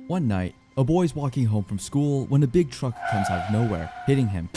One night, a boy is walking home from school when a big truck comes out of nowhere, hitting him.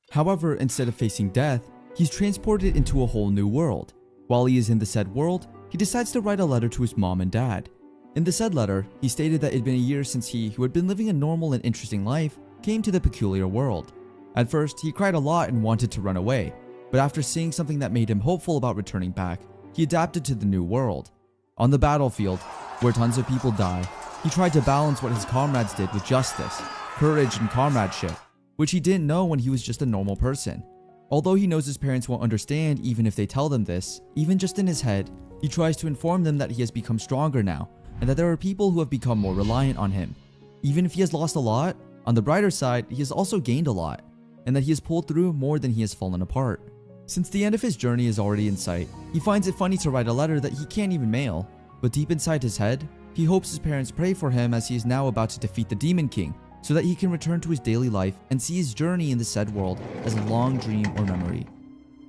However, instead of facing death, he's transported into a whole new world. While he is in the said world, he decides to write a letter to his mom and dad. In the said letter, he stated that it had been a year since he, who had been living a normal and interesting life, came to the peculiar world. At first, he cried a lot and wanted to run away, but after seeing something that made him hopeful about returning back, he adapted to the new world. On the battlefield, where tons of people die, he tried to balance what his comrades did with justice, courage, and comradeship, which he didn't know when he was just a normal person. Although he knows his parents won't understand even if they tell them this, even just in his head, he tries to inform them that he has become stronger now, and that there are people who have become more reliant on him. Even if he has lost a lot, on the brighter side, he has also gained a lot, and that he has pulled through more than he has fallen apart. Since the end of his journey is already in sight, he finds it funny to write a letter that he can't even mail, but deep inside his head, he hopes his parents pray for him as he is now about to defeat the Demon King, so that he can return to his daily life and see his journey in the said world as a long dream or memory.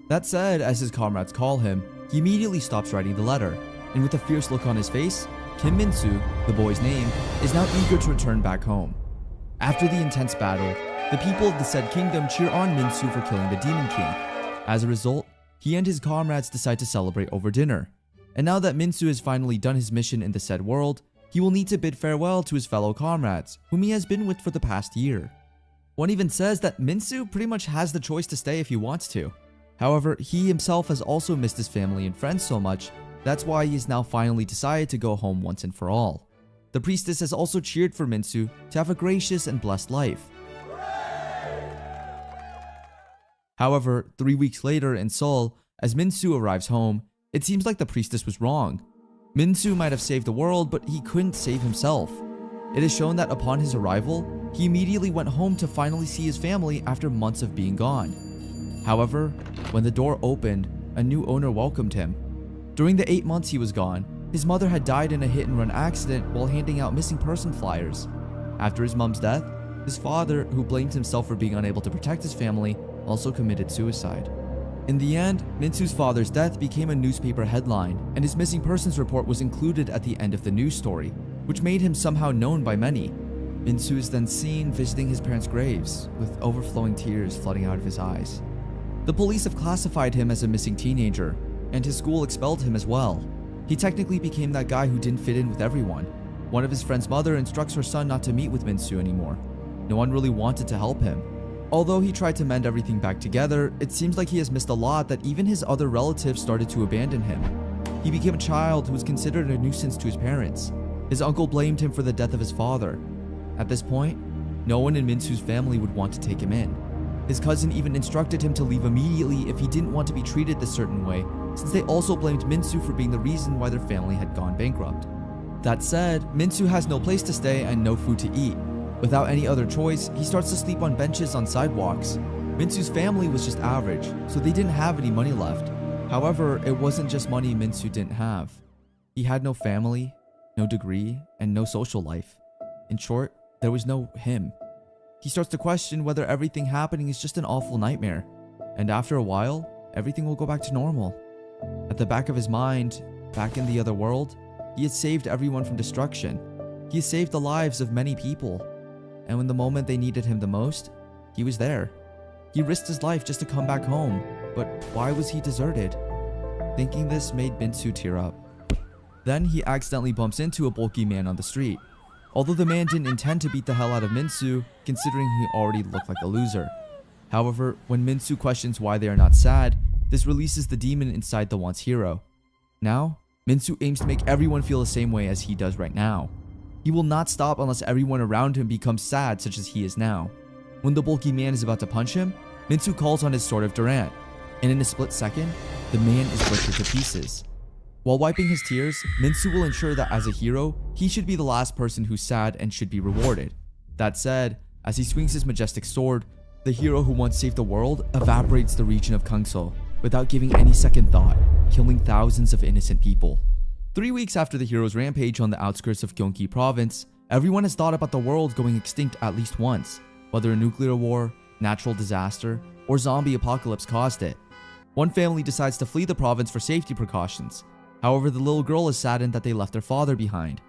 That said, as his comrades call him, he immediately stops writing the letter, and with a fierce look on his face, Kim Min-soo, the boy's name, is now eager to return back home. After the intense battle, the people of the said kingdom cheer on Min-soo for killing the Demon King. As a result, he and his comrades decide to celebrate over dinner. And now that Min-soo has finally done his mission in the said world, he will need to bid farewell to his fellow comrades, whom he has been with for the past year. One even says that Min-soo pretty much has the choice to stay if he wants to. However, he himself has also missed his family and friends so much, that's why he has now finally decided to go home once and for all. The priestess has also cheered for Min-soo to have a gracious and blessed life. However, 3 weeks later in Seoul, as Min-soo arrives home, it seems like the priestess was wrong. Min-soo might have saved the world, but he couldn't save himself. It is shown that upon his arrival, he immediately went home to finally see his family after months of being gone. However, when the door opened, a new owner welcomed him. During the 8 months he was gone, his mother had died in a hit-and-run accident while handing out missing person flyers. After his mom's death, his father, who blamed himself for being unable to protect his family, also committed suicide. In the end, Min-soo's father's death became a newspaper headline, and his missing persons report was included at the end of the news story, which made him somehow known by many. Min-soo is then seen visiting his parents' graves, with overflowing tears flooding out of his eyes. The police have classified him as a missing teenager, and his school expelled him as well. He technically became that guy who didn't fit in with everyone. One of his friend's mother instructs her son not to meet with Min-soo anymore. No one really wanted to help him. Although he tried to mend everything back together, it seems like he has missed a lot that even his other relatives started to abandon him. He became a child who was considered a nuisance to his parents. His uncle blamed him for the death of his father. At this point, no one in Min-soo's family would want to take him in. His cousin even instructed him to leave immediately if he didn't want to be treated this certain way, since they also blamed Min-soo for being the reason why their family had gone bankrupt. That said, Min-soo has no place to stay and no food to eat. Without any other choice, he starts to sleep on benches on sidewalks. Min-soo's family was just average, so they didn't have any money left. However, it wasn't just money Min-soo didn't have. He had no family, no degree, and no social life. In short, there was no him. He starts to question whether everything happening is just an awful nightmare, and after a while, everything will go back to normal. At the back of his mind, back in the other world, he had saved everyone from destruction. He has saved the lives of many people. And when the moment they needed him the most, he was there. He risked his life just to come back home, but why was he deserted? Thinking this made Min-soo tear up. Then he accidentally bumps into a bulky man on the street. Although the man didn't intend to beat the hell out of Min-soo, considering he already looked like a loser. However, when Min-soo questions why they are not sad, this releases the demon inside the once hero. Now, Min-soo aims to make everyone feel the same way as he does right now. He will not stop unless everyone around him becomes sad such as he is now. When the bulky man is about to punch him, Min-soo calls on his Sword of Durant, and in a split second, the man is butchered to pieces. While wiping his tears, Min-soo will ensure that as a hero, he should be the last person who's sad and should be rewarded. That said, as he swings his majestic sword, the hero who once saved the world evaporates the region of Kangso without giving any second thought, killing thousands of innocent people. 3 weeks after the hero's rampage on the outskirts of Gyeonggi province, everyone has thought about the world going extinct at least once, whether a nuclear war, natural disaster, or zombie apocalypse caused it. One family decides to flee the province for safety precautions. However, the little girl is saddened that they left their father behind.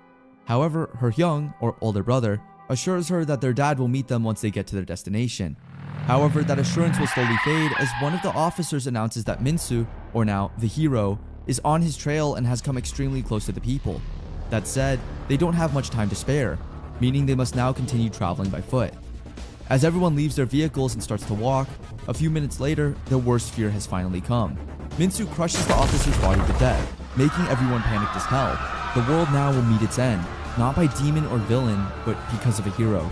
However, her Hyung, or older brother, assures her that their dad will meet them once they get to their destination. However, that assurance will slowly fade as one of the officers announces that Minsu, or now the hero, is on his trail and has come extremely close to the people. That said, they don't have much time to spare, meaning they must now continue traveling by foot. As everyone leaves their vehicles and starts to walk, a few minutes later, their worst fear has finally come. Minsu crushes the officer's body to death, making everyone panicked as hell. The world now will meet its end, not by demon or villain, but because of a hero.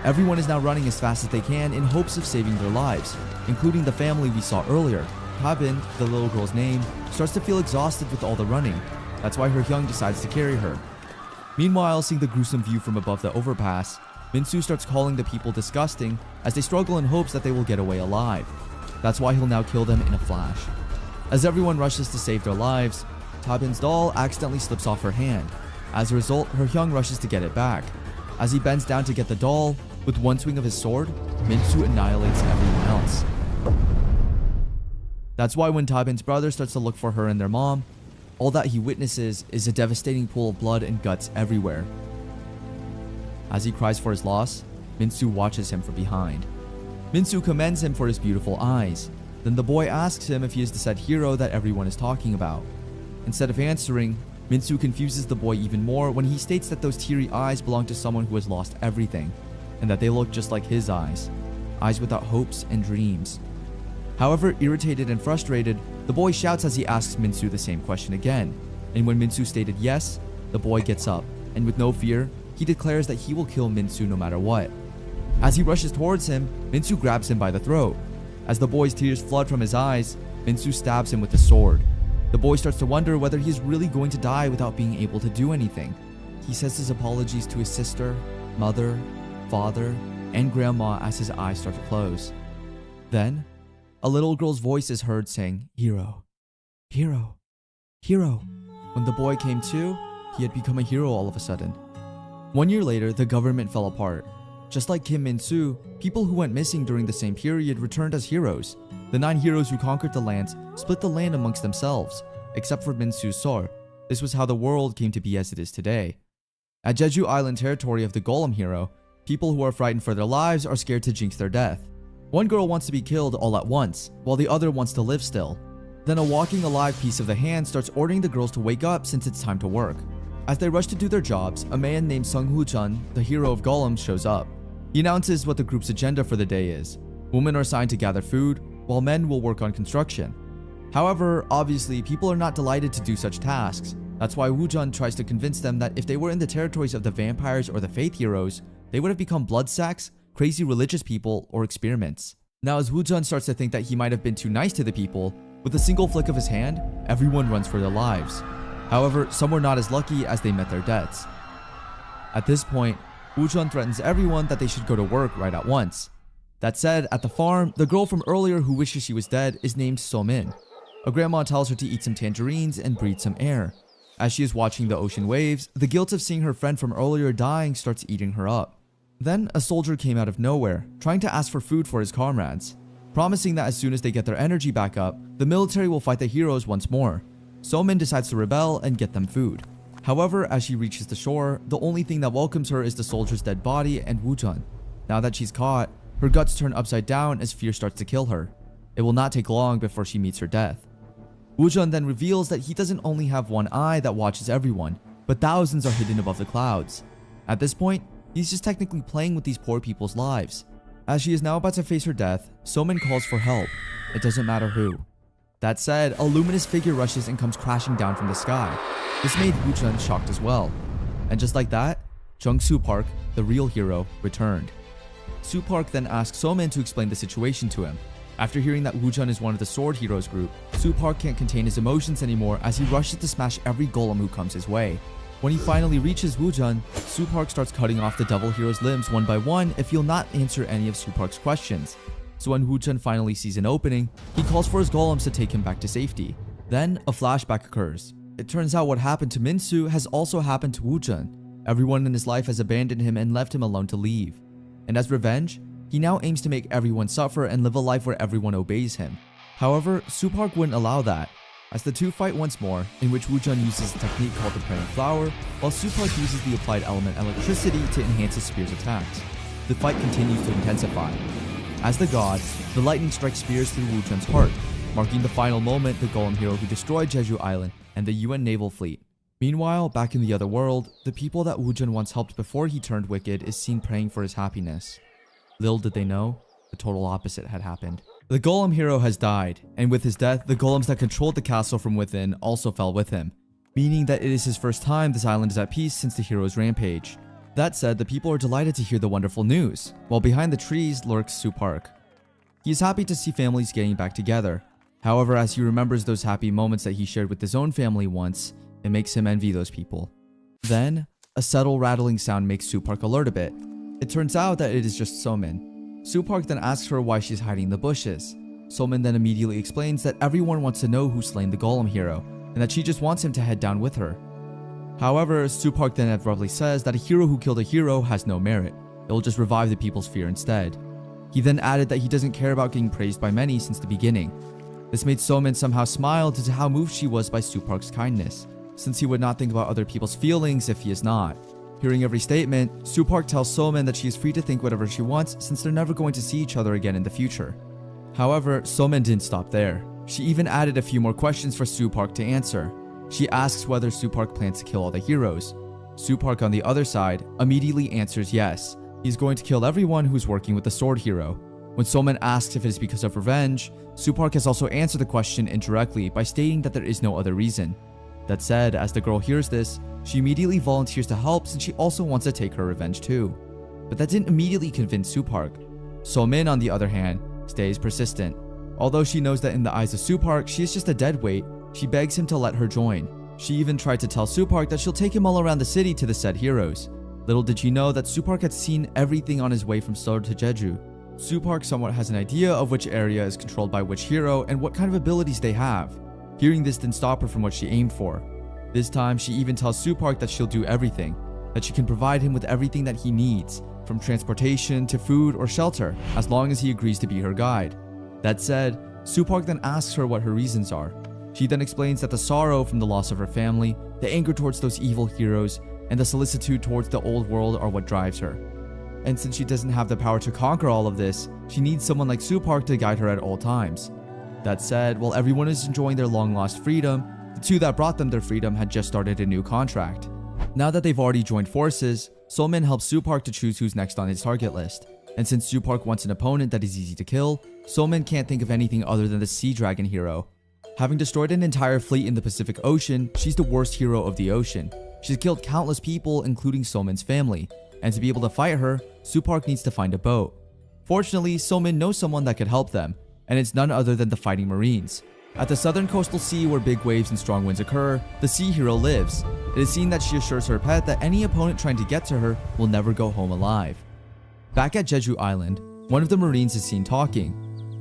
Everyone is now running as fast as they can in hopes of saving their lives, including the family we saw earlier. Habin, the little girl's name, starts to feel exhausted with all the running. That's why her Hyung decides to carry her. Meanwhile, seeing the gruesome view from above the overpass, Minsu starts calling the people disgusting as they struggle in hopes that they will get away alive. That's why he'll now kill them in a flash. As everyone rushes to save their lives, Tabin's doll accidentally slips off her hand. As a result, her Hyung rushes to get it back. As he bends down to get the doll, with one swing of his sword, Minsu annihilates everyone else. That's why when Tabin's brother starts to look for her and their mom, all that he witnesses is a devastating pool of blood and guts everywhere. As he cries for his loss, Minsu watches him from behind. Minsu commends him for his beautiful eyes. Then the boy asks him if he is the said hero that everyone is talking about. Instead of answering, Minsu confuses the boy even more when he states that those teary eyes belong to someone who has lost everything, and that they look just like his eyes without hopes and dreams. However, irritated and frustrated, the boy shouts as he asks Minsu the same question again, and when Minsu stated yes, the boy gets up, and with no fear, he declares that he will kill Minsu no matter what. As he rushes towards him, Minsu grabs him by the throat. As the boy's tears flood from his eyes, Minsu stabs him with the sword. The boy starts to wonder whether he is really going to die without being able to do anything. He says his apologies to his sister, mother, father, and grandma as his eyes start to close. Then, a little girl's voice is heard saying, "Hero, hero, hero." When the boy came to, he had become a hero all of a sudden. 1 year later, the government fell apart. Just like Kim Min-soo, people who went missing during the same period returned as heroes. The 9 heroes who conquered the lands split the land amongst themselves, except for Min-soo's Sor. This was how the world came to be as it is today. At Jeju Island territory of the Golem hero, people who are frightened for their lives are scared to jinx their death. One girl wants to be killed all at once, while the other wants to live still. Then a walking alive piece of the hand starts ordering the girls to wake up since it's time to work. As they rush to do their jobs, a man named Sung Hoo-chun, the hero of Golem, shows up. He announces what the group's agenda for the day is. Women are assigned to gather food, while men will work on construction. However, obviously, people are not delighted to do such tasks. That's why Woo-jun tries to convince them that if they were in the territories of the vampires or the faith heroes, they would have become blood sacks, crazy religious people, or experiments. Now, as Woo-jun starts to think that he might have been too nice to the people, with a single flick of his hand, everyone runs for their lives. However, some were not as lucky as they met their deaths. At this point, Woo-jun threatens everyone that they should go to work right at once. That said, at the farm, the girl from earlier who wishes she was dead is named So-min. A grandma tells her to eat some tangerines and breathe some air. As she is watching the ocean waves, the guilt of seeing her friend from earlier dying starts eating her up. Then, a soldier came out of nowhere, trying to ask for food for his comrades, promising that as soon as they get their energy back up, the military will fight the heroes once more. So-min decides to rebel and get them food. However, as she reaches the shore, the only thing that welcomes her is the soldier's dead body and Woo-jun. Now that she's caught, her guts turn upside down as fear starts to kill her. It will not take long before she meets her death. Woo-jun then reveals that he doesn't only have one eye that watches everyone, but thousands are hidden above the clouds. At this point, he's just technically playing with these poor people's lives. As she is now about to face her death, So-min calls for help. It doesn't matter who. That said, a luminous figure rushes and comes crashing down from the sky. This made Woo-jun shocked as well. And just like that, Jung-soo Park, the real hero, returned. Soo Park then asks So-min to explain the situation to him. After hearing that Woo-jun is one of the Sword Heroes group, Soo Park can't contain his emotions anymore as he rushes to smash every golem who comes his way. When he finally reaches Woo-jun, Soo Park starts cutting off the Devil Hero's limbs one by one if he'll not answer any of Soo Park's questions. So when Woo-jun finally sees an opening, he calls for his golems to take him back to safety. Then, a flashback occurs. It turns out what happened to Min-soo has also happened to Woo-jun. Everyone in his life has abandoned him and left him alone to leave. And as revenge, he now aims to make everyone suffer and live a life where everyone obeys him. However, Soo Park wouldn't allow that. as the two fight once more, in which Woojun uses a technique called the praying flower, while Supark uses the applied element electricity to enhance his spear's attacks. The fight continues to intensify. As the god, the lightning strikes spears through Woojun's heart, marking the final moment the golem hero who destroyed Jeju Island and the UN naval fleet. Meanwhile, back in the other world, the people that Woojun once helped before he turned wicked is seen praying for his happiness. Little did they know, the total opposite had happened. The golem hero has died, and with his death, the golems that controlled the castle from within also fell with him, meaning that it is his first time this island is at peace since the hero's rampage. That said, the people are delighted to hear the wonderful news, while behind the trees lurks Supark. He is happy to see families getting back together. However, as he remembers those happy moments that he shared with his own family once, it makes him envy those people. Then, a subtle rattling sound makes Supark alert a bit. It turns out that it is just Somin. Supark then asks her why she's hiding in the bushes. Somin then immediately explains that everyone wants to know who slain the golem hero, and that she just wants him to head down with her. However, Supark then abruptly says that a hero who killed a hero has no merit. It will just revive the people's fear instead. He then added that he doesn't care about getting praised by many since the beginning. This made Somin somehow smile due to how moved she was by Supark's kindness, since he would not think about other people's feelings if he is not. Hearing every statement, Supark tells Somin that she is free to think whatever she wants since they're never going to see each other again in the future. However, Somin didn't stop there. She even added a few more questions for Supark to answer. She asks whether Supark plans to kill all the heroes. Supark, on the other side, immediately answers yes. He's going to kill everyone who's working with the sword hero. When Somin asks if it is because of revenge, Supark has also answered the question indirectly by stating that there is no other reason. That said, as the girl hears this, she immediately volunteers to help since she also wants to take her revenge too. But that didn't immediately convince Supark. Somin, on the other hand, stays persistent. Although she knows that in the eyes of Supark, she is just a deadweight, she begs him to let her join. She even tried to tell Supark that she'll take him all around the city to the said heroes. Little did she know that Supark had seen everything on his way from Seoul to Jeju. Supark somewhat has an idea of which area is controlled by which hero and what kind of abilities they have. Hearing this didn't stop her from what she aimed for. This time, she even tells Supark that she'll do everything, that she can provide him with everything that he needs, from transportation to food or shelter, as long as he agrees to be her guide. That said, Supark then asks her what her reasons are. She then explains that the sorrow from the loss of her family, the anger towards those evil heroes, and the solicitude towards the old world are what drives her. And since she doesn't have the power to conquer all of this, she needs someone like Supark to guide her at all times. That said, while everyone is enjoying their long-lost freedom, the two that brought them their freedom had just started a new contract. Now that they've already joined forces, Somin helps Supark to choose who's next on his target list. And since Supark wants an opponent that is easy to kill, Somin can't think of anything other than the Sea Dragon hero. Having destroyed an entire fleet in the Pacific Ocean, she's the worst hero of the ocean. She's killed countless people, including Somin's family. And to be able to fight her, Supark needs to find a boat. Fortunately, Somin knows someone that could help them, and it's none other than the Fighting Marines. At the southern coastal sea where big waves and strong winds occur, the sea hero lives. It is seen that she assures her pet that any opponent trying to get to her will never go home alive. Back at Jeju Island, one of the Marines is seen talking.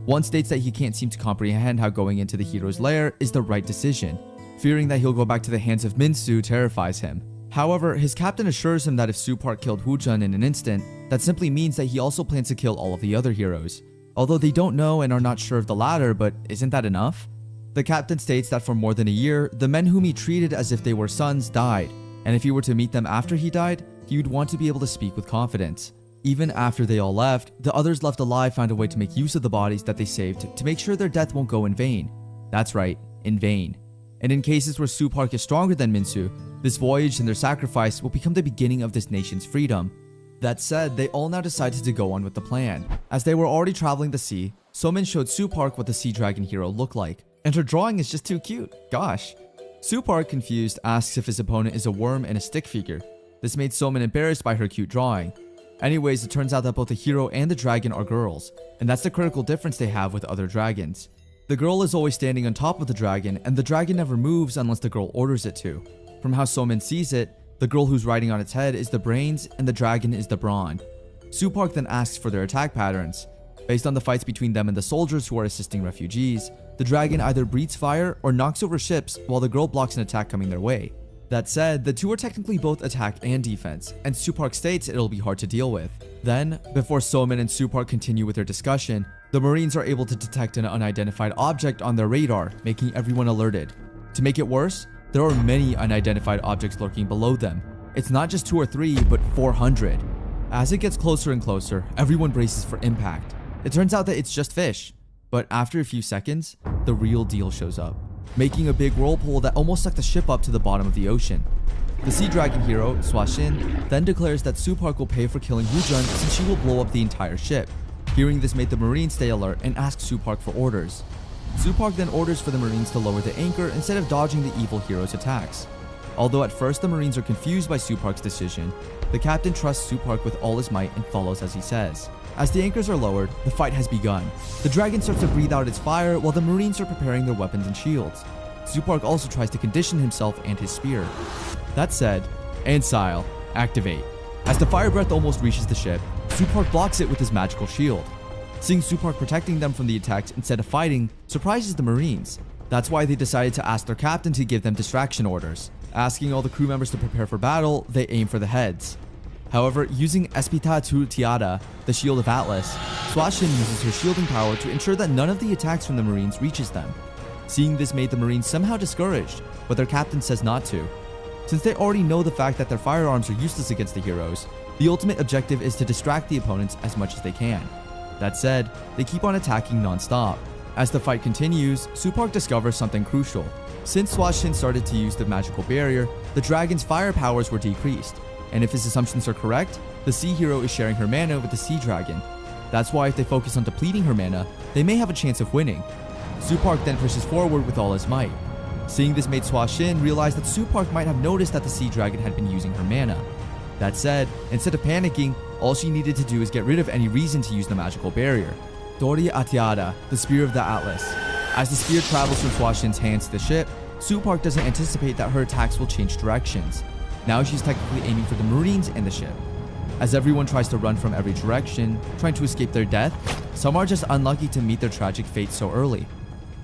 One states that he can't seem to comprehend how going into the hero's lair is the right decision. Fearing that he'll go back to the hands of Minsu terrifies him. However, his captain assures him that if Supark killed Woojun in an instant, that simply means that he also plans to kill all of the other heroes. Although they don't know and are not sure of the latter, but isn't that enough? The captain states that for more than a year, the men whom he treated as if they were sons died, and if he were to meet them after he died, he would want to be able to speak with confidence. Even after they all left, the others left alive found a way to make use of the bodies that they saved to make sure their death won't go in vain. That's right, in vain. And in cases where Supark is stronger than Minsu, this voyage and their sacrifice will become the beginning of this nation's freedom. That said, they all now decided to go on with the plan. As they were already traveling the sea, Somin showed Supark what the Sea Dragon hero looked like, and her drawing is just too cute, gosh. Supark, confused, asks if his opponent is a worm and a stick figure. This made Somin embarrassed by her cute drawing. Anyways, it turns out that both the hero and the dragon are girls, and that's the critical difference they have with other dragons. The girl is always standing on top of the dragon, and the dragon never moves unless the girl orders it to. From how Somin sees it, the girl who's riding on its head is the brains, and the dragon is the brawn. Supark then asks for their attack patterns. Based on the fights between them and the soldiers who are assisting refugees, the dragon either breathes fire or knocks over ships while the girl blocks an attack coming their way. That said, the two are technically both attack and defense, and Supark states it'll be hard to deal with. Then, before Somin and Supark continue with their discussion, The Marines are able to detect an unidentified object on their radar, making everyone alerted. To make it worse, there are many unidentified objects lurking below them. It's not just 2 or 3, but 400. As it gets closer and closer, everyone braces for impact. It turns out that it's just fish. But after a few seconds, the real deal shows up, making a big whirlpool that almost sucked the ship up to the bottom of the ocean. The Sea Dragon hero, Swashin, then declares that Supark will pay for killing Wujun since she will blow up the entire ship. Hearing this made the Marines stay alert and ask Supark for orders. Supark then orders for the Marines to lower the anchor instead of dodging the evil hero's attacks. Although at first the Marines are confused by Supark's decision, the captain trusts Supark with all his might and follows as he says. As the anchors are lowered, the fight has begun. The dragon starts to breathe out its fire while the Marines are preparing their weapons and shields. Supark also tries to condition himself and his spear. That said, Ansile, activate. As the fire breath almost reaches the ship, Supark blocks it with his magical shield. Seeing Supark protecting them from the attacks instead of fighting surprises the Marines. That's why they decided to ask their captain to give them distraction orders. Asking all the crew members to prepare for battle, they aim for the heads. However, using Espita Tu Tiada, the shield of Atlas, Swashin uses her shielding power to ensure that none of the attacks from the Marines reaches them. Seeing this made the Marines somehow discouraged, but their captain says not to. Since they already know the fact that their firearms are useless against the heroes, the ultimate objective is to distract the opponents as much as they can. That said, they keep on attacking non-stop. As the fight continues, Supark discovers something crucial. Since Swashin started to use the magical barrier, the dragon's fire powers were decreased. And if his assumptions are correct, the sea hero is sharing her mana with the sea dragon. That's why if they focus on depleting her mana, they may have a chance of winning. Supark then pushes forward with all his might. Seeing this made Swashin realize that Supark might have noticed that the sea dragon had been using her mana. That said, instead of panicking, all she needed to do is get rid of any reason to use the magical barrier. Dori Atiada, the Spear of the Atlas. As the spear travels from Swashin's hands to the ship, Supark doesn't anticipate that her attacks will change directions. Now she's technically aiming for the Marines and the ship. As everyone tries to run from every direction, trying to escape their death, some are just unlucky to meet their tragic fate so early.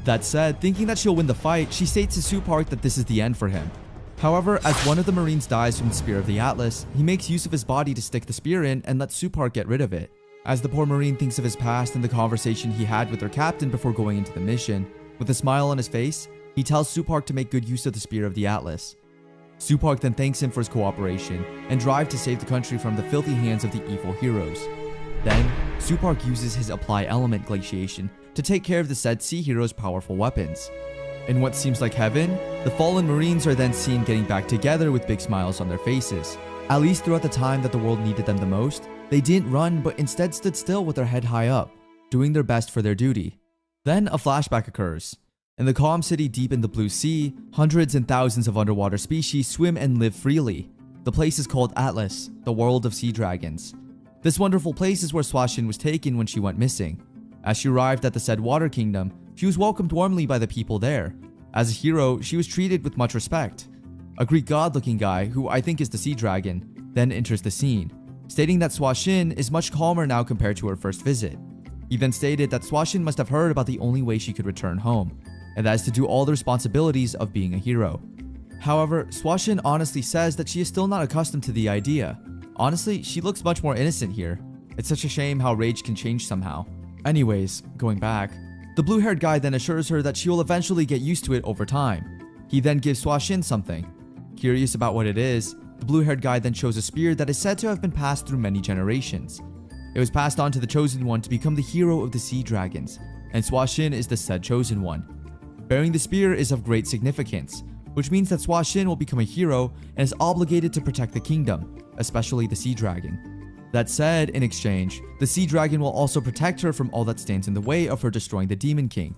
That said, thinking that she'll win the fight, she states to Supark that this is the end for him. However, as one of the Marines dies from the Spear of the Atlas, he makes use of his body to stick the spear in and lets Supark get rid of it. As the poor Marine thinks of his past and the conversation he had with their captain before going into the mission, with a smile on his face, he tells Supark to make good use of the Spear of the Atlas. Supark then thanks him for his cooperation and drive to save the country from the filthy hands of the evil heroes. Then, Supark uses his Apply Element Glaciation to take care of the said sea hero's powerful weapons. In what seems like heaven, the fallen Marines are then seen getting back together with big smiles on their faces. At least throughout the time that the world needed them the most, they didn't run but instead stood still with their head high up, doing their best for their duty. Then a flashback occurs. In the calm city deep in the blue sea, hundreds and thousands of underwater species swim and live freely. The place is called Atlas, the world of sea dragons. This wonderful place is where Swashin was taken when she went missing. As she arrived at the said water kingdom, she was welcomed warmly by the people there. As a hero, she was treated with much respect. A Greek god-looking guy, who I think is the sea dragon, then enters the scene, stating that Swashin is much calmer now compared to her first visit. He then stated that Swashin must have heard about the only way she could return home, and that is to do all the responsibilities of being a hero. However, Swashin honestly says that she is still not accustomed to the idea. Honestly, she looks much more innocent here. It's such a shame how rage can change somehow. Anyways, going back, the blue-haired guy then assures her that she will eventually get used to it over time. He then gives Swashin something. Curious about what it is, the blue-haired guy then shows a spear that is said to have been passed through many generations. It was passed on to the Chosen One to become the hero of the sea dragons, and Swashin is the said Chosen One. Bearing the spear is of great significance, which means that Swashin will become a hero and is obligated to protect the kingdom, especially the sea dragon. That said, in exchange, the sea dragon will also protect her from all that stands in the way of her destroying the Demon King.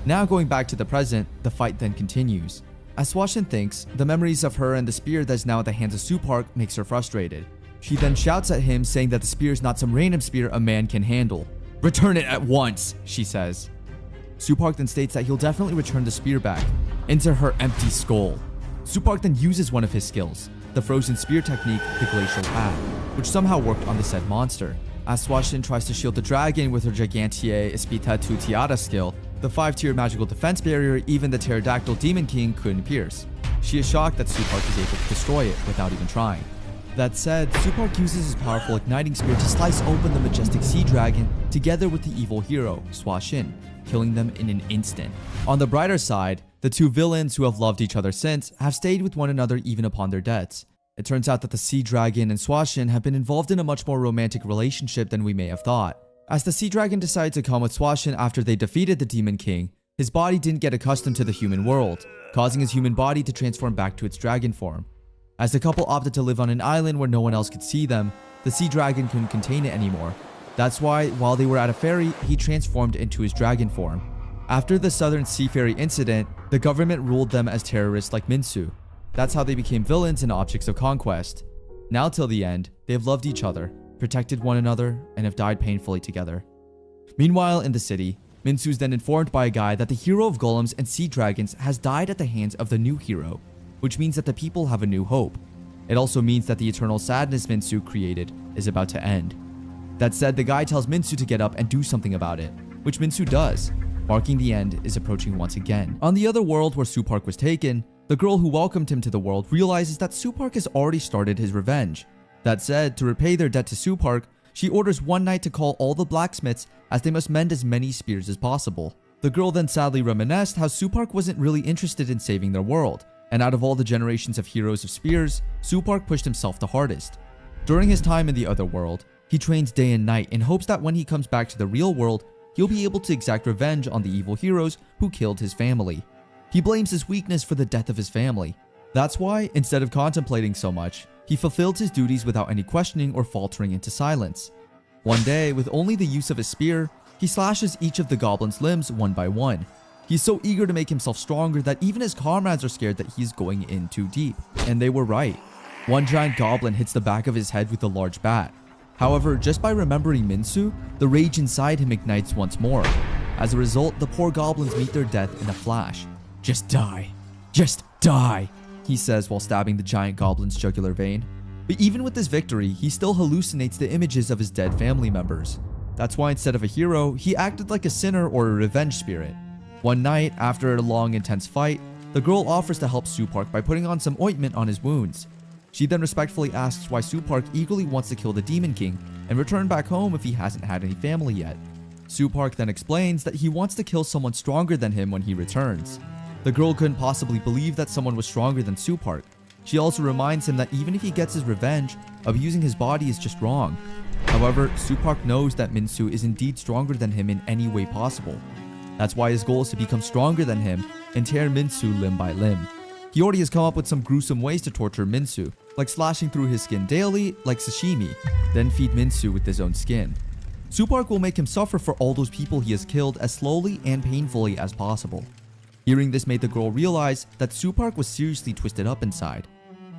Now going back to the present, the fight then continues. As Swashin thinks, the memories of her and the spear that is now at the hands of Supark makes her frustrated. She then shouts at him saying that the spear is not some random spear a man can handle. "Return it at once," she says. Supark then states that he'll definitely return the spear back into her empty skull. Supark then uses one of his skills, the frozen spear technique, the glacial path, which somehow worked on the said monster. As Swashin tries to shield the dragon with her Gigantiae Espita Tu Tiada skill, the 5-tier magical defense barrier even the pterodactyl Demon King couldn't pierce. She is shocked that Supark is able to destroy it without even trying. That said, Supark uses his powerful igniting spear to slice open the majestic sea dragon together with the evil hero, Swashin, killing them in an instant. On the brighter side, the two villains who have loved each other since have stayed with one another even upon their deaths. It turns out that the sea dragon and Swashin have been involved in a much more romantic relationship than we may have thought. As the sea dragon decided to come with Swashin after they defeated the Demon King, his body didn't get accustomed to the human world, causing his human body to transform back to its dragon form. As the couple opted to live on an island where no one else could see them, the sea dragon couldn't contain it anymore. That's why, while they were at a ferry, he transformed into his dragon form. After the Southern Sea Ferry incident, the government ruled them as terrorists like Minsu. That's how they became villains and objects of conquest. Now till the end, they have loved each other, protected one another, and have died painfully together. Meanwhile, in the city, Minsu is then informed by a guy that the hero of golems and sea dragons has died at the hands of the new hero, which means that the people have a new hope. It also means that the eternal sadness Minsu created is about to end. That said, the guy tells Minsu to get up and do something about it, which Minsu does, marking the end is approaching once again. On the other world where Supark was taken, the girl who welcomed him to the world realizes that Supark has already started his revenge. That said, to repay their debt to Supark, she orders one knight to call all the blacksmiths as they must mend as many spears as possible. The girl then sadly reminisced how Supark wasn't really interested in saving their world, and out of all the generations of heroes of spears, Supark pushed himself the hardest. During his time in the other world, he trains day and night in hopes that when he comes back to the real world, he'll be able to exact revenge on the evil heroes who killed his family. He blames his weakness for the death of his family. That's why, instead of contemplating so much, he fulfilled his duties without any questioning or faltering into silence. One day, with only the use of his spear, he slashes each of the goblins' limbs one by one. He's so eager to make himself stronger that even his comrades are scared that he's going in too deep. And they were right. One giant goblin hits the back of his head with a large bat. However, just by remembering Minsu, the rage inside him ignites once more. As a result, the poor goblins meet their death in a flash. "Just die. Just die," he says while stabbing the giant goblin's jugular vein. But even with this victory, he still hallucinates the images of his dead family members. That's why instead of a hero, he acted like a sinner or a revenge spirit. One night, after a long intense fight, the girl offers to help Supark by putting on some ointment on his wounds. She then respectfully asks why Supark eagerly wants to kill the Demon King and return back home if he hasn't had any family yet. Supark then explains that he wants to kill someone stronger than him when he returns. The girl couldn't possibly believe that someone was stronger than Supark. She also reminds him that even if he gets his revenge, abusing his body is just wrong. However, Supark knows that Minsu is indeed stronger than him in any way possible. That's why his goal is to become stronger than him and tear Minsu limb by limb. He already has come up with some gruesome ways to torture Minsu, like slashing through his skin daily, like sashimi, then feed Minsu with his own skin. Supark will make him suffer for all those people he has killed as slowly and painfully as possible. Hearing this made the girl realize that Supark was seriously twisted up inside.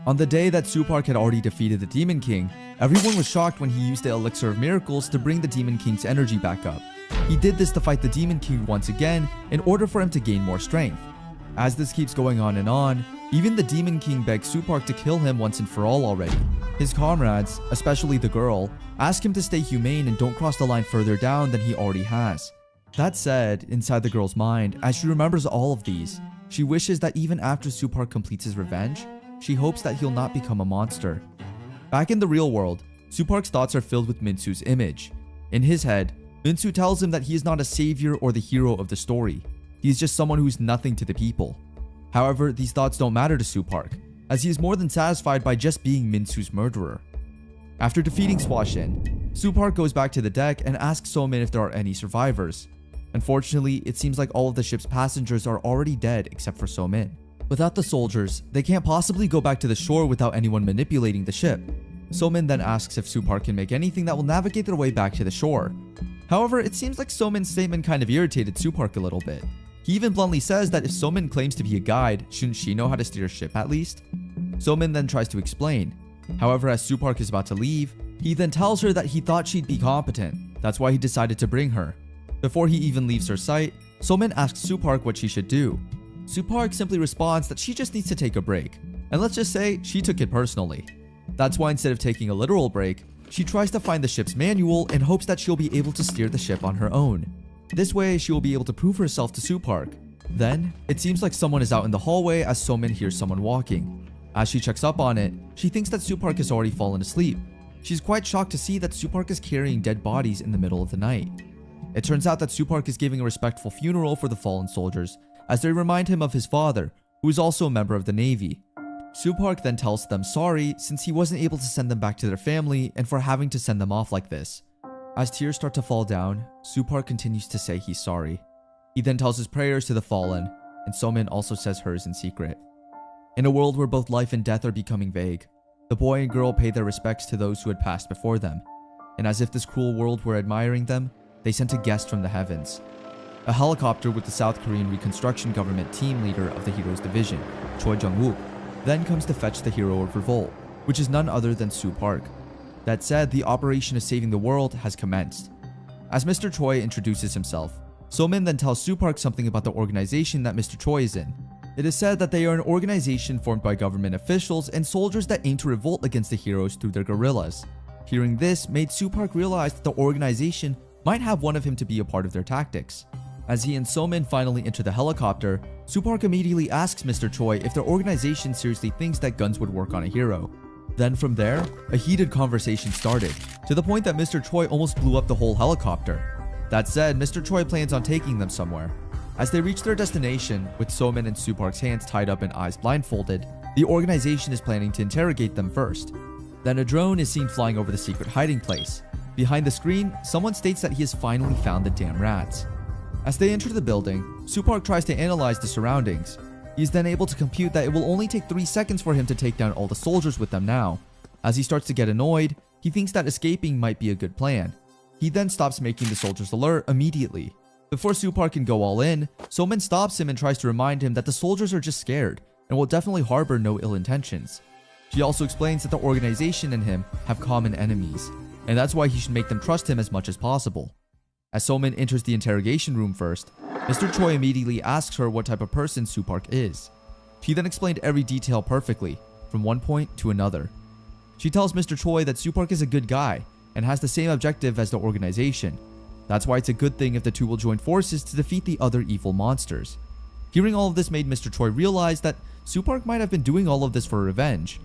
On the day that Supark had already defeated the Demon King, everyone was shocked when he used the Elixir of Miracles to bring the Demon King's energy back up. He did this to fight the Demon King once again in order for him to gain more strength. As this keeps going on, even the Demon King begs Supark to kill him once and for all already. His comrades, especially the girl, ask him to stay humane and don't cross the line further down than he already has. That said, inside the girl's mind, as she remembers all of these, she wishes that even after Supark completes his revenge, she hopes that he'll not become a monster. Back in the real world, Supark's thoughts are filled with Minsu's image. In his head, Minsu tells him that he is not a savior or the hero of the story. He is just someone who's nothing to the people. However, these thoughts don't matter to Supark, as he is more than satisfied by just being Minsu's murderer. After defeating Swashin, Supark goes back to the deck and asks Somin if there are any survivors. Unfortunately, it seems like all of the ship's passengers are already dead except for Somin. Without the soldiers, they can't possibly go back to the shore without anyone manipulating the ship. Somin then asks if Supark can make anything that will navigate their way back to the shore. However, it seems like Somin's statement kind of irritated Supark a little bit. He even bluntly says that if Somin claims to be a guide, shouldn't she know how to steer a ship at least? Somin then tries to explain. However, as Supark is about to leave, he then tells her that he thought she'd be competent. That's why he decided to bring her. Before he even leaves her sight, Somin asks Supark what she should do. Supark simply responds that she just needs to take a break. And let's just say she took it personally. That's why instead of taking a literal break, she tries to find the ship's manual in hopes that she'll be able to steer the ship on her own. This way, she will be able to prove herself to Supark. Then, it seems like someone is out in the hallway as Somin hears someone walking. As she checks up on it, she thinks that Supark has already fallen asleep. She's quite shocked to see that Supark is carrying dead bodies in the middle of the night. It turns out that Supark is giving a respectful funeral for the fallen soldiers, as they remind him of his father, who is also a member of the Navy. Supark then tells them sorry since he wasn't able to send them back to their family and for having to send them off like this. As tears start to fall down, Supark continues to say he's sorry. He then tells his prayers to the fallen, and Somin also says hers in secret. In a world where both life and death are becoming vague, the boy and girl pay their respects to those who had passed before them, and as if this cruel world were admiring them, they sent a guest from the heavens. A helicopter with the South Korean Reconstruction Government team leader of the hero's division, Choi Jung-wook, then comes to fetch the hero of revolt, which is none other than Supark. That said, the operation of saving the world has commenced. As Mr. Choi introduces himself, Somin then tells Supark something about the organization that Mr. Choi is in. It is said that they are an organization formed by government officials and soldiers that aim to revolt against the heroes through their guerrillas. Hearing this made Supark realize that the organization might have one of him to be a part of their tactics. As he and Somin finally enter the helicopter, Supark immediately asks Mr. Choi if their organization seriously thinks that guns would work on a hero. Then from there, a heated conversation started, to the point that Mr. Choi almost blew up the whole helicopter. That said, Mr. Choi plans on taking them somewhere. As they reach their destination, with Somin and Supark's hands tied up and eyes blindfolded, the organization is planning to interrogate them first. Then a drone is seen flying over the secret hiding place. Behind the screen, someone states that he has finally found the damn rats. As they enter the building, Supark tries to analyze the surroundings. He is then able to compute that it will only take 3 seconds for him to take down all the soldiers with them now. As he starts to get annoyed, he thinks that escaping might be a good plan. He then stops making the soldiers alert immediately. Before Supark can go all in, Somin stops him and tries to remind him that the soldiers are just scared and will definitely harbor no ill intentions. She also explains that the organization and him have common enemies, and that's why he should make them trust him as much as possible. As Somin enters the interrogation room first, Mr. Choi immediately asks her what type of person Supark is. She then explained every detail perfectly, from one point to another. She tells Mr. Choi that Supark is a good guy and has the same objective as the organization. That's why it's a good thing if the two will join forces to defeat the other evil monsters. Hearing all of this made Mr. Choi realize that Supark might have been doing all of this for revenge.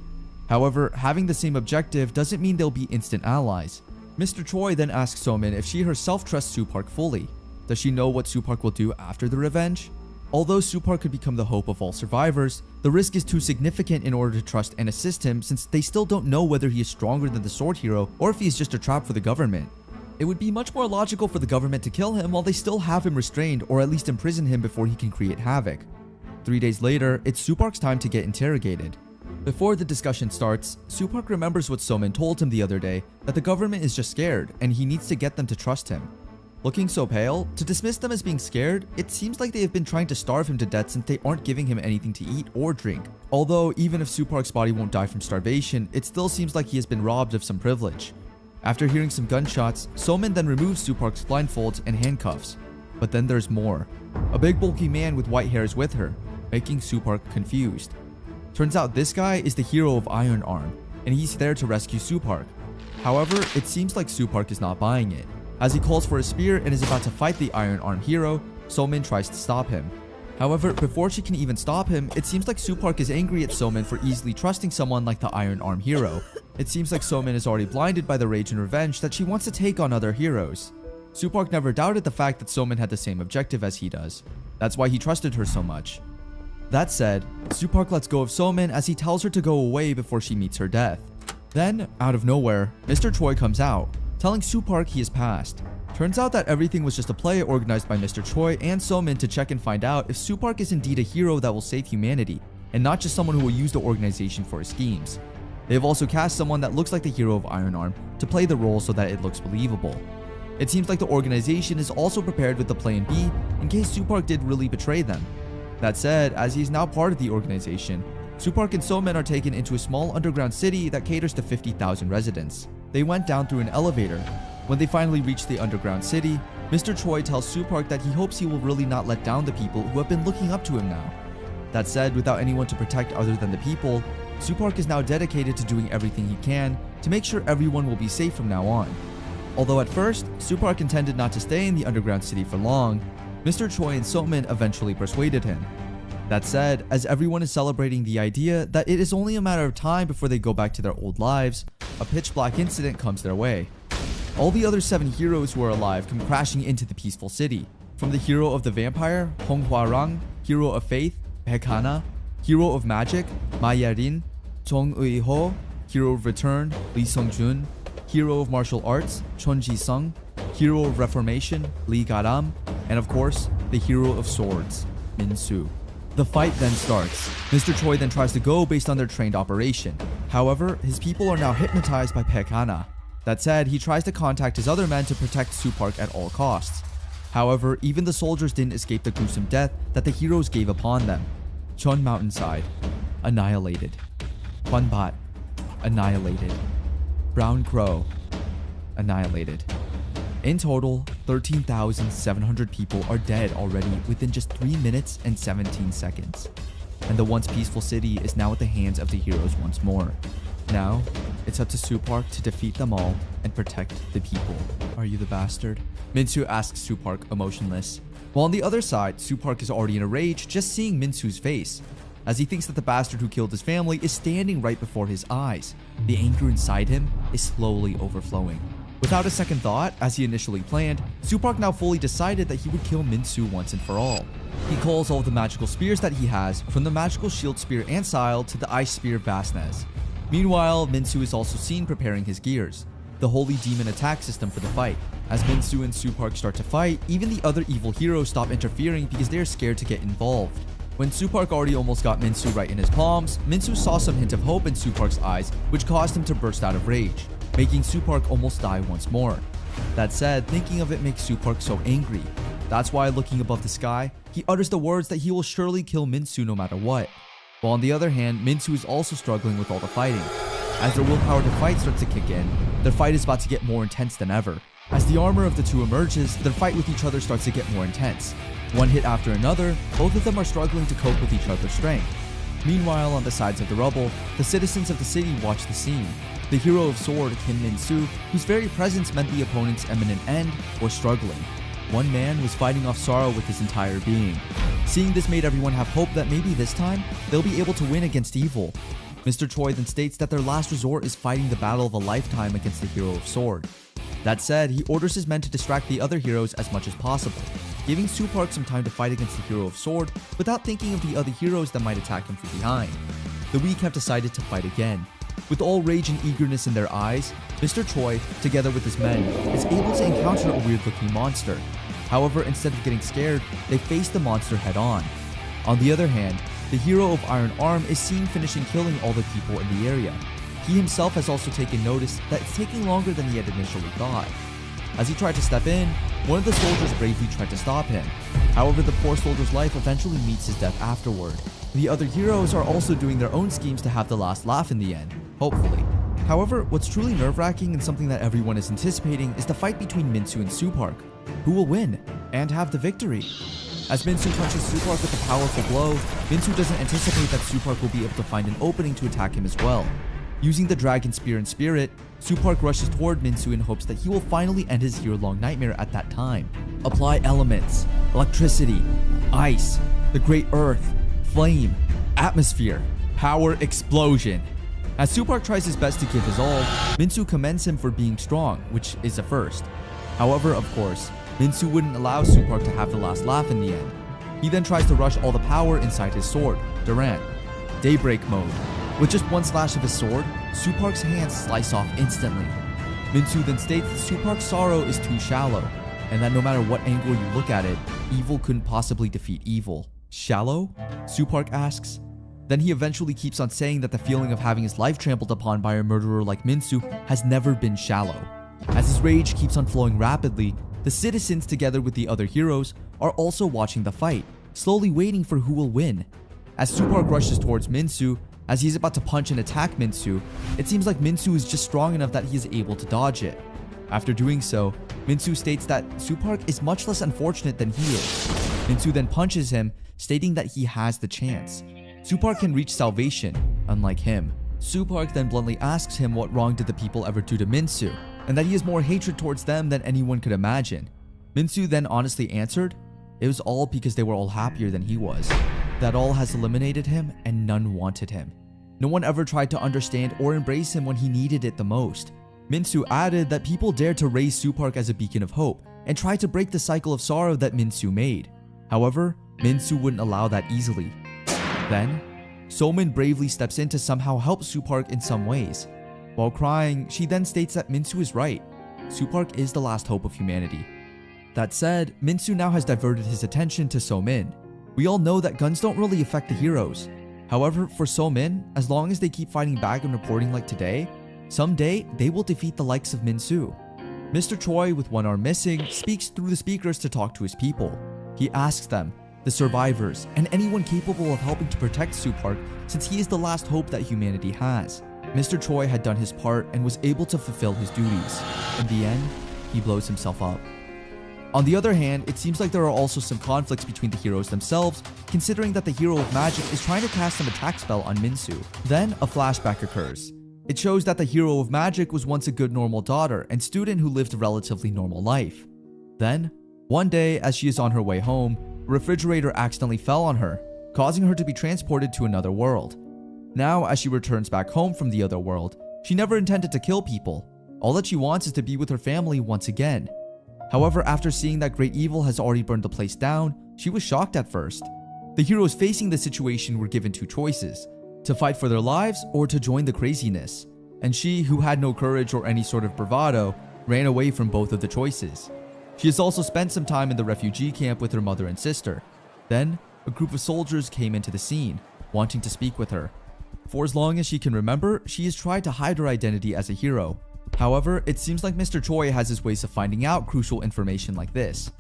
However, having the same objective doesn't mean they'll be instant allies. Mr. Choi then asks Somin if she herself trusts Supark fully. Does she know what Supark will do after the revenge? Although Supark could become the hope of all survivors, the risk is too significant in order to trust and assist him since they still don't know whether he is stronger than the sword hero or if he is just a trap for the government. It would be much more logical for the government to kill him while they still have him restrained or at least imprison him before he can create havoc. 3 days later, it's Supark's time to get interrogated. Before the discussion starts, Supark remembers what Somin told him the other day, that the government is just scared and he needs to get them to trust him. Looking so pale, to dismiss them as being scared, it seems like they have been trying to starve him to death since they aren't giving him anything to eat or drink. Although even if Supark's body won't die from starvation, it still seems like he has been robbed of some privilege. After hearing some gunshots, Somin then removes Supark's blindfolds and handcuffs. But then there's more. A big bulky man with white hair is with her, making Supark confused. Turns out this guy is the hero of Iron Arm, and he's there to rescue Supark. However, it seems like Supark is not buying it. As he calls for a spear and is about to fight the Iron Arm hero, Somin tries to stop him. However, before she can even stop him, it seems like Supark is angry at Somin for easily trusting someone like the Iron Arm hero. It seems like Somin is already blinded by the rage and revenge that she wants to take on other heroes. Supark never doubted the fact that Somin had the same objective as he does. That's why he trusted her so much. That said, Supark lets go of Somin as he tells her to go away before she meets her death. Then, out of nowhere, Mr. Choi comes out, telling Supark he has passed. Turns out that everything was just a play organized by Mr. Choi and Somin to check and find out if Supark is indeed a hero that will save humanity, and not just someone who will use the organization for his schemes. They have also cast someone that looks like the hero of Iron Arm to play the role so that it looks believable. It seems like the organization is also prepared with the plan B in case Supark did really betray them. That said, as he is now part of the organization, Supark and Somin are taken into a small underground city that caters to 50,000 residents. They went down through an elevator. When they finally reach the underground city, Mr. Choi tells Supark that he hopes he will really not let down the people who have been looking up to him now. That said, without anyone to protect other than the people, Supark is now dedicated to doing everything he can to make sure everyone will be safe from now on. Although at first, Supark intended not to stay in the underground city for long, Mr. Choi and Somin eventually persuaded him. That said, as everyone is celebrating the idea that it is only a matter of time before they go back to their old lives, a pitch black incident comes their way. All the other 7 heroes who are alive come crashing into the peaceful city. From the hero of the vampire, Hong Hwarang, hero of faith, Baek, hero of magic, Ma Yarin, Chong Eui-ho, hero of return, Lee Sung-jun, hero of martial arts, Chon Ji-sung, hero of reformation, Lee Ga-ram, and of course, the hero of swords, Min-soo. The fight then starts. Mr. Choi then tries to go based on their trained operation. However, his people are now hypnotized by Baek. That said, he tries to contact his other men to protect Soo Park at all costs. However, even the soldiers didn't escape the gruesome death that the heroes gave upon them. Chon Mountainside, annihilated. Hwanbat, annihilated. Brown Crow, annihilated. In total, 13,700 people are dead already within just 3 minutes and 17 seconds. And the once peaceful city is now at the hands of the heroes once more. Now, it's up to Soo Park to defeat them all and protect the people. Are you the bastard? Min-soo asks Soo Park, emotionless. While on the other side, Soo Park is already in a rage just seeing Min-soo's face, as he thinks that the bastard who killed his family is standing right before his eyes. The anger inside him is slowly overflowing. Without a second thought, as he initially planned, Soo Park now fully decided that he would kill Min-soo once and for all. He calls all of the magical spears that he has, from the magical shield spear Ansile to the ice spear Vasnez. Meanwhile, Min-soo is also seen preparing his gears, the holy demon attack system for the fight. As Min-soo and Soo Park start to fight, even the other evil heroes stop interfering because they are scared to get involved. When Soo Park already almost got Min-soo right in his palms, Min-soo saw some hint of hope in Soo Park's eyes, which caused him to burst out of rage, making Soo Park almost die once more. That said, thinking of it makes Soo Park so angry. That's why, looking above the sky, he utters the words that he will surely kill Min-soo no matter what. While on the other hand, Min-soo is also struggling with all the fighting. As their willpower to fight starts to kick in, their fight is about to get more intense than ever. As the armor of the two emerges, their fight with each other starts to get more intense. One hit after another, both of them are struggling to cope with each other's strength. Meanwhile, on the sides of the rubble, the citizens of the city watch the scene. The hero of sword, Kim Min-soo, whose very presence meant the opponent's imminent end, was struggling. One man was fighting off sorrow with his entire being. Seeing this made everyone have hope that maybe this time, they'll be able to win against evil. Mr. Choi then states that their last resort is fighting the battle of a lifetime against the hero of sword. That said, he orders his men to distract the other heroes as much as possible, giving Soo Park some time to fight against the hero of sword without thinking of the other heroes that might attack him from behind. The weak have decided to fight again. With all rage and eagerness in their eyes, Mr. Choi, together with his men, is able to encounter a weird-looking monster. However, instead of getting scared, they face the monster head-on. On the other hand, the hero of Iron Arm is seen finishing killing all the people in the area. He himself has also taken notice that it's taking longer than he had initially thought. As he tried to step in, one of the soldiers bravely tried to stop him. However, the poor soldier's life eventually meets his death afterward. The other heroes are also doing their own schemes to have the last laugh in the end, hopefully. However, what's truly nerve-wracking and something that everyone is anticipating is the fight between Min-soo and Soo Park. Who will win and have the victory? As Min-soo punches Soo Park with a powerful blow, Min-soo doesn't anticipate that Soo Park will be able to find an opening to attack him as well. Using the dragon spear and spirit, Soo Park rushes toward Min-soo in hopes that he will finally end his year-long nightmare at that time. Apply elements, electricity, ice, the great earth, flame, atmosphere, power explosion. As Soo Park tries his best to give his all, Min-soo commends him for being strong, which is a first. However, of course, Min-soo wouldn't allow Soo Park to have the last laugh in the end. He then tries to rush all the power inside his sword, Durant. Daybreak mode. With just one slash of his sword, Soo Park's hands slice off instantly. Min-soo then states that Soo Park's sorrow is too shallow, and that no matter what angle you look at it, evil couldn't possibly defeat evil. Shallow? Soo Park asks. Then he eventually keeps on saying that the feeling of having his life trampled upon by a murderer like Min-soo has never been shallow. As his rage keeps on flowing rapidly, the citizens, together with the other heroes, are also watching the fight, slowly waiting for who will win. As Soo Park rushes towards Min-soo, as he's about to punch and attack Min-soo, it seems like Min-soo is just strong enough that he is able to dodge it. After doing so, Min-soo states that Soo Park is much less unfortunate than he is. Min-soo then punches him, stating that he has the chance. Soo Park can reach salvation, unlike him. Soo Park then bluntly asks him what wrong did the people ever do to Min-soo, and that he has more hatred towards them than anyone could imagine. Min-soo then honestly answered, it was all because they were all happier than he was. that all has eliminated him and none wanted him. No one ever tried to understand or embrace him when he needed it the most. Min-soo added that people dared to raise Soo-park as a beacon of hope and tried to break the cycle of sorrow that Min-soo made. However, Min-soo wouldn't allow that easily. Then, So-min bravely steps in to somehow help Soo-park in some ways. While crying, she then states that Min-soo is right. Soo-park is the last hope of humanity. That said, Min-soo now has diverted his attention to So-min. We all know that guns don't really affect the heroes. However, for So-min, as long as they keep fighting back and reporting like today, someday they will defeat the likes of Min-soo. Mr. Choi, with one arm missing, speaks through the speakers to talk to his people. He asks them, the survivors, and anyone capable of helping to protect Soo-park, since he is the last hope that humanity has. Mr. Choi had done his part and was able to fulfill his duties. In the end, he blows himself up. On the other hand, it seems like there are also some conflicts between the heroes themselves, considering that the hero of magic is trying to cast an attack spell on Min-soo. Then, a flashback occurs. It shows that the hero of magic was once a good normal daughter and student who lived a relatively normal life. Then, one day, as she is on her way home, a refrigerator accidentally fell on her, causing her to be transported to another world. Now, as she returns back home from the other world, she never intended to kill people. All that she wants is to be with her family once again. However, after seeing that great evil has already burned the place down, she was shocked at first. The heroes facing the situation were given two choices: to fight for their lives or to join the craziness. And she, who had no courage or any sort of bravado, ran away from both of the choices. She has also spent some time in the refugee camp with her mother and sister. Then, a group of soldiers came into the scene, wanting to speak with her. For as long as she can remember, she has tried to hide her identity as a hero. However, it seems like Mr. Choi has his ways of finding out crucial information like this.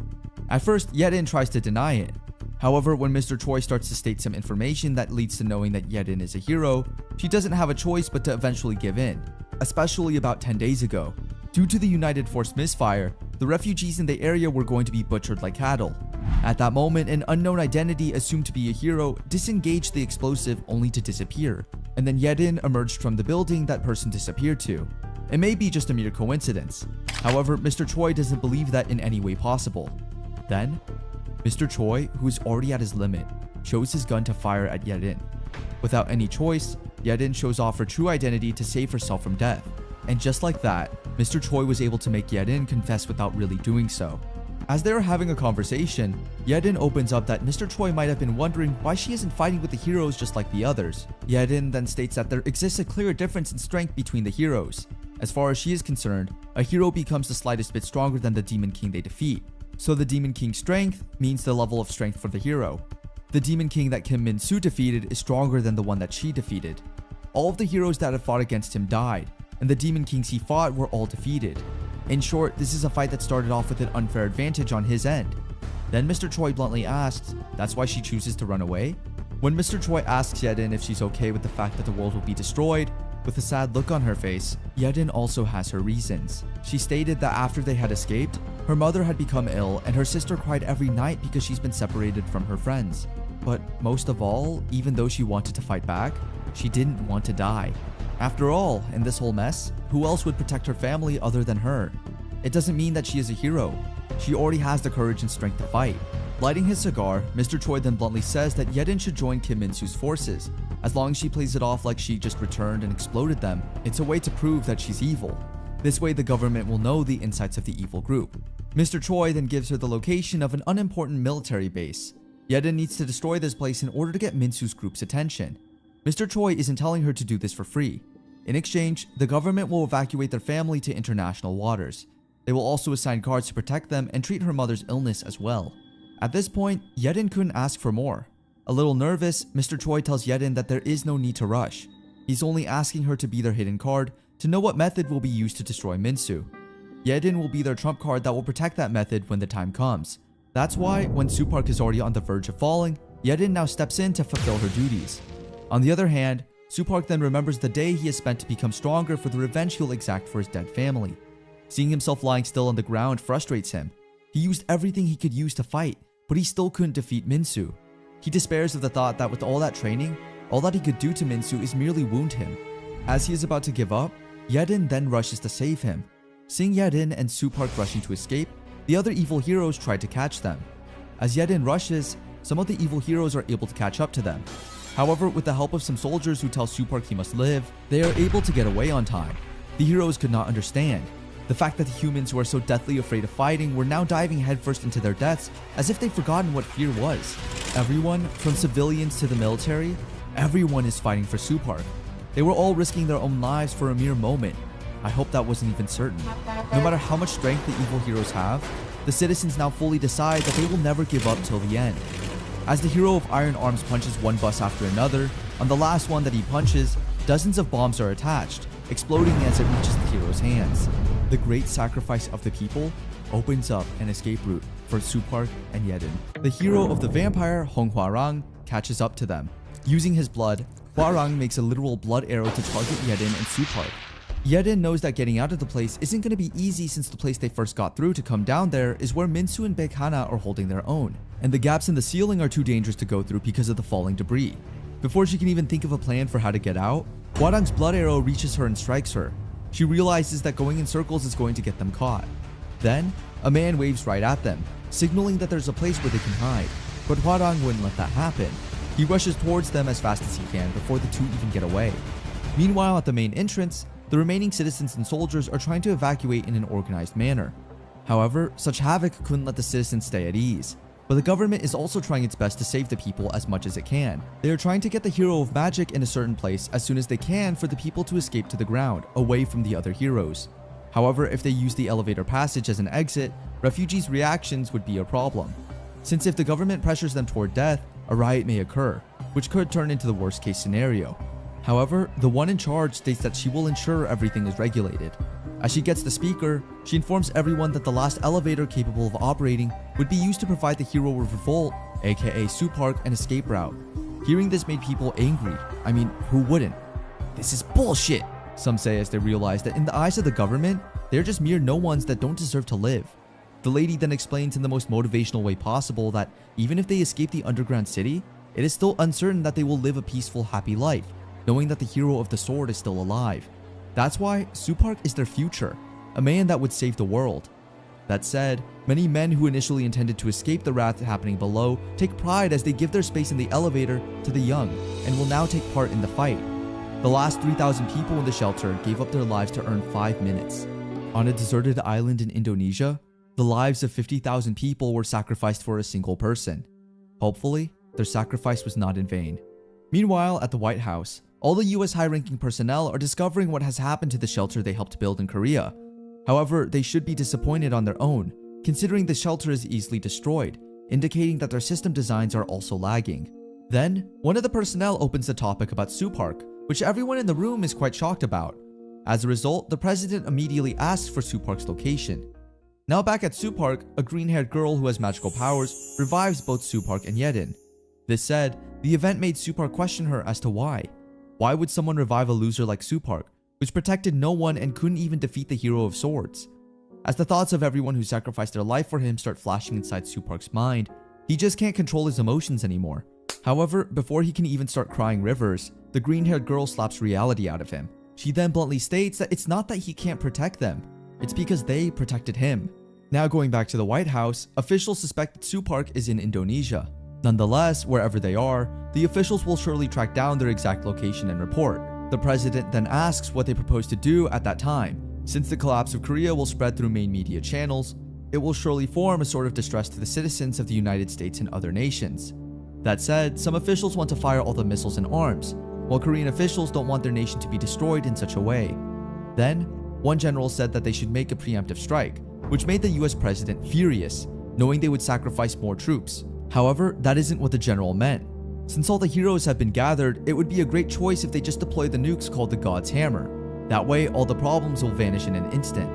At first, Yedin tries to deny it. However, when Mr. Choi starts to state some information that leads to knowing that Yedin is a hero, she doesn't have a choice but to eventually give in, especially about 10 days ago. Due to the United Force misfire, the refugees in the area were going to be butchered like cattle. At that moment, an unknown identity assumed to be a hero disengaged the explosive only to disappear, and then Yedin emerged from the building that person disappeared to. It may be just a mere coincidence. However, Mr. Choi doesn't believe that in any way possible. Then, Mr. Choi, who is already at his limit, shows his gun to fire at Yedin. Without any choice, Yedin shows off her true identity to save herself from death. And just like that, Mr. Choi was able to make Yedin confess without really doing so. As they are having a conversation, Yedin opens up that Mr. Choi might have been wondering why she isn't fighting with the heroes just like the others. Yedin then states that there exists a clear difference in strength between the heroes. As far as she is concerned, a hero becomes the slightest bit stronger than the Demon King they defeat. So the Demon King's strength means the level of strength for the hero. The Demon King that Kim Min-soo defeated is stronger than the one that she defeated. All of the heroes that had fought against him died, and the Demon Kings he fought were all defeated. In short, this is a fight that started off with an unfair advantage on his end. Then Mr. Choi bluntly asks, that's why she chooses to run away? When Mr. Choi asks Yedin if she's okay with the fact that the world will be destroyed, with a sad look on her face, Yedin also has her reasons. She stated that after they had escaped, her mother had become ill and her sister cried every night because she's been separated from her friends. But most of all, even though she wanted to fight back, she didn't want to die. After all, in this whole mess, who else would protect her family other than her? It doesn't mean that she is a hero. She already has the courage and strength to fight. Lighting his cigar, Mr. Choi then bluntly says that Yedin should join Kim Min-soo's forces. As long as she plays it off like she just returned and exploded them, it's a way to prove that she's evil. This way the government will know the insights of the evil group. Mr. Choi then gives her the location of an unimportant military base. Yedin needs to destroy this place in order to get Min-soo's group's attention. Mr. Choi isn't telling her to do this for free. In exchange, the government will evacuate their family to international waters. They will also assign guards to protect them and treat her mother's illness as well. At this point, Yedin couldn't ask for more. A little nervous, Mr. Choi tells Yedin that there is no need to rush. He's only asking her to be their hidden card to know what method will be used to destroy Min-soo. Yedin will be their trump card that will protect that method when the time comes. That's why, when Soo-park is already on the verge of falling, Yedin now steps in to fulfill her duties. On the other hand, Soo-park then remembers the day he has spent to become stronger for the revenge he'll exact for his dead family. Seeing himself lying still on the ground frustrates him. He used everything he could use to fight, but he still couldn't defeat Min-soo. He despairs of the thought that with all that training, all that he could do to Min-soo is merely wound him. As he is about to give up, Yedin then rushes to save him. Seeing Yedin and Soo-park rushing to escape, the other evil heroes try to catch them. As Yedin rushes, some of the evil heroes are able to catch up to them. However, with the help of some soldiers who tell Supark he must live, they are able to get away on time. The heroes could not understand the fact that the humans who are so deathly afraid of fighting were now diving headfirst into their deaths as if they'd forgotten what fear was. Everyone, from civilians to the military, everyone is fighting for Supark. They were all risking their own lives for a mere moment. I hope that wasn't even certain. No matter how much strength the evil heroes have, the citizens now fully decide that they will never give up till the end. As the hero of Iron Arms punches one bus after another, on the last one that he punches, dozens of bombs are attached, exploding as it reaches the hero's hands. The great sacrifice of the people opens up an escape route for Supark and Yedin. The hero of the vampire, Hong Hwarang, catches up to them. Using his blood, Hwarang makes a literal blood arrow to target Yedin and Supark. Yedin knows that getting out of the place isn't going to be easy since the place they first got through to come down there is where Minsu and Baekhana are holding their own, and the gaps in the ceiling are too dangerous to go through because of the falling debris. Before she can even think of a plan for how to get out, Hwarang's blood arrow reaches her and strikes her. She realizes that going in circles is going to get them caught. Then, a man waves right at them, signaling that there's a place where they can hide, but Hwarang wouldn't let that happen. He rushes towards them as fast as he can before the two even get away. Meanwhile, at the main entrance, the remaining citizens and soldiers are trying to evacuate in an organized manner. However, such havoc couldn't let the citizens stay at ease, but the government is also trying its best to save the people as much as it can. They are trying to get the hero of magic in a certain place as soon as they can for the people to escape to the ground, away from the other heroes. However, if they use the elevator passage as an exit, refugees' reactions would be a problem, since if the government pressures them toward death, a riot may occur, which could turn into the worst case scenario. However, the one in charge states that she will ensure everything is regulated. As she gets the speaker, she informs everyone that the last elevator capable of operating would be used to provide the hero of revolt, aka Supark, an escape route. Hearing this made people angry. I mean, who wouldn't? This is bullshit, some say as they realize that in the eyes of the government, they're just mere no-ones that don't deserve to live. The lady then explains in the most motivational way possible that even if they escape the underground city, it is still uncertain that they will live a peaceful, happy life, knowing that the hero of the sword is still alive. That's why Supark is their future, a man that would save the world. That said, many men who initially intended to escape the wrath happening below take pride as they give their space in the elevator to the young and will now take part in the fight. The last 3,000 people in the shelter gave up their lives to earn 5 minutes. On a deserted island in Indonesia, the lives of 50,000 people were sacrificed for a single person. Hopefully, their sacrifice was not in vain. Meanwhile, at the White House, all the US high-ranking personnel are discovering what has happened to the shelter they helped build in Korea. However, they should be disappointed on their own, considering the shelter is easily destroyed, indicating that their system designs are also lagging. Then, one of the personnel opens the topic about Supark, which everyone in the room is quite shocked about. As a result, the president immediately asks for Supark's location. Now back at Supark, a green-haired girl who has magical powers revives both Supark and Yedin. This said, the event made Supark question her as to why. Why would someone revive a loser like Supark, which protected no one and couldn't even defeat the hero of swords? As the thoughts of everyone who sacrificed their life for him start flashing inside Supark's mind, he just can't control his emotions anymore. However, before he can even start crying rivers, the green-haired girl slaps reality out of him. She then bluntly states that it's not that he can't protect them, it's because they protected him. Now going back to the White House, officials suspect that Supark is in Indonesia. Nonetheless, wherever they are, the officials will surely track down their exact location and report. The president then asks what they propose to do at that time. Since the collapse of Korea will spread through main media channels, it will surely form a sort of distress to the citizens of the United States and other nations. That said, some officials want to fire all the missiles and arms, while Korean officials don't want their nation to be destroyed in such a way. Then, one general said that they should make a preemptive strike, which made the US president furious, knowing they would sacrifice more troops. However, that isn't what the general meant. Since all the heroes have been gathered, it would be a great choice if they just deploy the nukes called the God's Hammer. That way, all the problems will vanish in an instant.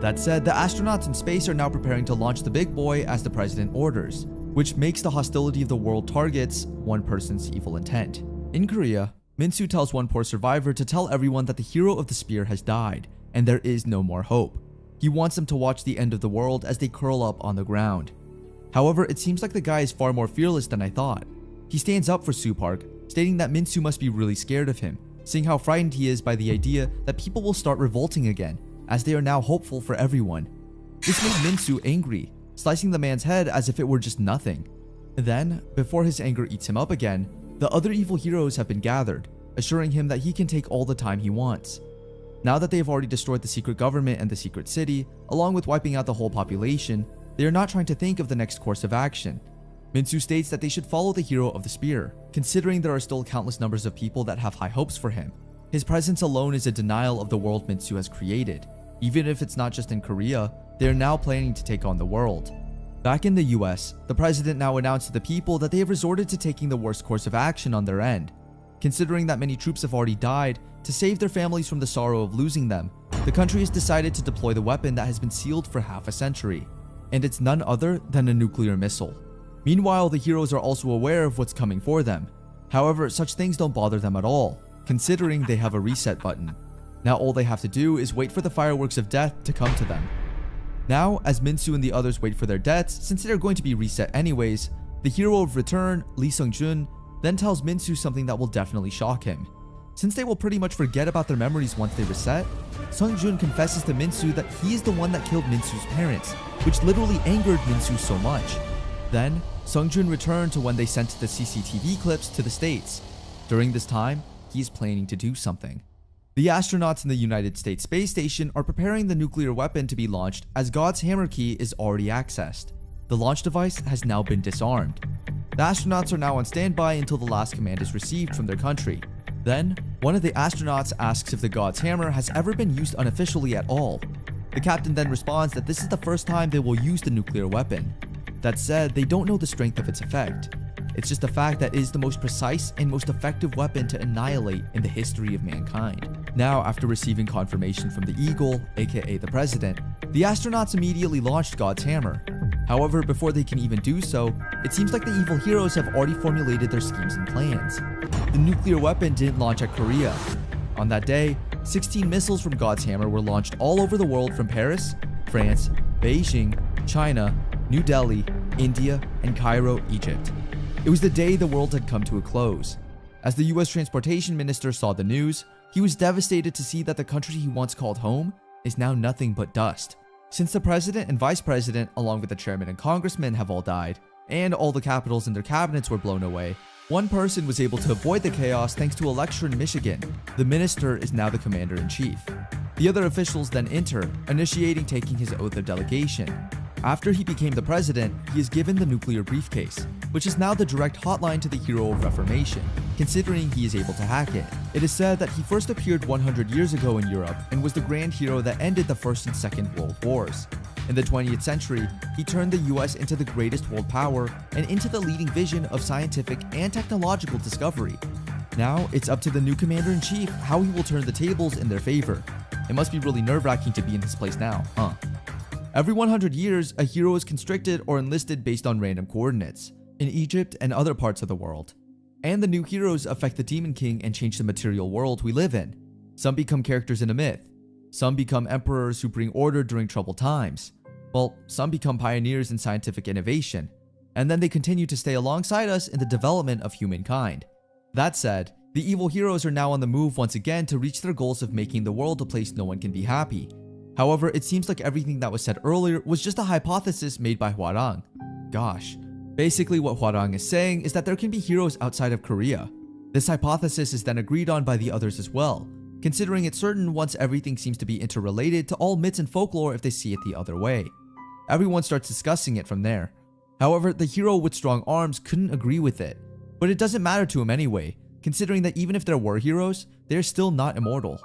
That said, the astronauts in space are now preparing to launch the big boy as the president orders, which makes the hostility of the world targets one person's evil intent. In Korea, Minsu tells one poor survivor to tell everyone that the hero of the spear has died, and there is no more hope. He wants them to watch the end of the world as they curl up on the ground. However, it seems like the guy is far more fearless than I thought. He stands up for Supark, stating that Minsu must be really scared of him, seeing how frightened he is by the idea that people will start revolting again, as they are now hopeful for everyone. This made Minsu angry, slicing the man's head as if it were just nothing. Then, before his anger eats him up again, the other evil heroes have been gathered, assuring him that he can take all the time he wants. Now that they have already destroyed the secret government and the secret city, along with wiping out the whole population, they are not trying to think of the next course of action. Minsu states that they should follow the hero of the spear, considering there are still countless numbers of people that have high hopes for him. His presence alone is a denial of the world Minsu has created. Even if it's not just in Korea, they are now planning to take on the world. Back in the US, the president now announced to the people that they have resorted to taking the worst course of action on their end. Considering that many troops have already died, to save their families from the sorrow of losing them, the country has decided to deploy the weapon that has been sealed for half a century. And it's none other than a nuclear missile. Meanwhile, the heroes are also aware of what's coming for them. However, such things don't bother them at all, considering they have a reset button. Now all they have to do is wait for the fireworks of death to come to them. Now, as Minsu and the others wait for their deaths, since they are going to be reset anyways, the hero of return, Lee Seung-jun, then tells Minsu something that will definitely shock him. Since they will pretty much forget about their memories once they reset, Seung-jun confesses to Minsu that he is the one that killed Minsu's parents, which literally angered Minsu so much. Then, Seung-jun returned to when they sent the CCTV clips to the States. During this time, he is planning to do something. The astronauts in the United States space station are preparing the nuclear weapon to be launched as God's hammer key is already accessed. The launch device has now been disarmed. The astronauts are now on standby until the last command is received from their country. Then, one of the astronauts asks if the God's hammer has ever been used unofficially at all. The captain then responds that this is the first time they will use the nuclear weapon. That said, they don't know the strength of its effect. It's just the fact that it is the most precise and most effective weapon to annihilate in the history of mankind. Now, after receiving confirmation from the Eagle, aka the president, the astronauts immediately launched God's hammer. However, before they can even do so, it seems like the evil heroes have already formulated their schemes and plans. The nuclear weapon didn't launch at Korea. On that day, 16 missiles from God's hammer were launched all over the world from Paris, France, Beijing, China, New Delhi, India, and Cairo, Egypt. It was the day the world had come to a close. As the US transportation minister saw the news, he was devastated to see that the country he once called home is now nothing but dust. Since the president and vice president, along with the chairman and congressmen, have all died, and all the capitals and their cabinets were blown away, one person was able to avoid the chaos thanks to a lecture in Michigan. The minister is now the commander-in-chief. The other officials then enter, initiating taking his oath of delegation. After he became the president, he is given the nuclear briefcase, which is now the direct hotline to the hero of Reformation, considering he is able to hack it. It is said that he first appeared 100 years ago in Europe and was the grand hero that ended the First and Second World Wars. In the 20th century, he turned the US into the greatest world power and into the leading vision of scientific and technological discovery. Now, it's up to the new commander-in-chief how he will turn the tables in their favor. It must be really nerve-wracking to be in his place now, huh? Every 100 years, a hero is constricted or enlisted based on random coordinates, in Egypt and other parts of the world. And the new heroes affect the Demon King and change the material world we live in. Some become characters in a myth. Some become emperors who bring order during troubled times. Well, some become pioneers in scientific innovation. And then they continue to stay alongside us in the development of humankind. That said, the evil heroes are now on the move once again to reach their goals of making the world a place no one can be happy. However, it seems like everything that was said earlier was just a hypothesis made by Hwarang. Gosh. Basically what Hwarang is saying is that there can be heroes outside of Korea. This hypothesis is then agreed on by the others as well, considering it's certain once everything seems to be interrelated to all myths and folklore if they see it the other way. Everyone starts discussing it from there. However, the hero with strong arms couldn't agree with it. But it doesn't matter to him anyway, considering that even if there were heroes, they are still not immortal.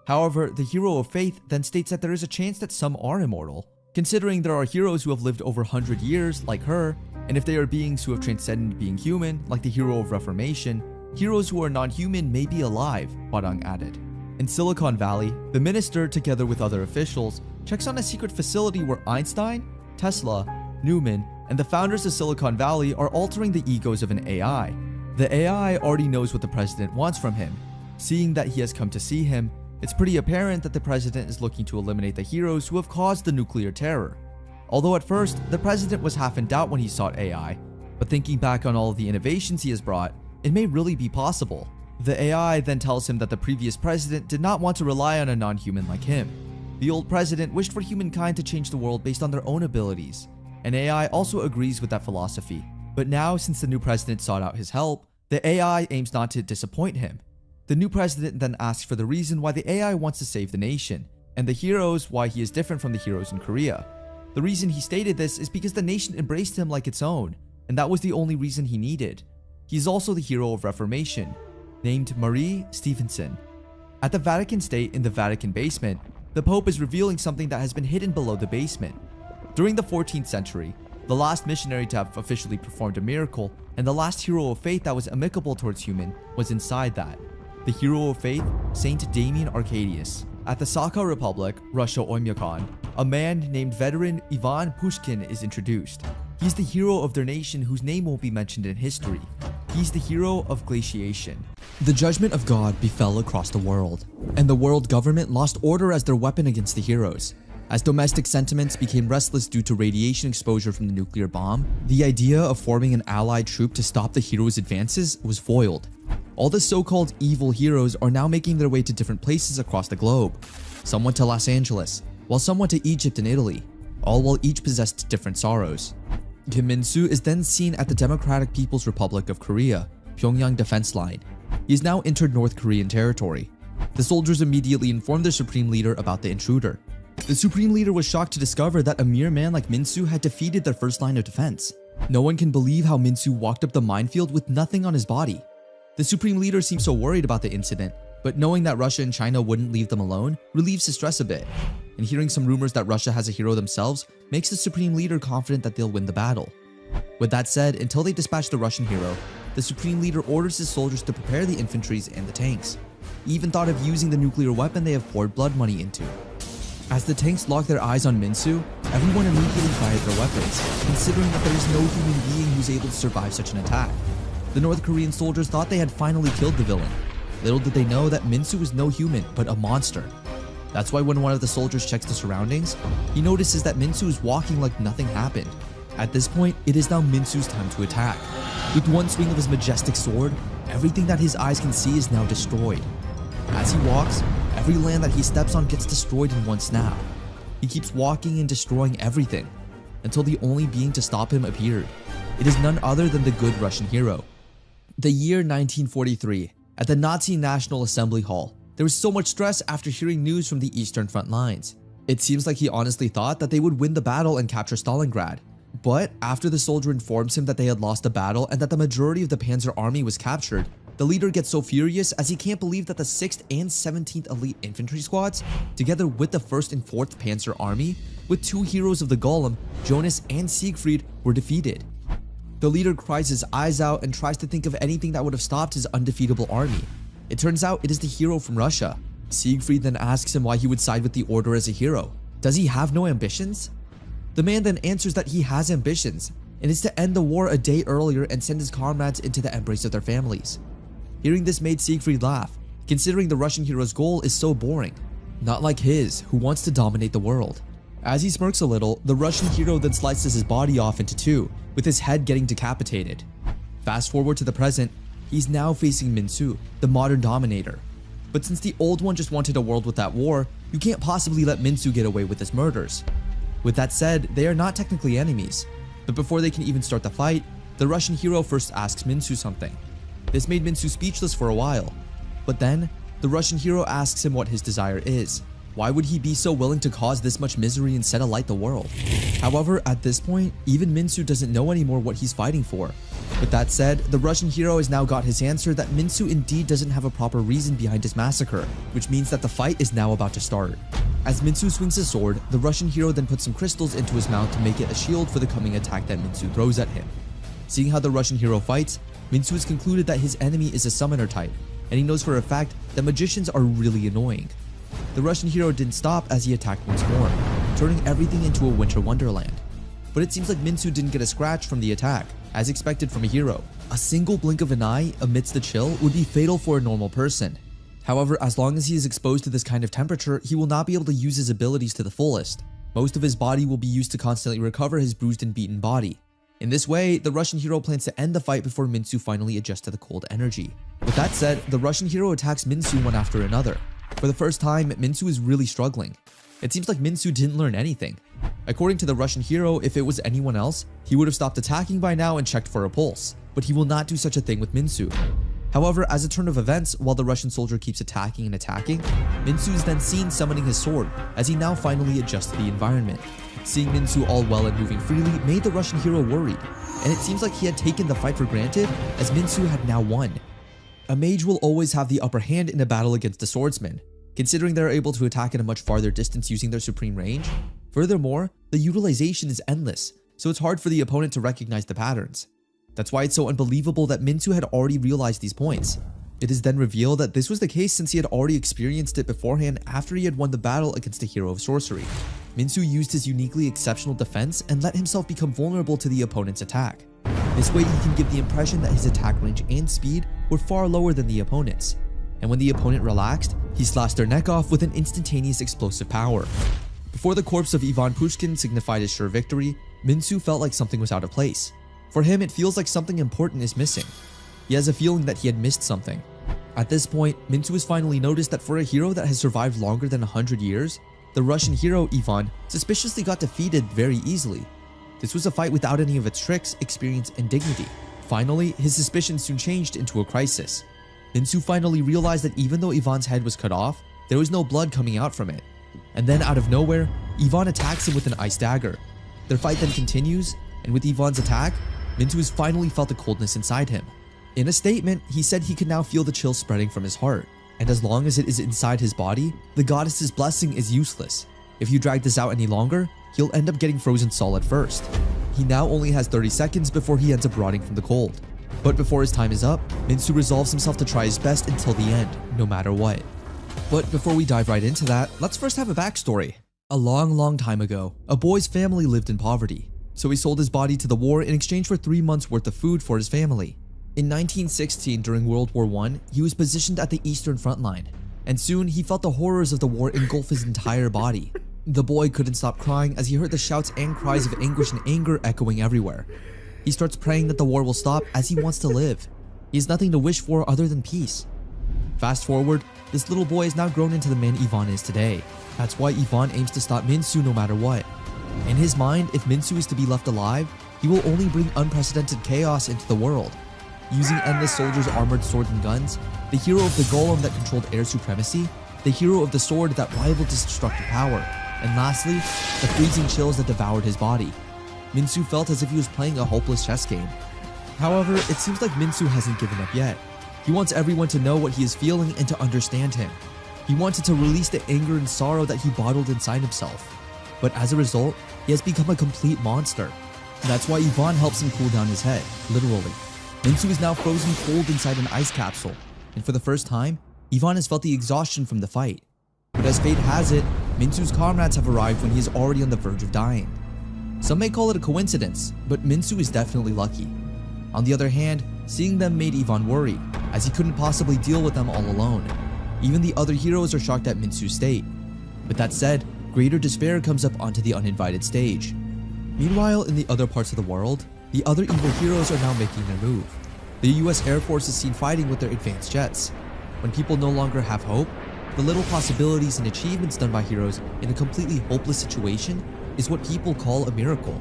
However, the hero of faith then states that there is a chance that some are immortal, considering there are heroes who have lived over 100 years, like her, and if they are beings who have transcended being human, like the hero of Reformation, heroes who are non-human may be alive, Hwarang added. In Silicon Valley, the minister, together with other officials, checks on a secret facility where Einstein, Tesla, Newman, and the founders of Silicon Valley are altering the egos of an AI. The AI already knows what the president wants from him. Seeing that he has come to see him, it's pretty apparent that the president is looking to eliminate the heroes who have caused the nuclear terror. Although at first, the president was half in doubt when he sought AI, but thinking back on all of the innovations he has brought, it may really be possible. The AI then tells him that the previous president did not want to rely on a non-human like him. The old president wished for humankind to change the world based on their own abilities, and AI also agrees with that philosophy. But now, since the new president sought out his help, the AI aims not to disappoint him. The new president then asks for the reason why the AI wants to save the nation, and the heroes why he is different from the heroes in Korea. The reason he stated this is because the nation embraced him like its own, and that was the only reason he needed. He is also the hero of Reformation, named Marie Stephenson. At the Vatican State in the Vatican basement, the Pope is revealing something that has been hidden below the basement. During the 14th century, the last missionary to have officially performed a miracle and the last hero of faith that was amicable towards human was inside that. The hero of faith, Saint Damien Arcadius. At the Sakha Republic, Russia Oymyakon, a man named veteran Ivan Pushkin is introduced. He's the hero of their nation whose name won't be mentioned in history. He's the hero of glaciation. The judgment of God befell across the world, and the world government lost order as their weapon against the heroes. As domestic sentiments became restless due to radiation exposure from the nuclear bomb, the idea of forming an allied troop to stop the heroes' advances was foiled. All the so-called evil heroes are now making their way to different places across the globe. Some went to Los Angeles, while some went to Egypt and Italy, all while each possessed different sorrows. Kim Min-soo is then seen at the Democratic People's Republic of Korea, Pyongyang Defense Line. He has now entered North Korean territory. The soldiers immediately informed their supreme leader about the intruder. The supreme leader was shocked to discover that a mere man like Min-soo had defeated their first line of defense. No one can believe how Min-soo walked up the minefield with nothing on his body. The supreme leader seems so worried about the incident, but knowing that Russia and China wouldn't leave them alone relieves his stress a bit. And hearing some rumors that Russia has a hero themselves makes the supreme leader confident that they'll win the battle. With that said, until they dispatch the Russian hero, the supreme leader orders his soldiers to prepare the infantries and the tanks. He even thought of using the nuclear weapon they have poured blood money into. As the tanks lock their eyes on Min-soo, everyone immediately fired their weapons, considering that there is no human being who's able to survive such an attack. The North Korean soldiers thought they had finally killed the villain. Little did they know that Min-soo was no human, but a monster. That's why when one of the soldiers checks the surroundings, he notices that Min-soo is walking like nothing happened. At this point, it is now Min-soo's time to attack. With one swing of his majestic sword, everything that his eyes can see is now destroyed. As he walks, every land that he steps on gets destroyed in one snap. He keeps walking and destroying everything, until the only being to stop him appeared. It is none other than the good Russian hero. The year 1943, at the Nazi National Assembly Hall, there was so much stress after hearing news from the Eastern Front lines. It seems like he honestly thought that they would win the battle and capture Stalingrad. But after the soldier informs him that they had lost the battle and that the majority of the Panzer Army was captured, the leader gets so furious as he can't believe that the 6th and 17th Elite Infantry Squads, together with the 1st and 4th Panzer Army, with two heroes of the Golem, Jonas and Siegfried, were defeated. The leader cries his eyes out and tries to think of anything that would have stopped his undefeatable army. It turns out it is the hero from Russia. Siegfried then asks him why he would side with the Order as a hero. Does he have no ambitions? The man then answers that he has ambitions, and is to end the war a day earlier and send his comrades into the embrace of their families. Hearing this made Siegfried laugh, considering the Russian hero's goal is so boring, not like his, who wants to dominate the world. As he smirks a little, the Russian hero then slices his body off into two, with his head getting decapitated. Fast forward to the present, he's now facing Min-soo, the modern dominator. But since the old one just wanted a world without war, you can't possibly let Min-soo get away with his murders. With that said, they are not technically enemies, but before they can even start the fight, the Russian hero first asks Min-soo something. This made Min-soo speechless for a while, but then, the Russian hero asks him what his desire is. Why would he be so willing to cause this much misery and set alight the world? However, at this point, even Min-soo doesn't know anymore what he's fighting for. With that said, the Russian hero has now got his answer that Min-soo indeed doesn't have a proper reason behind his massacre, which means that the fight is now about to start. As Min-soo swings his sword, the Russian hero then puts some crystals into his mouth to make it a shield for the coming attack that Min-soo throws at him. Seeing how the Russian hero fights, Min-soo has concluded that his enemy is a summoner type, and he knows for a fact that magicians are really annoying. The Russian hero didn't stop as he attacked once more, turning everything into a winter wonderland. But it seems like Min-soo didn't get a scratch from the attack, as expected from a hero. A single blink of an eye amidst the chill would be fatal for a normal person. However, as long as he is exposed to this kind of temperature, he will not be able to use his abilities to the fullest. Most of his body will be used to constantly recover his bruised and beaten body. In this way, the Russian hero plans to end the fight before Min-soo finally adjusts to the cold energy. With that said, the Russian hero attacks Min-soo one after another. For the first time, Min-soo is really struggling. It seems like Min-soo didn't learn anything. According to the Russian hero, if it was anyone else, he would have stopped attacking by now and checked for a pulse, but he will not do such a thing with Minsu. However, as a turn of events, while the Russian soldier keeps attacking and attacking, Minsu is then seen summoning his sword as he now finally adjusts to the environment. Seeing Minsu all well and moving freely made the Russian hero worried, and it seems like he had taken the fight for granted as Minsu had now won. A mage will always have the upper hand in a battle against a swordsman, considering they're able to attack at a much farther distance using their supreme range. Furthermore, the utilization is endless, so it's hard for the opponent to recognize the patterns. That's why it's so unbelievable that Minsu had already realized these points. It is then revealed that this was the case since he had already experienced it beforehand after he had won the battle against a hero of sorcery. Minsu used his uniquely exceptional defense and let himself become vulnerable to the opponent's attack. This way he can give the impression that his attack range and speed were far lower than the opponent's. And when the opponent relaxed, he slashed their neck off with an instantaneous explosive power. Before the corpse of Ivan Pushkin signified his sure victory, Minsu felt like something was out of place. For him, it feels like something important is missing. He has a feeling that he had missed something. At this point, Minsu has finally noticed that for a hero that has survived longer than 100 years, the Russian hero Ivan suspiciously got defeated very easily. This was a fight without any of its tricks, experience, and dignity. Finally, his suspicions soon changed into a crisis. Minsu finally realized that even though Ivan's head was cut off, there was no blood coming out from it. And then out of nowhere, Ivan attacks him with an ice dagger. Their fight then continues, and with Ivan's attack, Minsu has finally felt the coldness inside him. In a statement, he said he could now feel the chill spreading from his heart, and as long as it is inside his body, the goddess's blessing is useless. If you drag this out any longer, he'll end up getting frozen solid first. He now only has 30 seconds before he ends up rotting from the cold. But before his time is up, Minsu resolves himself to try his best until the end, no matter what. But before we dive right into that, let's first have a backstory. A long time ago, a boy's family lived in poverty, so he sold his body to the war in exchange for 3 months worth of food for his family. In 1916, during World War I, he was positioned at the Eastern Front line, and soon he felt the horrors of the war engulf his entire body. The boy couldn't stop crying as he heard the shouts and cries of anguish and anger echoing everywhere. He starts praying that the war will stop as he wants to live. He has nothing to wish for other than peace. Fast forward, this little boy has now grown into the man Ivan is today. That's why Ivan aims to stop Minsu no matter what. In his mind, if Minsu is to be left alive, he will only bring unprecedented chaos into the world. Using endless soldiers, armored swords and guns, the hero of the golem that controlled air supremacy, the hero of the sword that rivaled his destructive power, and lastly, the freezing chills that devoured his body. Minsu felt as if he was playing a hopeless chess game. However, it seems like Minsu hasn't given up yet. He wants everyone to know what he is feeling and to understand him. He wanted to release the anger and sorrow that he bottled inside himself. But as a result, he has become a complete monster. That's why Ivan helps him cool down his head, literally. Minsu is now frozen cold inside an ice capsule, and for the first time, Ivan has felt the exhaustion from the fight. But as fate has it, Minsu's comrades have arrived when he is already on the verge of dying. Some may call it a coincidence, but Minsu is definitely lucky. On the other hand, seeing them made Ivan worry, as he couldn't possibly deal with them all alone. Even the other heroes are shocked at Minsu's state. With that said, greater despair comes up onto the uninvited stage. Meanwhile, in the other parts of the world, the other evil heroes are now making their move. The US Air Force is seen fighting with their advanced jets. When people no longer have hope, the little possibilities and achievements done by heroes in a completely hopeless situation is what people call a miracle.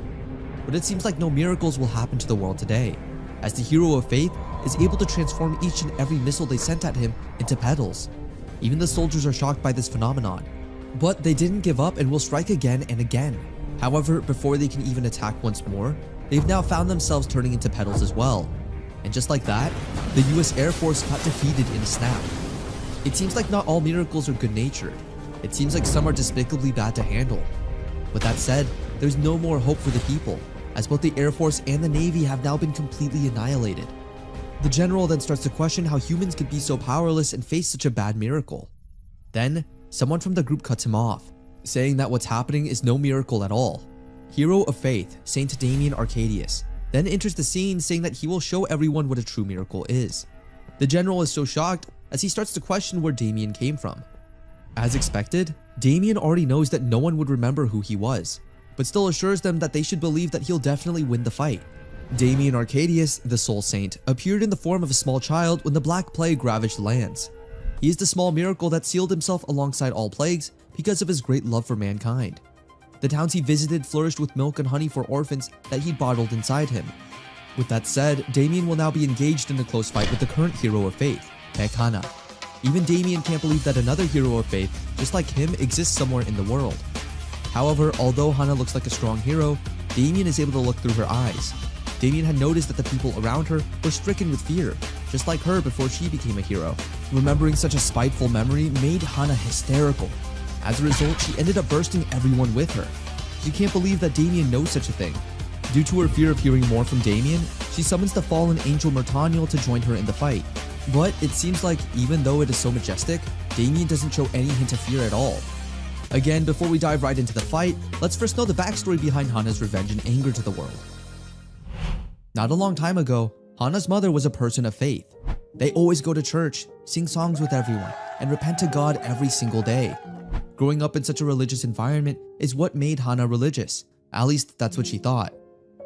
But it seems like no miracles will happen to the world today, as the hero of faith is able to transform each and every missile they sent at him into petals. Even the soldiers are shocked by this phenomenon. But they didn't give up and will strike again and again. However, before they can even attack once more, they've now found themselves turning into petals as well. And just like that, the US Air Force got defeated in a snap. It seems like not all miracles are good-natured. It seems like some are despicably bad to handle. With that said, there's no more hope for the people, as both the Air Force and the Navy have now been completely annihilated. The general then starts to question how humans could be so powerless and face such a bad miracle. Then, someone from the group cuts him off, saying that what's happening is no miracle at all. Hero of Faith, Saint Damien Arcadius, then enters the scene saying that he will show everyone what a true miracle is. The general is so shocked as he starts to question where Damien came from. As expected, Damien already knows that no one would remember who he was, but still assures them that they should believe that he'll definitely win the fight. Damien Arcadius, the Soul Saint, appeared in the form of a small child when the Black Plague ravaged the lands. He is the small miracle that sealed himself alongside all plagues because of his great love for mankind. The towns he visited flourished with milk and honey for orphans that he bottled inside him. With that said, Damien will now be engaged in a close fight with the current hero of faith, Hana. Even Damien can't believe that another hero of faith, just like him, exists somewhere in the world. However, although Hana looks like a strong hero, Damien is able to look through her eyes. Damien had noticed that the people around her were stricken with fear, just like her before she became a hero. Remembering such a spiteful memory made Hana hysterical. As a result, she ended up bursting everyone with her. She can't believe that Damien knows such a thing. Due to her fear of hearing more from Damien, she summons the fallen angel Mertaniel to join her in the fight. But it seems like even though it is so majestic, Damien doesn't show any hint of fear at all. Again, before we dive right into the fight, let's first know the backstory behind Hana's revenge and anger to the world. Not a long time ago, Hana's mother was a person of faith. They always go to church, sing songs with everyone, and repent to God every single day. Growing up in such a religious environment is what made Hana religious. At least that's what she thought.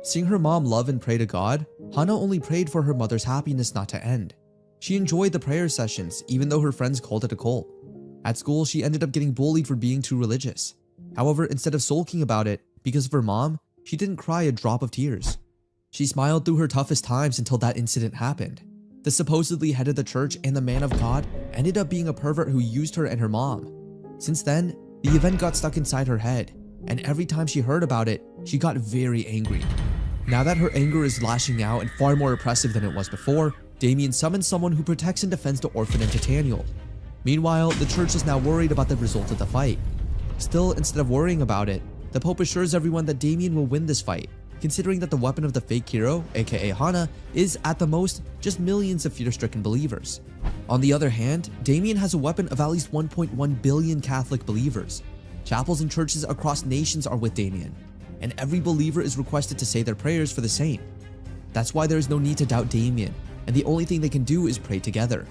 Seeing her mom love and pray to God, Hana only prayed for her mother's happiness not to end. She enjoyed the prayer sessions, even though her friends called it a cult. At school, she ended up getting bullied for being too religious. However, instead of sulking about it, because of her mom, she didn't cry a drop of tears. She smiled through her toughest times until that incident happened. The supposedly head of the church and the man of God ended up being a pervert who used her and her mom. Since then, the event got stuck inside her head, and every time she heard about it, she got very angry. Now that her anger is lashing out and far more oppressive than it was before, Damien summons someone who protects and defends the orphan and Titaniel. Meanwhile, the church is now worried about the result of the fight. Still, instead of worrying about it, the Pope assures everyone that Damien will win this fight, considering that the weapon of the fake hero, aka Hana, is at the most just millions of fear-stricken believers. On the other hand, Damien has a weapon of at least 1.1 billion Catholic believers. Chapels and churches across nations are with Damien, and every believer is requested to say their prayers for the saint. That's why there is no need to doubt Damien, and the only thing they can do is pray together.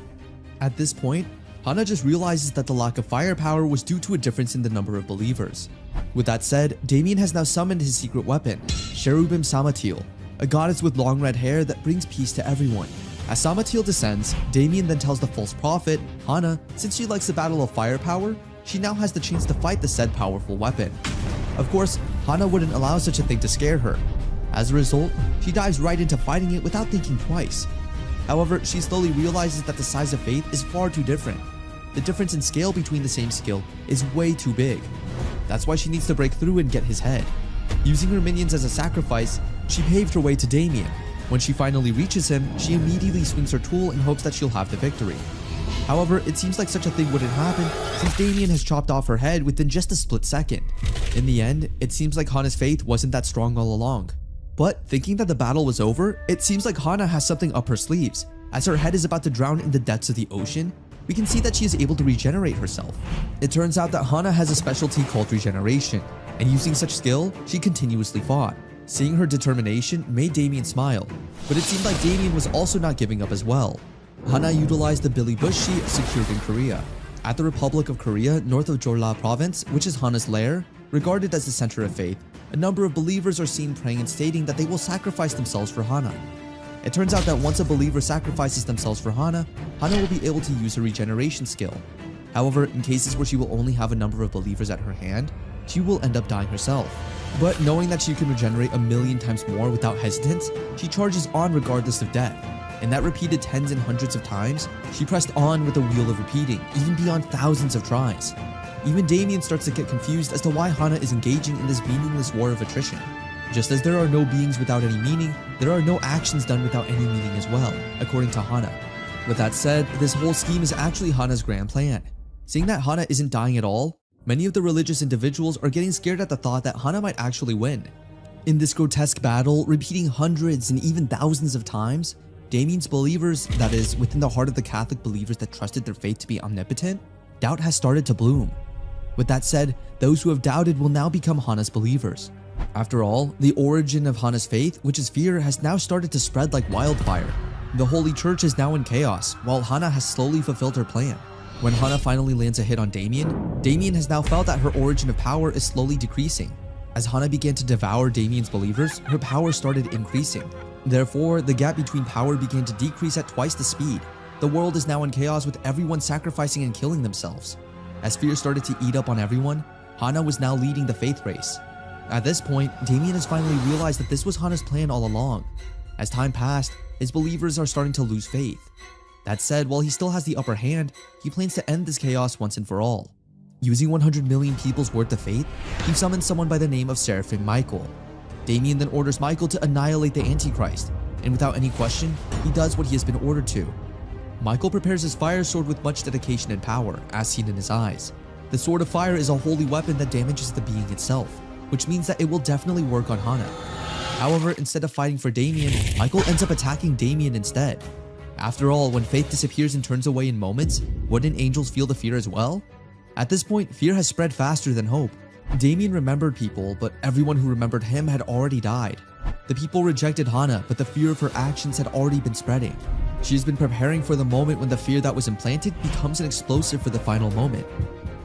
At this point, Hana just realizes that the lack of firepower was due to a difference in the number of believers. With that said, Damien has now summoned his secret weapon, Cherubim Samatil, a goddess with long red hair that brings peace to everyone. As Samatil descends, Damien then tells the false prophet, Hana, since she likes the battle of firepower, she now has the chance to fight the said powerful weapon. Of course, Hana wouldn't allow such a thing to scare her. As a result, she dives right into fighting it without thinking twice. However, she slowly realizes that the size of faith is far too different. The difference in scale between the same skill is way too big. That's why she needs to break through and get his head. Using her minions as a sacrifice, she paved her way to Damien. When she finally reaches him, she immediately swings her tool in hopes that she'll have the victory. However, it seems like such a thing wouldn't happen since Damien has chopped off her head within just a split second. In the end, it seems like Hana's faith wasn't that strong all along. But thinking that the battle was over, it seems like Hana has something up her sleeves. As her head is about to drown in the depths of the ocean, we can see that she is able to regenerate herself. It turns out that Hana has a specialty called regeneration, and using such skill, she continuously fought. Seeing her determination made Damien smile, but it seemed like Damien was also not giving up as well. Hana utilized the Billy Bush sheet secured in Korea. At the Republic of Korea, north of Jeolla province, which is Hana's lair, regarded as the center of faith, a number of believers are seen praying and stating that they will sacrifice themselves for Hana. It turns out that once a believer sacrifices themselves for Hana, Hana will be able to use her regeneration skill. However, in cases where she will only have a number of believers at her hand, she will end up dying herself. But knowing that she can regenerate 1,000,000 times more without hesitance, she charges on regardless of death. And that repeated tens and hundreds of times, she pressed on with the wheel of repeating, even beyond thousands of tries. Even Damien starts to get confused as to why Hana is engaging in this meaningless war of attrition. Just as there are no beings without any meaning, there are no actions done without any meaning as well, according to Hana. With that said, this whole scheme is actually Hana's grand plan. Seeing that Hana isn't dying at all, many of the religious individuals are getting scared at the thought that Hana might actually win. In this grotesque battle, repeating hundreds and even thousands of times, Damien's believers, that is, within the heart of the Catholic believers that trusted their faith to be omnipotent, doubt has started to bloom. With that said, those who have doubted will now become Hana's believers. After all, the origin of Hana's faith, which is fear, has now started to spread like wildfire. The Holy Church is now in chaos, while Hana has slowly fulfilled her plan. When Hana finally lands a hit on Damien, Damien has now felt that her origin of power is slowly decreasing. As Hana began to devour Damien's believers, her power started increasing. Therefore, the gap between power began to decrease at twice the speed. The world is now in chaos with everyone sacrificing and killing themselves. As fear started to eat up on everyone, Hana was now leading the faith race. At this point, Damien has finally realized that this was Hana's plan all along. As time passed, his believers are starting to lose faith. That said, while he still has the upper hand, he plans to end this chaos once and for all. Using 100 million people's worth of faith, he summons someone by the name of Seraphim Michael. Damien then orders Michael to annihilate the Antichrist, and without any question, he does what he has been ordered to. Michael prepares his fire sword with much dedication and power, as seen in his eyes. The Sword of Fire is a holy weapon that damages the being itself, which means that it will definitely work on Hana. However, instead of fighting for Damien, Michael ends up attacking Damien instead. After all, when faith disappears and turns away in moments, wouldn't angels feel the fear as well? At this point, fear has spread faster than hope. Damien remembered people, but everyone who remembered him had already died. The people rejected Hana, but the fear of her actions had already been spreading. She has been preparing for the moment when the fear that was implanted becomes an explosive for the final moment.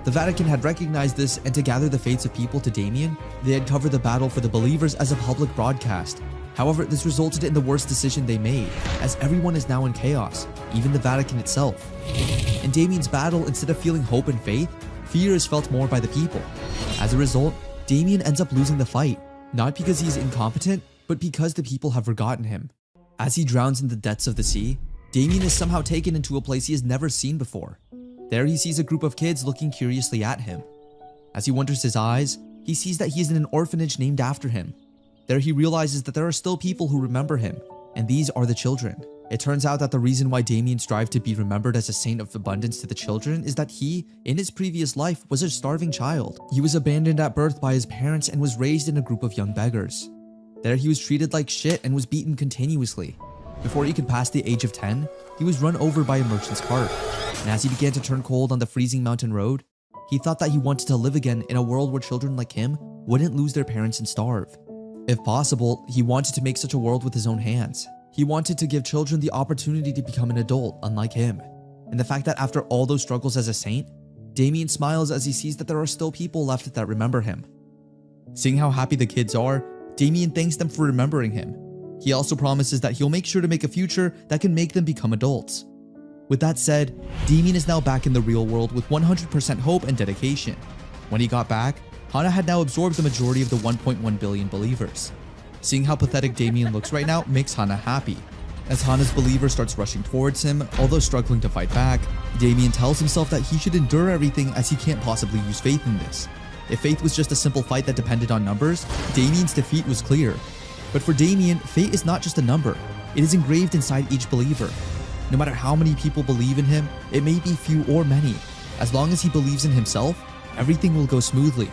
The Vatican had recognized this, and to gather the fates of people to Damien, they had covered the battle for the believers as a public broadcast. However, this resulted in the worst decision they made, as everyone is now in chaos, even the Vatican itself. In Damien's battle, instead of feeling hope and faith, fear is felt more by the people. As a result, Damien ends up losing the fight, not because he is incompetent, but because the people have forgotten him. As he drowns in the depths of the sea, Damien is somehow taken into a place he has never seen before. There he sees a group of kids looking curiously at him. As he wonders his eyes, he sees that he is in an orphanage named after him. There he realizes that there are still people who remember him, and these are the children. It turns out that the reason why Damien strived to be remembered as a saint of abundance to the children is that he, in his previous life, was a starving child. He was abandoned at birth by his parents and was raised in a group of young beggars. There he was treated like shit and was beaten continuously. Before he could pass the age of 10, he was run over by a merchant's cart, and as he began to turn cold on the freezing mountain road, he thought that he wanted to live again in a world where children like him wouldn't lose their parents and starve. If possible, he wanted to make such a world with his own hands. He wanted to give children the opportunity to become an adult unlike him. And the fact that after all those struggles as a saint, Damien smiles as he sees that there are still people left that remember him. Seeing how happy the kids are, Damien thanks them for remembering him. He also promises that he'll make sure to make a future that can make them become adults. With that said, Damien is now back in the real world with 100% hope and dedication. When he got back, Hana had now absorbed the majority of the 1.1 billion believers. Seeing how pathetic Damien looks right now makes Hana happy. As Hana's believer starts rushing towards him, although struggling to fight back, Damien tells himself that he should endure everything as he can't possibly use faith in this. If faith was just a simple fight that depended on numbers, Damien's defeat was clear. But for Damien, fate is not just a number, it is engraved inside each believer. No matter how many people believe in him, it may be few or many. As long as he believes in himself, everything will go smoothly.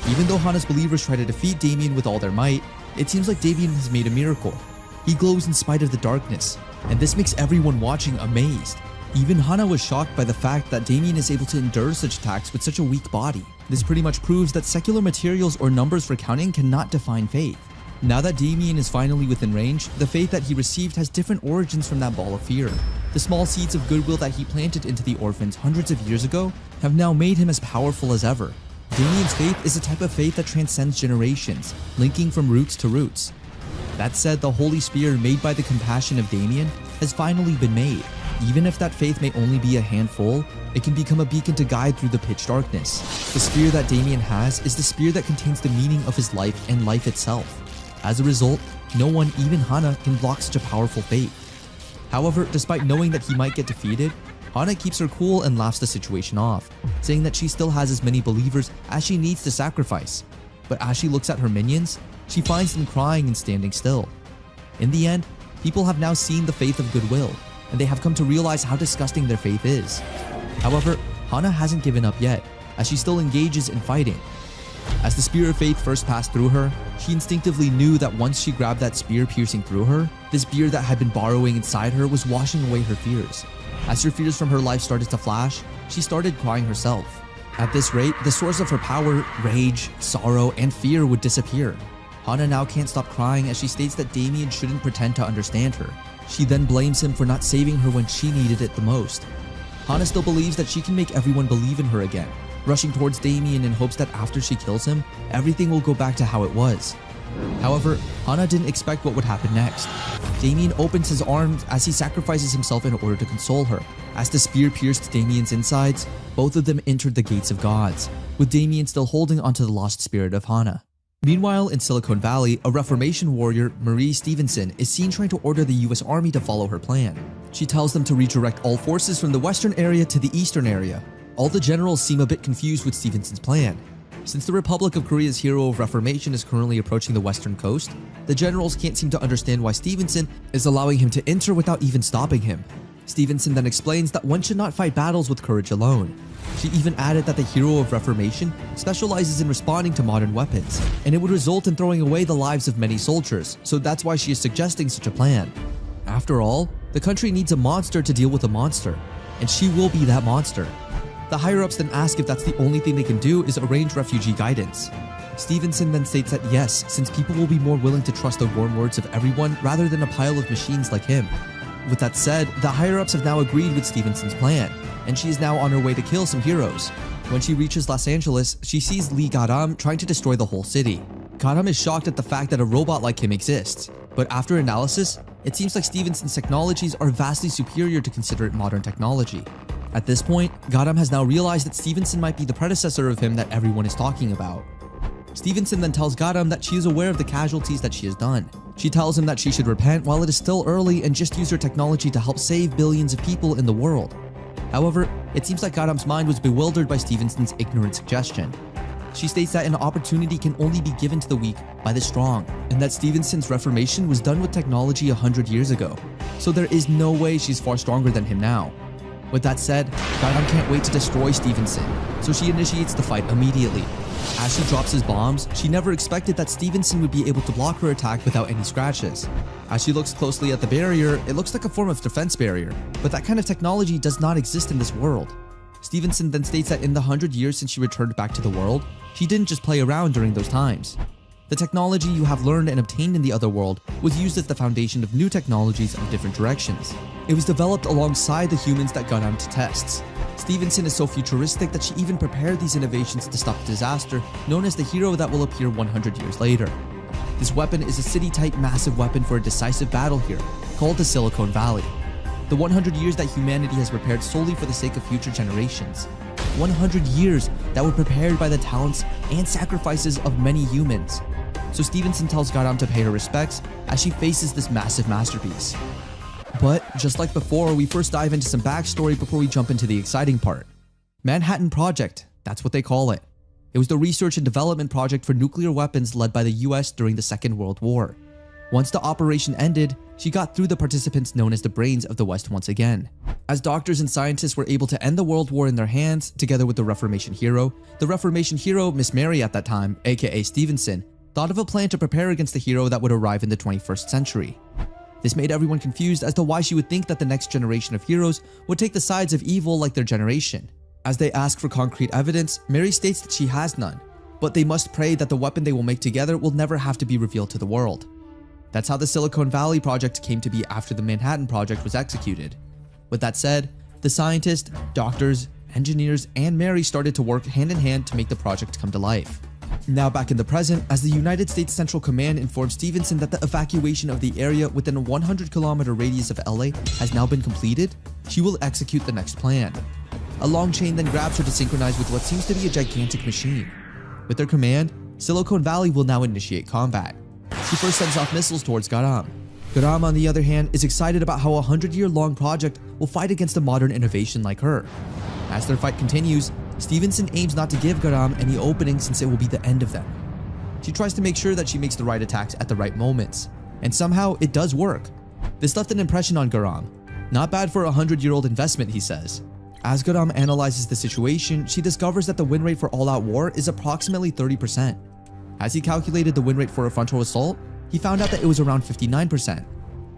Even though Hana's believers try to defeat Damien with all their might, it seems like Damien has made a miracle. He glows in spite of the darkness, and this makes everyone watching amazed. Even Hana was shocked by the fact that Damien is able to endure such attacks with such a weak body. This pretty much proves that secular materials or numbers for counting cannot define faith. Now that Damien is finally within range, the faith that he received has different origins from that ball of fear. The small seeds of goodwill that he planted into the orphans hundreds of years ago have now made him as powerful as ever. Damien's faith is a type of faith that transcends generations, linking from roots to roots. That said, the holy spear made by the compassion of Damien has finally been made. Even if that faith may only be a handful, it can become a beacon to guide through the pitch darkness. The spear that Damien has is the spear that contains the meaning of his life and life itself. As a result, no one, even Hana, can block such a powerful faith. However, despite knowing that he might get defeated, Hana keeps her cool and laughs the situation off, saying that she still has as many believers as she needs to sacrifice. But as she looks at her minions, she finds them crying and standing still. In the end, people have now seen the faith of goodwill, and they have come to realize how disgusting their faith is. However, Hana hasn't given up yet, as she still engages in fighting. As the spear of faith first passed through her, she instinctively knew that once she grabbed that spear piercing through her, this spear that had been burrowing inside her was washing away her fears. As her fears from her life started to flash, she started crying herself. At this rate, the source of her power, rage, sorrow, and fear would disappear. Hana now can't stop crying as she states that Damien shouldn't pretend to understand her. She then blames him for not saving her when she needed it the most. Hana still believes that she can make everyone believe in her again, rushing towards Damien in hopes that after she kills him, everything will go back to how it was. However, Hana didn't expect what would happen next. Damien opens his arms as he sacrifices himself in order to console her. As the spear pierced Damien's insides, both of them entered the gates of gods, with Damien still holding onto the lost spirit of Hana. Meanwhile, in Silicon Valley, a Reformation warrior, Marie Stevenson, is seen trying to order the US Army to follow her plan. She tells them to redirect all forces from the western area to the eastern area. All the generals seem a bit confused with Stevenson's plan. Since the Republic of Korea's hero of Reformation is currently approaching the western coast, the generals can't seem to understand why Stevenson is allowing him to enter without even stopping him. Stevenson then explains that one should not fight battles with courage alone. She even added that the hero of Reformation specializes in responding to modern weapons, and it would result in throwing away the lives of many soldiers, so that's why she is suggesting such a plan. After all, the country needs a monster to deal with a monster, and she will be that monster. The higher-ups then ask if that's the only thing they can do is arrange refugee guidance. Stevenson then states that yes, since people will be more willing to trust the warm words of everyone rather than a pile of machines like him. With that said, the higher-ups have now agreed with Stevenson's plan, and she is now on her way to kill some heroes. When she reaches Los Angeles, she sees Lee Garam trying to destroy the whole city. Garam is shocked at the fact that a robot like him exists, but after analysis, it seems like Stevenson's technologies are vastly superior to considered modern technology. At this point, Garam has now realized that Stevenson might be the predecessor of him that everyone is talking about. Stevenson then tells Garam that she is aware of the casualties that she has done. She tells him that she should repent while it is still early and just use her technology to help save billions of people in the world. However, it seems like Garam's mind was bewildered by Stevenson's ignorant suggestion. She states that an opportunity can only be given to the weak by the strong, and that Stevenson's reformation was done with technology 100 years ago, so there is no way she's far stronger than him now. With that said, Garam can't wait to destroy Stevenson, so she initiates the fight immediately. As she drops his bombs, she never expected that Stevenson would be able to block her attack without any scratches. As she looks closely at the barrier, it looks like a form of defense barrier, but that kind of technology does not exist in this world. Stevenson then states that in the 100 years since she returned back to the world, she didn't just play around during those times. The technology you have learned and obtained in the other world was used as the foundation of new technologies of different directions. It was developed alongside the humans that got onto tests. Stevenson is so futuristic that she even prepared these innovations to stop a disaster known as the hero that will appear 100 years later. This weapon is a city-type massive weapon for a decisive battle here, called the Silicon Valley. The 100 years that humanity has prepared solely for the sake of future generations. 100 years that were prepared by the talents and sacrifices of many humans. So Stevenson tells Garam to pay her respects as she faces this massive masterpiece. But just like before, we first dive into some backstory before we jump into the exciting part. Manhattan Project, that's what they call it. It was the research and development project for nuclear weapons led by the US during the Second World War. Once the operation ended, she got through the participants known as the brains of the West once again. As doctors and scientists were able to end the World War in their hands, together with the Reformation hero, Miss Mary at that time, aka Stevenson, thought of a plan to prepare against the hero that would arrive in the 21st century. This made everyone confused as to why she would think that the next generation of heroes would take the sides of evil like their generation. As they ask for concrete evidence, Mary states that she has none, but they must pray that the weapon they will make together will never have to be revealed to the world. That's how the Silicon Valley project came to be after the Manhattan Project was executed. With that said, the scientists, doctors, engineers, and Mary started to work hand in hand to make the project come to life. Now back in the present, as the United States Central Command informed Stevenson that the evacuation of the area within a 100-kilometer radius of LA has now been completed, she will execute the next plan. A long chain then grabs her to synchronize with what seems to be a gigantic machine. With their command, Silicon Valley will now initiate combat. She first sends off missiles towards Garam. Garam, on the other hand, is excited about how a 100-year-long project will fight against a modern innovation like her. As their fight continues, Stevenson aims not to give Garam any opening since it will be the end of them. She tries to make sure that she makes the right attacks at the right moments, and somehow it does work. This left an impression on Garam. Not bad for a 100-year-old investment, he says. As Garam analyzes the situation, she discovers that the win rate for all-out war is approximately 30%. As he calculated the win rate for a frontal assault, he found out that it was around 59%.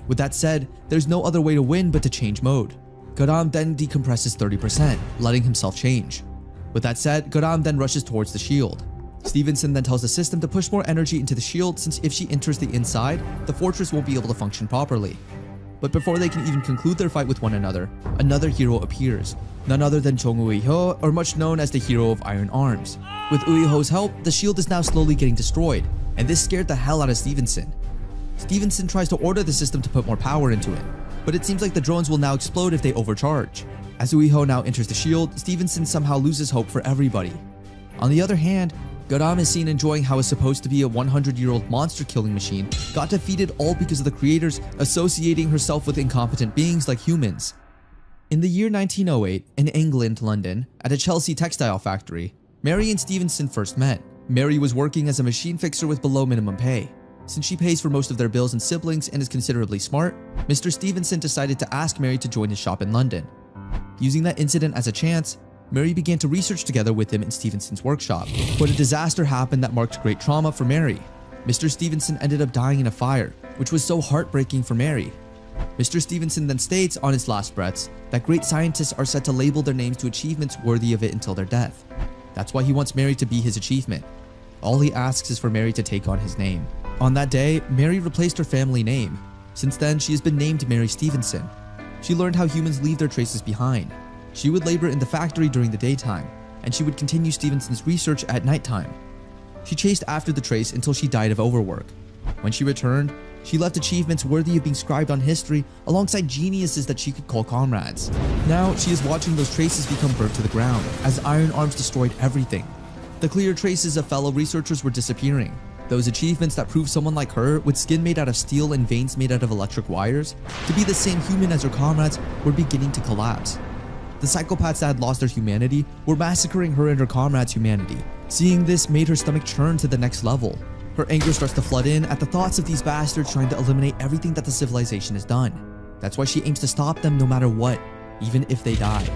With that said, there's no other way to win but to change mode. Garam then decompresses 30%, letting himself change. With that said, Garam then rushes towards the shield. Stevenson then tells the system to push more energy into the shield since if she enters the inside, the fortress won't be able to function properly. But before they can even conclude their fight with one another, another hero appears, none other than Chung Uiho, or much known as the hero of Iron Arms. With Uiho's help, the shield is now slowly getting destroyed, and this scared the hell out of Stevenson. Stevenson tries to order the system to put more power into it, but it seems like the drones will now explode if they overcharge. As Uiho now enters the shield, Stevenson somehow loses hope for everybody. On the other hand, Garam is seen enjoying how is supposed to be a 100-year-old monster killing machine got defeated all because of the creators associating herself with incompetent beings like humans. In the year 1908, in England, London, at a Chelsea textile factory, Mary and Stevenson first met. Mary was working as a machine fixer with below minimum pay. Since she pays for most of their bills and siblings and is considerably smart, Mr. Stevenson decided to ask Mary to join his shop in London. Using that incident as a chance, Mary began to research together with him in Stevenson's workshop. But a disaster happened that marked great trauma for Mary. Mr. Stevenson ended up dying in a fire, which was so heartbreaking for Mary. Mr. Stevenson then states on his last breaths that great scientists are said to label their names to achievements worthy of it until their death. That's why he wants Mary to be his achievement. All he asks is for Mary to take on his name. On that day, Mary replaced her family name. Since then, she has been named Mary Stevenson. She learned how humans leave their traces behind. She would labor in the factory during the daytime, and she would continue Stevenson's research at nighttime. She chased after the trace until she died of overwork. When she returned, she left achievements worthy of being scribed on history alongside geniuses that she could call comrades. Now, she is watching those traces become burnt to the ground as iron arms destroyed everything. The clear traces of fellow researchers were disappearing. Those achievements that proved someone like her, with skin made out of steel and veins made out of electric wires, to be the same human as her comrades, were beginning to collapse. The psychopaths that had lost their humanity were massacring her and her comrades' humanity. Seeing this made her stomach churn to the next level. Her anger starts to flood in at the thoughts of these bastards trying to eliminate everything that the civilization has done. That's why she aims to stop them no matter what, even if they die.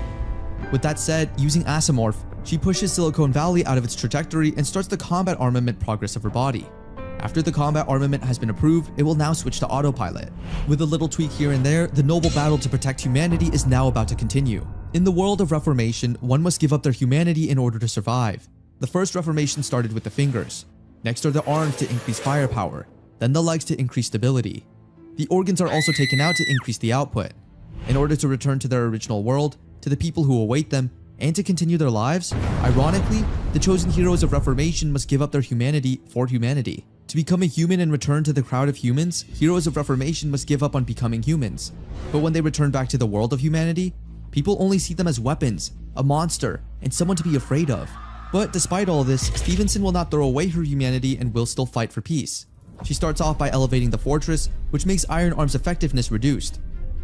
With that said, using Asimorph, she pushes Silicon Valley out of its trajectory and starts the combat armament progress of her body. After the combat armament has been approved, it will now switch to autopilot. With a little tweak here and there, the noble battle to protect humanity is now about to continue. In the world of Reformation, one must give up their humanity in order to survive. The first Reformation started with the fingers. Next are the arms to increase firepower, then the legs to increase stability. The organs are also taken out to increase the output. In order to return to their original world, to the people who await them, and to continue their lives, ironically, the chosen heroes of Reformation must give up their humanity for humanity. To become a human and return to the crowd of humans, heroes of Reformation must give up on becoming humans. But when they return back to the world of humanity, people only see them as weapons, a monster, and someone to be afraid of. But despite all this, Stevenson will not throw away her humanity and will still fight for peace. She starts off by elevating the fortress, which makes Iron Arm's effectiveness reduced.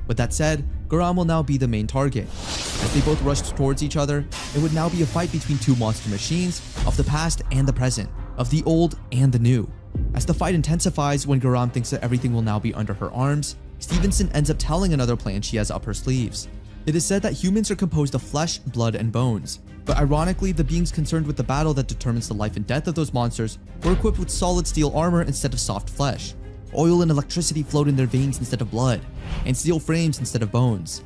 With that said, Garam will now be the main target. As they both rushed towards each other, it would now be a fight between two monster machines of the past and the present, of the old and the new. As the fight intensifies, when Garam thinks that everything will now be under her arms, Stevenson ends up telling another plan she has up her sleeves. It is said that humans are composed of flesh, blood, and bones. But ironically, the beings concerned with the battle that determines the life and death of those monsters were equipped with solid steel armor instead of soft flesh. Oil and electricity flowed in their veins instead of blood, and steel frames instead of bones.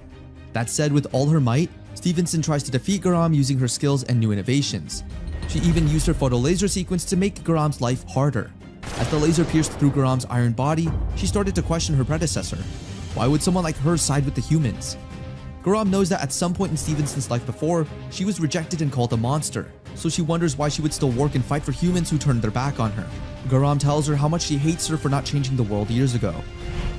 That said, with all her might, Stevenson tries to defeat Garam using her skills and new innovations. She even used her photo laser sequence to make Garam's life harder. As the laser pierced through Garam's iron body, she started to question her predecessor. Why would someone like her side with the humans? Garam knows that at some point in Stevenson's life before, she was rejected and called a monster, so she wonders why she would still work and fight for humans who turned their back on her. Garam tells her how much she hates her for not changing the world years ago,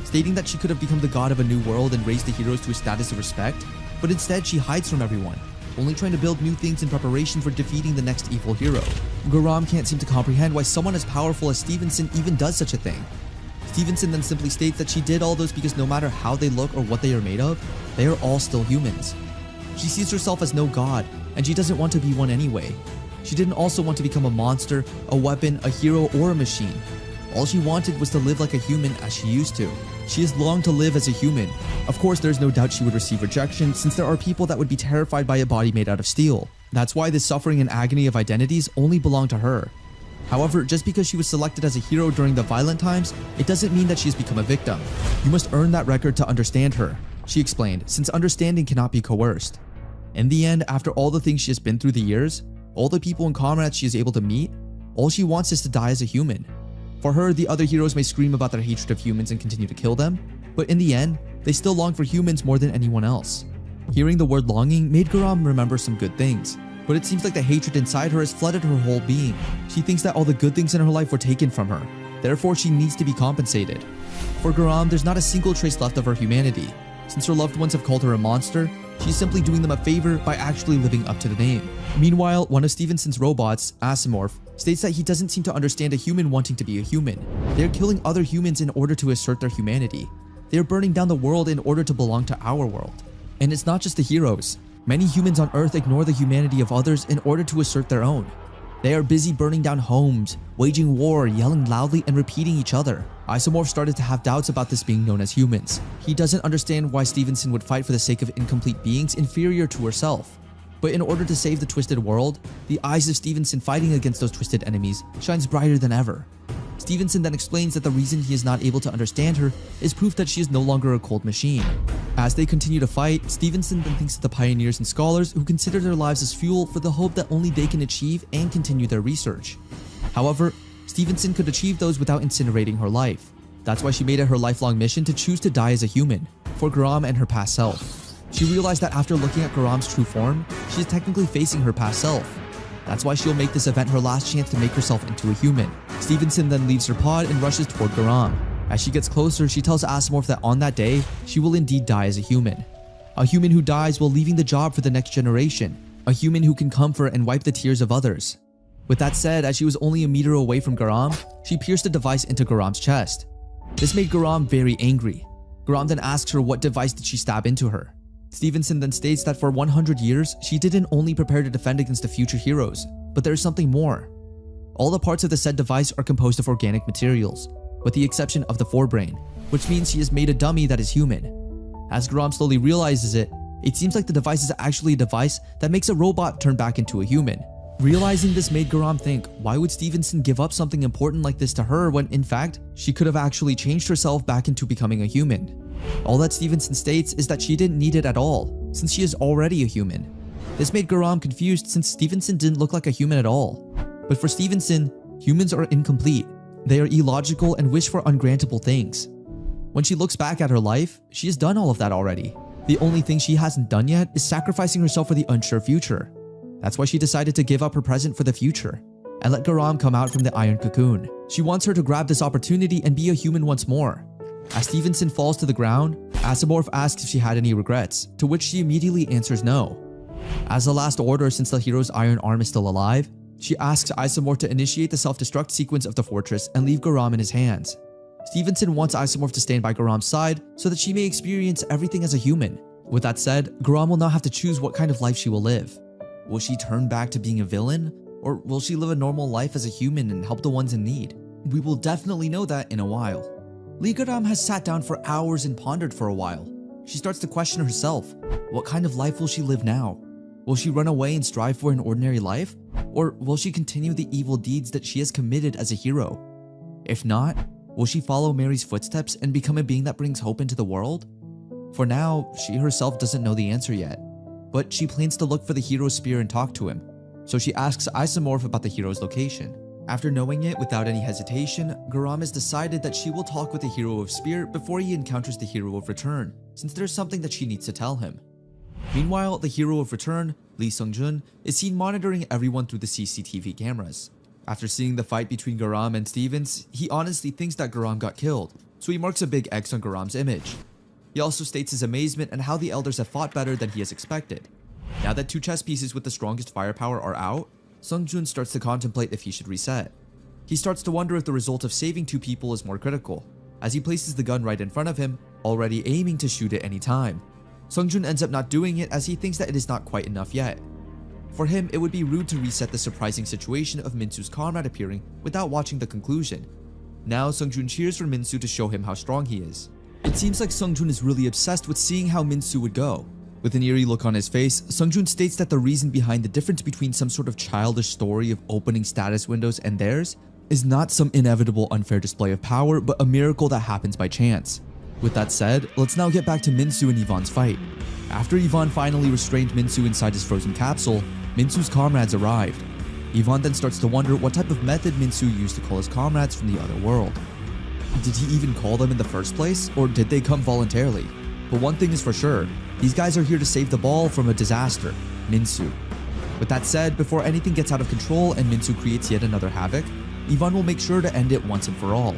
stating that she could have become the god of a new world and raised the heroes to a status of respect, but instead she hides from everyone, only trying to build new things in preparation for defeating the next evil hero. Garam can't seem to comprehend why someone as powerful as Stevenson even does such a thing. Stevenson then simply states that she did all those because no matter how they look or what they are made of, they are all still humans. She sees herself as no god, and she doesn't want to be one anyway. She didn't also want to become a monster, a weapon, a hero, or a machine. All she wanted was to live like a human as she used to. She has longed to live as a human. Of course, there's no doubt she would receive rejection, since there are people that would be terrified by a body made out of steel. That's why this suffering and agony of identities only belong to her. However, just because she was selected as a hero during the violent times, it doesn't mean that she has become a victim. You must earn that record to understand her, she explained, since understanding cannot be coerced. In the end, after all the things she has been through the years, all the people and comrades she is able to meet, all she wants is to die as a human. For her, the other heroes may scream about their hatred of humans and continue to kill them, but in the end, they still long for humans more than anyone else. Hearing the word longing made Garam remember some good things, but it seems like the hatred inside her has flooded her whole being. She thinks that all the good things in her life were taken from her, therefore she needs to be compensated. For Garam, there's not a single trace left of her humanity. Since her loved ones have called her a monster, she's simply doing them a favor by actually living up to the name. Meanwhile, one of Stevenson's robots, Asimorph, states that he doesn't seem to understand a human wanting to be a human. They are killing other humans in order to assert their humanity. They are burning down the world in order to belong to our world. And it's not just the heroes. Many humans on Earth ignore the humanity of others in order to assert their own. They are busy burning down homes, waging war, yelling loudly, and repeating each other. Isomorph started to have doubts about this being known as humans. He doesn't understand why Stevenson would fight for the sake of incomplete beings inferior to herself. But in order to save the twisted world, the eyes of Stevenson fighting against those twisted enemies shines brighter than ever. Stevenson then explains that the reason he is not able to understand her is proof that she is no longer a cold machine. As they continue to fight, Stevenson then thinks of the pioneers and scholars who consider their lives as fuel for the hope that only they can achieve and continue their research. However, Stevenson could achieve those without incinerating her life. That's why she made it her lifelong mission to choose to die as a human, for Garam and her past self. She realized that after looking at Garam's true form, she is technically facing her past self. That's why she'll make this event her last chance to make herself into a human. Stevenson then leaves her pod and rushes toward Garam. As she gets closer, she tells Asomorph that on that day, she will indeed die as a human. A human who dies while leaving the job for the next generation. A human who can comfort and wipe the tears of others. With that said, as she was only a meter away from Garam, she pierced a device into Garam's chest. This made Garam very angry. Garam then asks her what device did she stab into her. Stevenson then states that for 100 years, she didn't only prepare to defend against the future heroes, but there is something more. All the parts of the said device are composed of organic materials, with the exception of the forebrain, which means she has made a dummy that is human. As Garam slowly realizes it, it seems like the device is actually a device that makes a robot turn back into a human. Realizing this made Garam think, why would Stevenson give up something important like this to her when in fact, she could have actually changed herself back into becoming a human? All that Stevenson states is that she didn't need it at all, since she is already a human. This made Garam confused since Stevenson didn't look like a human at all. But for Stevenson, humans are incomplete. They are illogical and wish for ungrantable things. When she looks back at her life, she has done all of that already. The only thing she hasn't done yet is sacrificing herself for the unsure future. That's why she decided to give up her present for the future and let Garam come out from the iron cocoon. She wants her to grab this opportunity and be a human once more. As Stevenson falls to the ground, Asomorph asks if she had any regrets, to which she immediately answers no. As the last order, since the hero's iron arm is still alive, she asks Isomorph to initiate the self-destruct sequence of the fortress and leave Garam in his hands. Stevenson wants Isomorph to stand by Garam's side so that she may experience everything as a human. With that said, Garam will now have to choose what kind of life she will live. Will she turn back to being a villain? Or will she live a normal life as a human and help the ones in need? We will definitely know that in a while. Garam has sat down for hours and pondered for a while. She starts to question herself. What kind of life will she live now? Will she run away and strive for an ordinary life? Or will she continue the evil deeds that she has committed as a hero? If not, will she follow Mary's footsteps and become a being that brings hope into the world? For now, she herself doesn't know the answer yet, but she plans to look for the hero's spear and talk to him. So she asks Isomorph about the hero's location. After knowing it without any hesitation, Garam has decided that she will talk with the hero of spear before he encounters the hero of return, since there's something that she needs to tell him. Meanwhile, the hero of return, Lee Sung-jun, is seen monitoring everyone through the CCTV cameras. After seeing the fight between Garam and Stevens, he honestly thinks that Garam got killed, so he marks a big X on Garam's image. He also states his amazement at how the elders have fought better than he has expected. Now that two chess pieces with the strongest firepower are out, Sung-jun starts to contemplate if he should reset. He starts to wonder if the result of saving two people is more critical, as he places the gun right in front of him, already aiming to shoot at any time. Sung-jun ends up not doing it as he thinks that it is not quite enough yet. For him, it would be rude to reset the surprising situation of Minsu's comrade appearing without watching the conclusion. Now, Sung-jun cheers for Minsu to show him how strong he is. It seems like Sung-jun is really obsessed with seeing how Minsu would go. With an eerie look on his face, Sung-jun states that the reason behind the difference between some sort of childish story of opening status windows and theirs is not some inevitable unfair display of power, but a miracle that happens by chance. With that said, let's now get back to Minsu and Yvonne's fight. After Yvonne finally restrained Minsu inside his frozen capsule, Minsu's comrades arrived. Yvonne then starts to wonder what type of method Minsu used to call his comrades from the other world. Did he even call them in the first place, or did they come voluntarily? But one thing is for sure, these guys are here to save the ball from a disaster, Minsu. With that said, before anything gets out of control and Minsu creates yet another havoc, Yvonne will make sure to end it once and for all.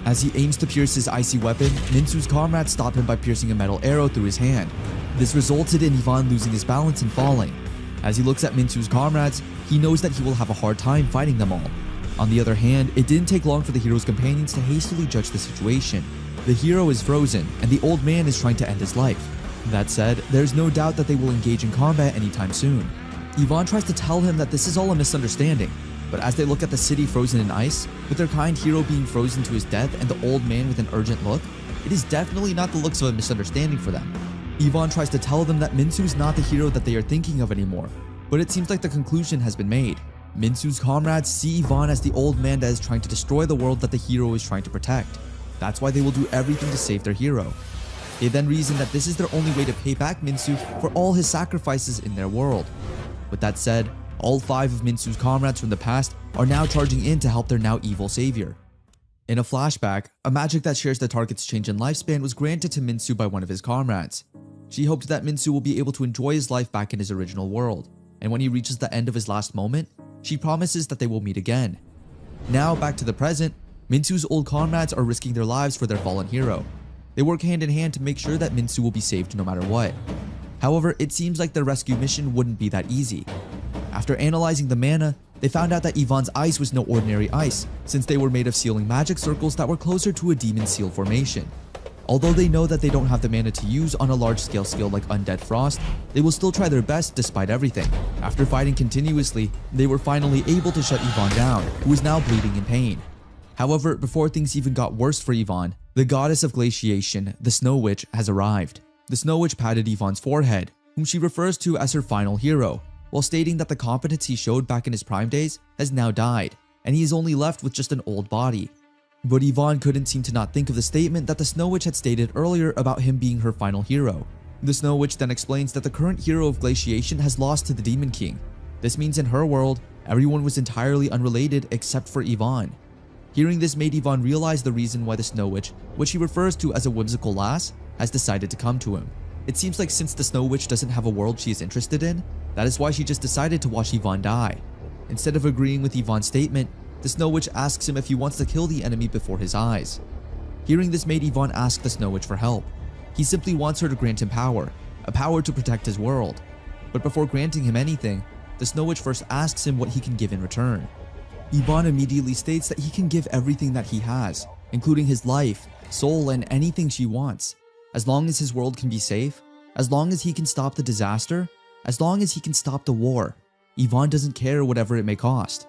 As he aims to pierce his icy weapon, Minsu's comrades stop him by piercing a metal arrow through his hand. This resulted in Yvonne losing his balance and falling. As he looks at Minsu's comrades, he knows that he will have a hard time fighting them all. On the other hand, it didn't take long for the hero's companions to hastily judge the situation. The hero is frozen, and the old man is trying to end his life. That said, there's no doubt that they will engage in combat anytime soon. Yvonne tries to tell him that this is all a misunderstanding, but as they look at the city frozen in ice, with their kind hero being frozen to his death and the old man with an urgent look, it is definitely not the looks of a misunderstanding for them. Yvonne tries to tell them that Minsu is not the hero that they are thinking of anymore, but it seems like the conclusion has been made. Minsu's comrades see Yvonne as the old man that is trying to destroy the world that the hero is trying to protect. That's why they will do everything to save their hero. They then reason that this is their only way to pay back Minsu for all his sacrifices in their world. With that said, all 5 of Minsu's comrades from the past are now charging in to help their now evil savior. In a flashback, a magic that shares the target's change in lifespan was granted to Minsu by one of his comrades. She hoped that Minsu will be able to enjoy his life back in his original world, and when he reaches the end of his last moment, she promises that they will meet again. Now, back to the present, Minsu's old comrades are risking their lives for their fallen hero. They work hand in hand to make sure that Minsu will be saved no matter what. However, it seems like their rescue mission wouldn't be that easy. After analyzing the mana, they found out that Yvonne's ice was no ordinary ice, since they were made of sealing magic circles that were closer to a demon seal formation. Although they know that they don't have the mana to use on a large-scale skill like Undead Frost, they will still try their best despite everything. After fighting continuously, they were finally able to shut Yvonne down, who is now bleeding in pain. However, before things even got worse for Yvonne, the goddess of glaciation, the Snow Witch, has arrived. The Snow Witch patted Yvonne's forehead, whom she refers to as her final hero, while stating that the competence he showed back in his prime days has now died, and he is only left with just an old body. But Yvonne couldn't seem to not think of the statement that the Snow Witch had stated earlier about him being her final hero. The Snow Witch then explains that the current hero of glaciation has lost to the Demon King. This means in her world, everyone was entirely unrelated except for Yvonne. Hearing this made Yvonne realize the reason why the Snow Witch, which she refers to as a whimsical lass, has decided to come to him. It seems like since the Snow Witch doesn't have a world she is interested in, that is why she just decided to watch Yvonne die. Instead of agreeing with Yvonne's statement, the Snow Witch asks him if he wants to kill the enemy before his eyes. Hearing this made Yvonne ask the Snow Witch for help. He simply wants her to grant him power, a power to protect his world. But before granting him anything, the Snow Witch first asks him what he can give in return. Yvonne immediately states that he can give everything that he has, including his life, soul, and anything she wants. As long as his world can be safe, as long as he can stop the disaster, as long as he can stop the war, Yvonne doesn't care whatever it may cost.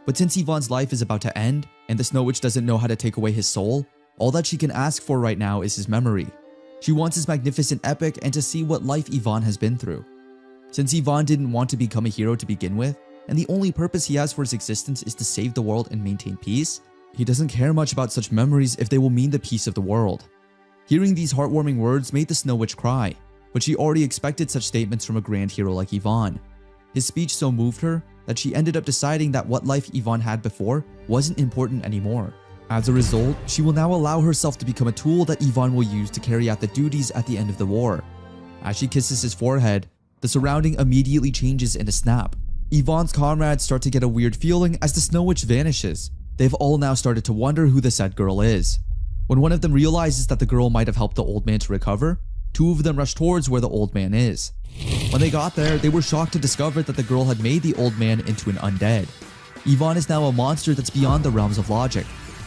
But since Yvonne's life is about to end, and the Snow Witch doesn't know how to take away his soul, all that she can ask for right now is his memory. She wants his magnificent epic and to see what life Yvonne has been through. Since Yvonne didn't want to become a hero to begin with, and the only purpose he has for his existence is to save the world and maintain peace, he doesn't care much about such memories if they will mean the peace of the world. Hearing these heartwarming words made the Snow Witch cry, but she already expected such statements from a grand hero like Yvonne. His speech so moved her that she ended up deciding that what life Yvonne had before wasn't important anymore. As a result, she will now allow herself to become a tool that Yvonne will use to carry out the duties at the end of the war. As she kisses his forehead, the surrounding immediately changes in a snap. Yvonne's comrades start to get a weird feeling as the Snow Witch vanishes. They've all now started to wonder who the said girl is. When one of them realizes that the girl might have helped the old man to recover, 2 of them rush towards where the old man is. When they got there, they were shocked to discover that the girl had made the old man into an undead. Yvonne is now a monster that's beyond the realms of logic.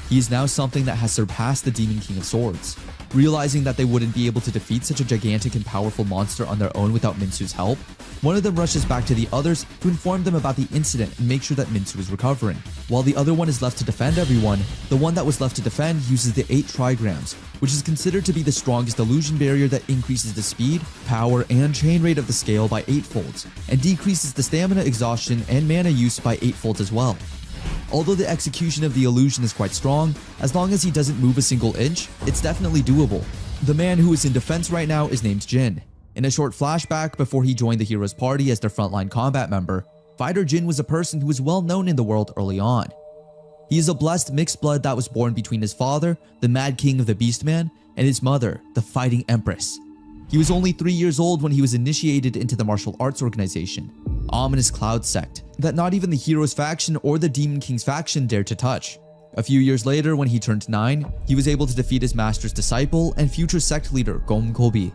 He is now something that has surpassed the Demon King of Swords. Realizing that they wouldn't be able to defeat such a gigantic and powerful monster on their own without Minsu's help, one of them rushes back to the others to inform them about the incident and make sure that Minsu is recovering. While the other one is left to defend everyone, the one that was left to defend uses the 8 trigrams, which is considered to be the strongest illusion barrier that increases the speed, power, and chain rate of the scale by 8-folds, and decreases the stamina exhaustion and mana use by 8-folds as well. Although the execution of the illusion is quite strong, as long as he doesn't move a single inch, it's definitely doable. The man who is in defense right now is named Jin. In a short flashback before he joined the hero's party as their frontline combat member, Fighter Jin was a person who was well known in the world early on. He is a blessed mixed blood that was born between his father, the Mad King of the Beastman, and his mother, the Fighting Empress. He was only 3 years old when he was initiated into the martial arts organization, Ominous Cloud Sect, that not even the hero's faction or the Demon King's faction dared to touch. A few years later, when he turned 9, he was able to defeat his master's disciple and future sect leader Gom Kobi.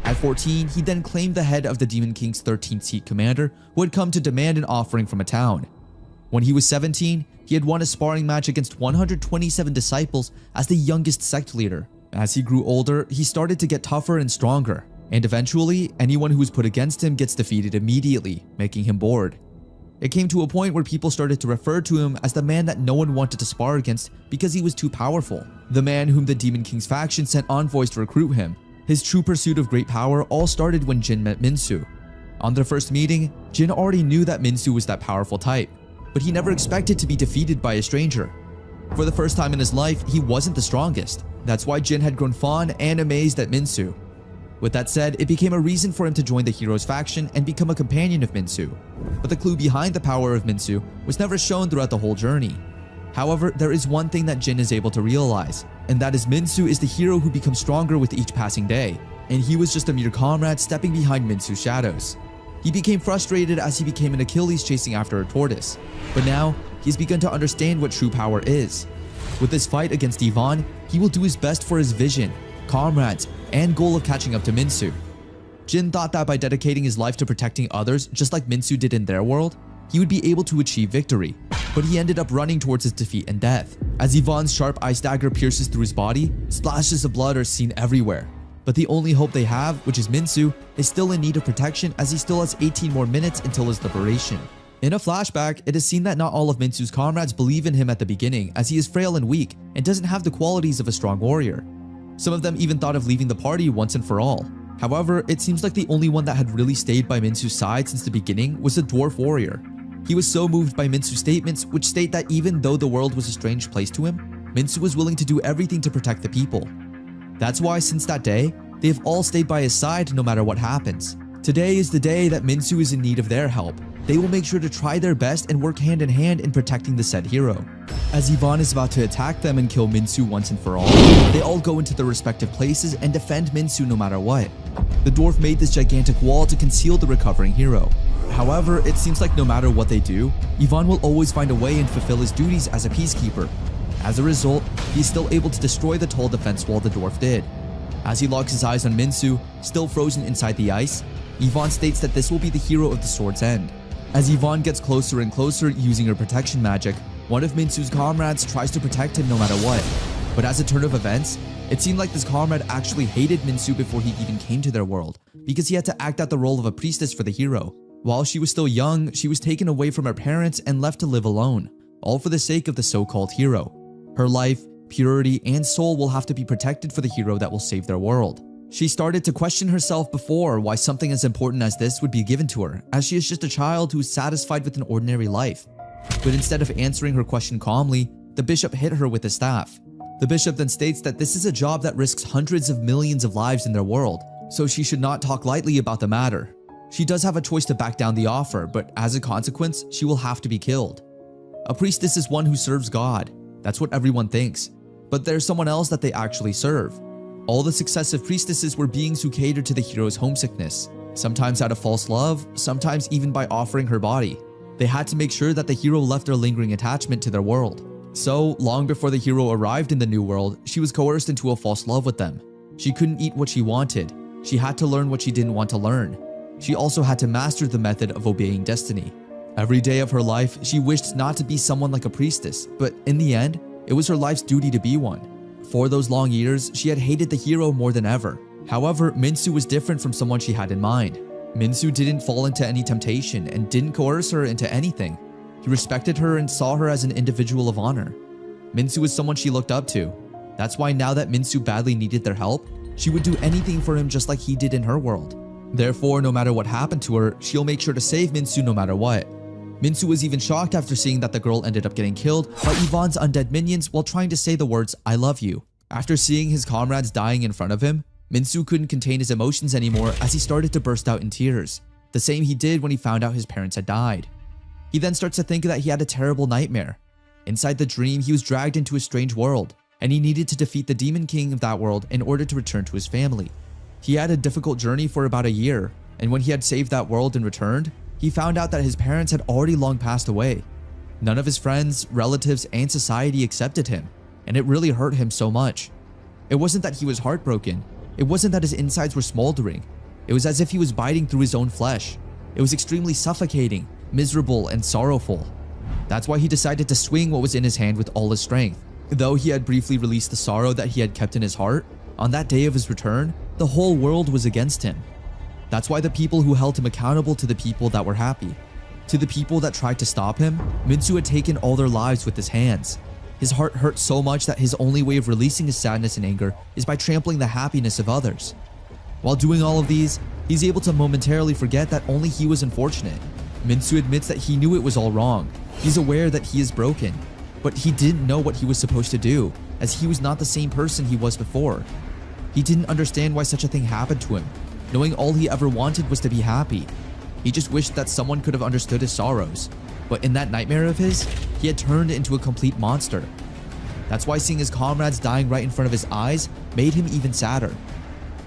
At 14, he then claimed the head of the Demon King's 13th seat commander who had come to demand an offering from a town. When he was 17, he had won a sparring match against 127 disciples as the youngest sect leader. As he grew older, he started to get tougher and stronger, and eventually, anyone who was put against him gets defeated immediately, making him bored. It came to a point where people started to refer to him as the man that no one wanted to spar against because he was too powerful, the man whom the Demon King's faction sent envoys to recruit him. His true pursuit of great power all started when Jin met Minsu. On their first meeting, Jin already knew that Minsu was that powerful type, but he never expected to be defeated by a stranger. For the first time in his life, he wasn't the strongest. That's why Jin had grown fond and amazed at Minsu. With that said, it became a reason for him to join the hero's faction and become a companion of Minsu. But the clue behind the power of Minsu was never shown throughout the whole journey. However, there is one thing that Jin is able to realize, and that is Minsu is the hero who becomes stronger with each passing day, and he was just a mere comrade stepping behind Minsu's shadows. He became frustrated as he became an Achilles chasing after a tortoise, but now he's begun to understand what true power is. With this fight against Yvonne, he will do his best for his vision, comrades, and goal of catching up to Minsu. Jin thought that by dedicating his life to protecting others just like Minsu did in their world, he would be able to achieve victory, but he ended up running towards his defeat and death. As Yvonne's sharp ice dagger pierces through his body, splashes of blood are seen everywhere. But the only hope they have, which is Minsu, is still in need of protection as he still has 18 more minutes until his liberation. In a flashback, it is seen that not all of Minsu's comrades believe in him at the beginning as he is frail and weak and doesn't have the qualities of a strong warrior. Some of them even thought of leaving the party once and for all. However, it seems like the only one that had really stayed by Minsu's side since the beginning was the dwarf warrior. He was so moved by Minsu's statements, which state that even though the world was a strange place to him, Minsu was willing to do everything to protect the people. That's why since that day, they have all stayed by his side no matter what happens. Today is the day that Minsu is in need of their help. They will make sure to try their best and work hand in hand in protecting the said hero. As Yvonne is about to attack them and kill Minsu once and for all, they all go into their respective places and defend Minsu no matter what. The dwarf made this gigantic wall to conceal the recovering hero. However, it seems like no matter what they do, Yvonne will always find a way and fulfill his duties as a peacekeeper. As a result, he is still able to destroy the tall defense wall the dwarf did. As he locks his eyes on Minsu, still frozen inside the ice, Yvonne states that this will be the hero of the sword's end. As Yvonne gets closer and closer using her protection magic, one of Minsu's comrades tries to protect him no matter what. But as a turn of events, it seemed like this comrade actually hated Minsu before he even came to their world, because he had to act out the role of a priestess for the hero. While she was still young, she was taken away from her parents and left to live alone, all for the sake of the so-called hero. Her life, purity, and soul will have to be protected for the hero that will save their world. She started to question herself before why something as important as this would be given to her, as she is just a child who is satisfied with an ordinary life. But instead of answering her question calmly, the bishop hit her with a staff. The bishop then states that this is a job that risks hundreds of millions of lives in their world, so she should not talk lightly about the matter. She does have a choice to back down the offer, but as a consequence, she will have to be killed. A priestess is one who serves God. That's what everyone thinks. But there's someone else that they actually serve. All the successive priestesses were beings who catered to the hero's homesickness, sometimes out of false love, sometimes even by offering her body. They had to make sure that the hero left their lingering attachment to their world. So, long before the hero arrived in the new world, she was coerced into a false love with them. She couldn't eat what she wanted. She had to learn what she didn't want to learn. She also had to master the method of obeying destiny. Every day of her life, she wished not to be someone like a priestess, but in the end, it was her life's duty to be one. For those long years, she had hated the hero more than ever. However, Minsu was different from someone she had in mind. Minsu didn't fall into any temptation and didn't coerce her into anything. He respected her and saw her as an individual of honor. Minsu was someone she looked up to. That's why now that Minsu badly needed their help, she would do anything for him just like he did in her world. Therefore, no matter what happened to her, she'll make sure to save Minsu no matter what. Minsu was even shocked after seeing that the girl ended up getting killed by Yvonne's undead minions while trying to say the words, "I love you." After seeing his comrades dying in front of him, Minsu couldn't contain his emotions anymore as he started to burst out in tears, the same he did when he found out his parents had died. He then starts to think that he had a terrible nightmare. Inside the dream, he was dragged into a strange world, and he needed to defeat the demon king of that world in order to return to his family. He had a difficult journey for about a year, and when he had saved that world and returned, he found out that his parents had already long passed away. None of his friends, relatives, and society accepted him, and it really hurt him so much. It wasn't that he was heartbroken, It wasn't that his insides were smoldering. It was as if he was biting through his own flesh. It was extremely suffocating, miserable, and sorrowful. That's why he decided to swing what was in his hand with all his strength. Though he had briefly released the sorrow that he had kept in his heart, on that day of his return, the whole world was against him. That's why the people who held him accountable to the people that were happy. To the people that tried to stop him, Minsu had taken all their lives with his hands. His heart hurt so much that his only way of releasing his sadness and anger is by trampling the happiness of others. While doing all of these, he's able to momentarily forget that only he was unfortunate. Minsu admits that he knew it was all wrong. He's aware that he is broken, but he didn't know what he was supposed to do, as he was not the same person he was before. He didn't understand why such a thing happened to him, knowing all he ever wanted was to be happy. He just wished that someone could have understood his sorrows, but in that nightmare of his, he had turned into a complete monster. That's why seeing his comrades dying right in front of his eyes made him even sadder.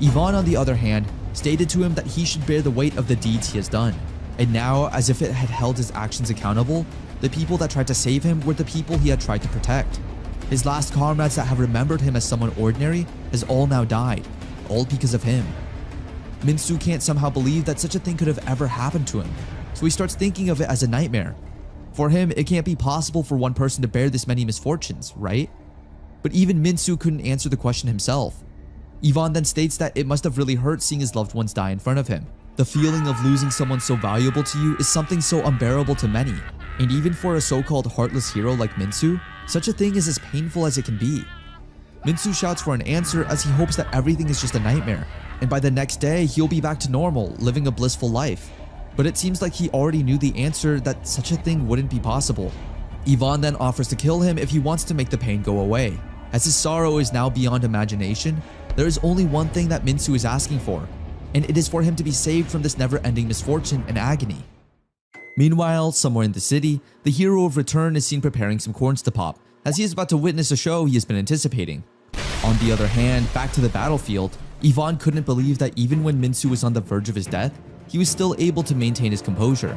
Yvonne, on the other hand, stated to him that he should bear the weight of the deeds he has done. And now, as if it had held his actions accountable, the people that tried to save him were the people he had tried to protect. His last comrades that have remembered him as someone ordinary has all now died, all because of him. Minsu can't somehow believe that such a thing could have ever happened to him, so he starts thinking of it as a nightmare. For him, it can't be possible for one person to bear this many misfortunes, right? But even Minsu couldn't answer the question himself. Yvonne then states that it must have really hurt seeing his loved ones die in front of him. The feeling of losing someone so valuable to you is something so unbearable to many, and even for a so-called heartless hero like Minsu, such a thing is as painful as it can be. Minsu shouts for an answer as he hopes that everything is just a nightmare, and by the next day he'll be back to normal, living a blissful life. But it seems like he already knew the answer, that such a thing wouldn't be possible. Yvonne then offers to kill him if he wants to make the pain go away. As his sorrow is now beyond imagination, there is only one thing that Minsu is asking for, and it is for him to be saved from this never-ending misfortune and agony. Meanwhile, somewhere in the city, the hero of return is seen preparing some corns to pop, as he is about to witness a show he has been anticipating. On the other hand, back to the battlefield, Yvonne couldn't believe that even when Minsu was on the verge of his death, he was still able to maintain his composure.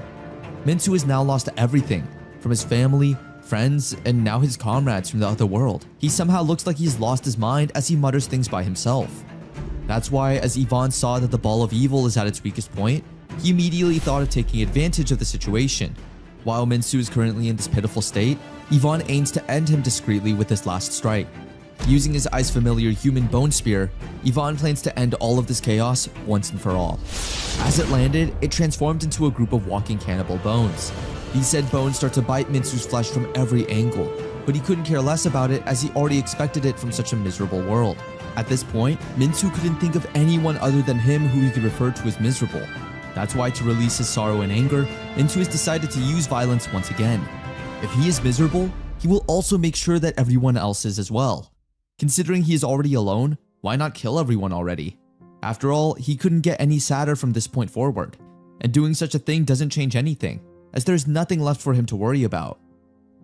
Minsu has now lost everything, from his family, friends, and now his comrades from the other world. He somehow looks like he's lost his mind as he mutters things by himself. That's why, as Yvonne saw that the ball of evil is at its weakest point, he immediately thought of taking advantage of the situation. While Minsu is currently in this pitiful state, Yvonne aims to end him discreetly with this last strike. Using his eyes familiar human bone spear, Yvonne plans to end all of this chaos once and for all. As it landed, it transformed into a group of walking cannibal bones. These said bones start to bite Minsu's flesh from every angle, but he couldn't care less about it as he already expected it from such a miserable world. At this point, Minsu couldn't think of anyone other than him who he could refer to as miserable. That's why, to release his sorrow and anger, Minsu has decided to use violence once again. If he is miserable, he will also make sure that everyone else is as well. Considering he is already alone, why not kill everyone already? After all, he couldn't get any sadder from this point forward, and doing such a thing doesn't change anything, as there's nothing left for him to worry about.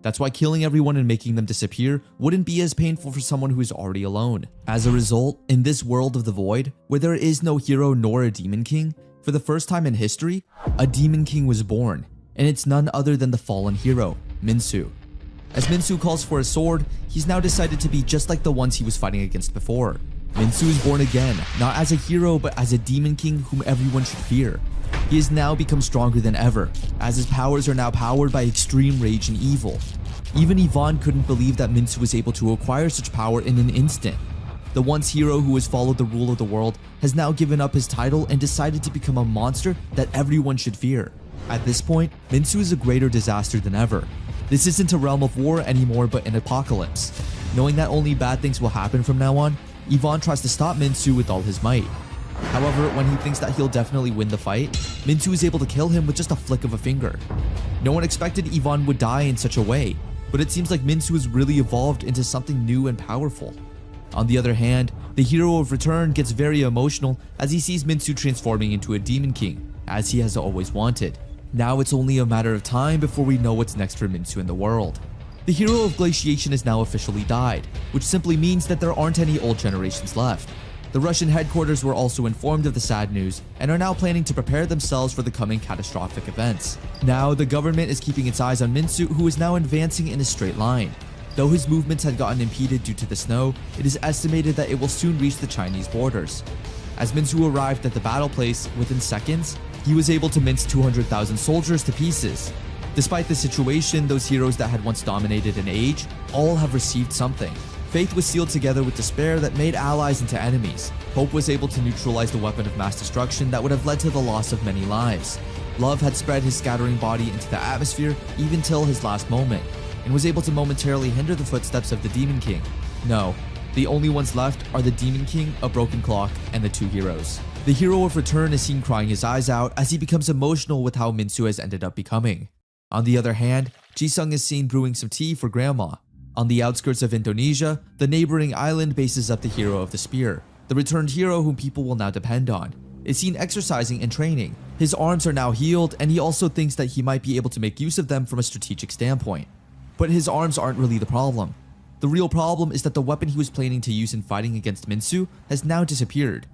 That's why killing everyone and making them disappear wouldn't be as painful for someone who is already alone. As a result, in this world of the void, where there is no hero nor a demon king, for the first time in history, a demon king was born, and it's none other than the fallen hero, Minsu. As Minsu calls for a sword, he's now decided to be just like the ones he was fighting against before. Minsu is born again, not as a hero but as a demon king whom everyone should fear. He has now become stronger than ever, as his powers are now powered by extreme rage and evil. Even Yvonne couldn't believe that Minsu was able to acquire such power in an instant. The once hero who has followed the rule of the world has now given up his title and decided to become a monster that everyone should fear. At this point, Minsu is a greater disaster than ever. This isn't a realm of war anymore but an apocalypse. Knowing that only bad things will happen from now on, Yvonne tries to stop Minsu with all his might. However, when he thinks that he'll definitely win the fight, Minsu is able to kill him with just a flick of a finger. No one expected Yvonne would die in such a way, but it seems like Minsu has really evolved into something new and powerful. On the other hand, the hero of return gets very emotional as he sees Minsu transforming into a demon king, as he has always wanted. Now it's only a matter of time before we know what's next for Minsu in the world. The hero of glaciation has now officially died, which simply means that there aren't any old generations left. The Russian headquarters were also informed of the sad news and are now planning to prepare themselves for the coming catastrophic events. Now, the government is keeping its eyes on Minsu, who is now advancing in a straight line. Though his movements had gotten impeded due to the snow, it is estimated that it will soon reach the Chinese borders. As Minsu arrived at the battle place, within seconds, he was able to mince 200,000 soldiers to pieces. Despite the situation, those heroes that had once dominated an age, all have received something. Faith was sealed together with despair that made allies into enemies. Hope was able to neutralize the weapon of mass destruction that would have led to the loss of many lives. Love had spread his scattering body into the atmosphere even till his last moment, and was able to momentarily hinder the footsteps of the Demon King. No, the only ones left are the Demon King, a broken clock, and the two heroes. The hero of return is seen crying his eyes out as he becomes emotional with how Minsu has ended up becoming. On the other hand, Jisung is seen brewing some tea for grandma. On the outskirts of Indonesia, the neighboring island bases up the hero of the spear, the returned hero whom people will now depend on. Is seen exercising and training. His arms are now healed, and he also thinks that he might be able to make use of them from a strategic standpoint. But his arms aren't really the problem. The real problem is that the weapon he was planning to use in fighting against Minsu has now disappeared.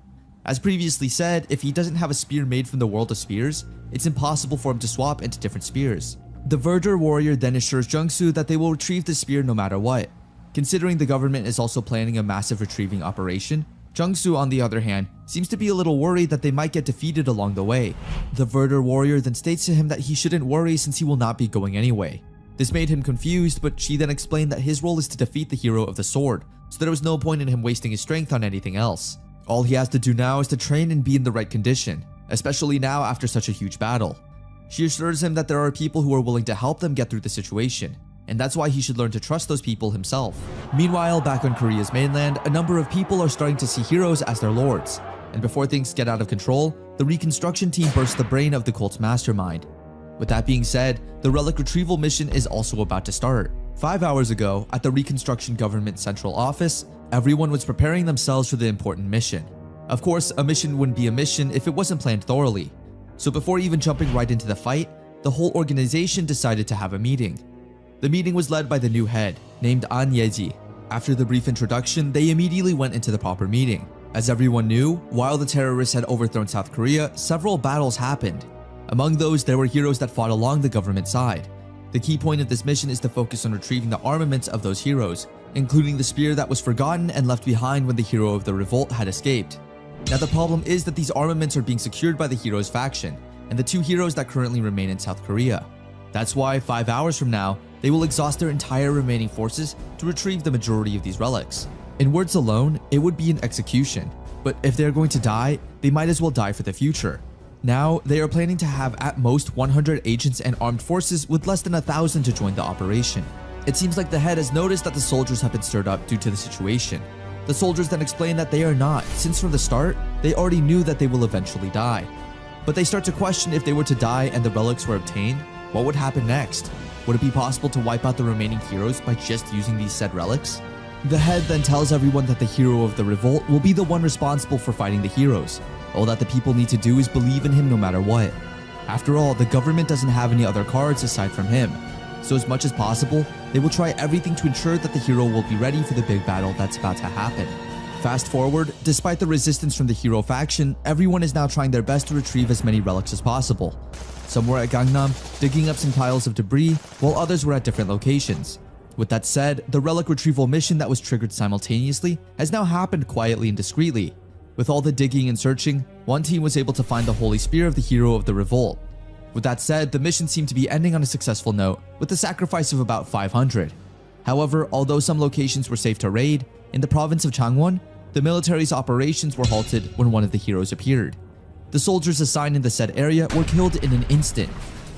As previously said, if he doesn't have a spear made from the world of spears, it's impossible for him to swap into different spears. The Verdure warrior then assures Jungsu that they will retrieve the spear no matter what. Considering the government is also planning a massive retrieving operation, Jungsu, on the other hand, seems to be a little worried that they might get defeated along the way. The Verdure warrior then states to him that he shouldn't worry since he will not be going anyway. This made him confused, but she then explained that his role is to defeat the hero of the sword, so there was no point in him wasting his strength on anything else. All he has to do now is to train and be in the right condition, especially now after such a huge battle. She assures him that there are people who are willing to help them get through the situation, and that's why he should learn to trust those people himself. Meanwhile, back on Korea's mainland, a number of people are starting to see heroes as their lords, and before things get out of control, the reconstruction team bursts the brain of the cult's mastermind. With that being said, the relic retrieval mission is also about to start. 5 hours ago, at the Reconstruction Government Central Office, everyone was preparing themselves for the important mission. Of course, a mission wouldn't be a mission if it wasn't planned thoroughly. So before even jumping right into the fight, the whole organization decided to have a meeting. The meeting was led by the new head, named An Yeji. After the brief introduction, they immediately went into the proper meeting. As everyone knew, while the terrorists had overthrown South Korea, several battles happened. Among those, there were heroes that fought along the government side. The key point of this mission is to focus on retrieving the armaments of those heroes, including the spear that was forgotten and left behind when the hero of the revolt had escaped. Now the problem is that these armaments are being secured by the hero's faction, and the two heroes that currently remain in South Korea. That's why 5 hours from now, they will exhaust their entire remaining forces to retrieve the majority of these relics. In words alone, it would be an execution, but if they're going to die, they might as well die for the future. Now, they are planning to have at most 100 agents and armed forces with less than 1,000 to join the operation. It seems like the head has noticed that the soldiers have been stirred up due to the situation. The soldiers then explain that they are not, since from the start, they already knew that they will eventually die. But they start to question if they were to die and the relics were obtained, what would happen next? Would it be possible to wipe out the remaining heroes by just using these said relics? The head then tells everyone that the hero of the revolt will be the one responsible for fighting the heroes. All that the people need to do is believe in him no matter what. After all, the government doesn't have any other cards aside from him. So as much as possible, they will try everything to ensure that the hero will be ready for the big battle that's about to happen. Fast forward, despite the resistance from the hero faction, everyone is now trying their best to retrieve as many relics as possible. Some were at Gangnam, digging up some piles of debris, while others were at different locations. With that said, the relic retrieval mission that was triggered simultaneously has now happened quietly and discreetly. With all the digging and searching, one team was able to find the holy spear of the hero of the revolt. With that said, the mission seemed to be ending on a successful note, with the sacrifice of about 500. However, although some locations were safe to raid, in the province of Changwon, the military's operations were halted when one of the heroes appeared. The soldiers assigned in the said area were killed in an instant.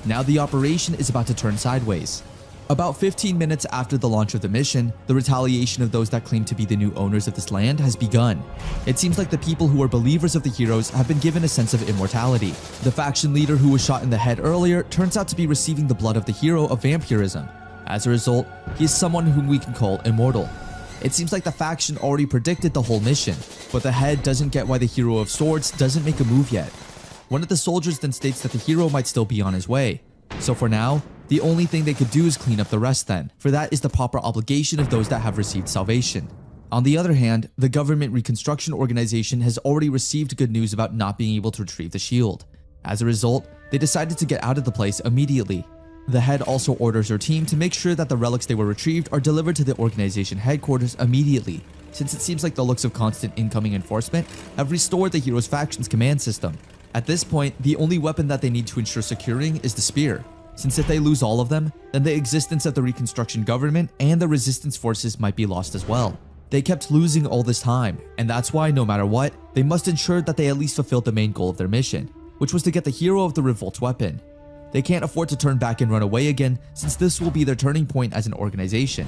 Now the operation is about to turn sideways. About 15 minutes after the launch of the mission, the retaliation of those that claim to be the new owners of this land has begun. It seems like the people who are believers of the heroes have been given a sense of immortality. The faction leader who was shot in the head earlier turns out to be receiving the blood of the hero of vampirism. As a result, he is someone whom we can call immortal. It seems like the faction already predicted the whole mission, but the head doesn't get why the hero of swords doesn't make a move yet. One of the soldiers then states that the hero might still be on his way. So for now, the only thing they could do is clean up the rest then, for that is the proper obligation of those that have received salvation. On the other hand, the government reconstruction organization has already received good news about not being able to retrieve the shield. As a result, they decided to get out of the place immediately. The head also orders her team to make sure that the relics they were retrieved are delivered to the organization headquarters immediately, since it seems like the looks of constant incoming enforcement have restored the hero's faction's command system. At this point, the only weapon that they need to ensure securing is the spear, since if they lose all of them, then the existence of the Reconstruction government and the resistance forces might be lost as well. They kept losing all this time, and that's why no matter what, they must ensure that they at least fulfilled the main goal of their mission, which was to get the hero of the revolt's weapon. They can't afford to turn back and run away again, since this will be their turning point as an organization.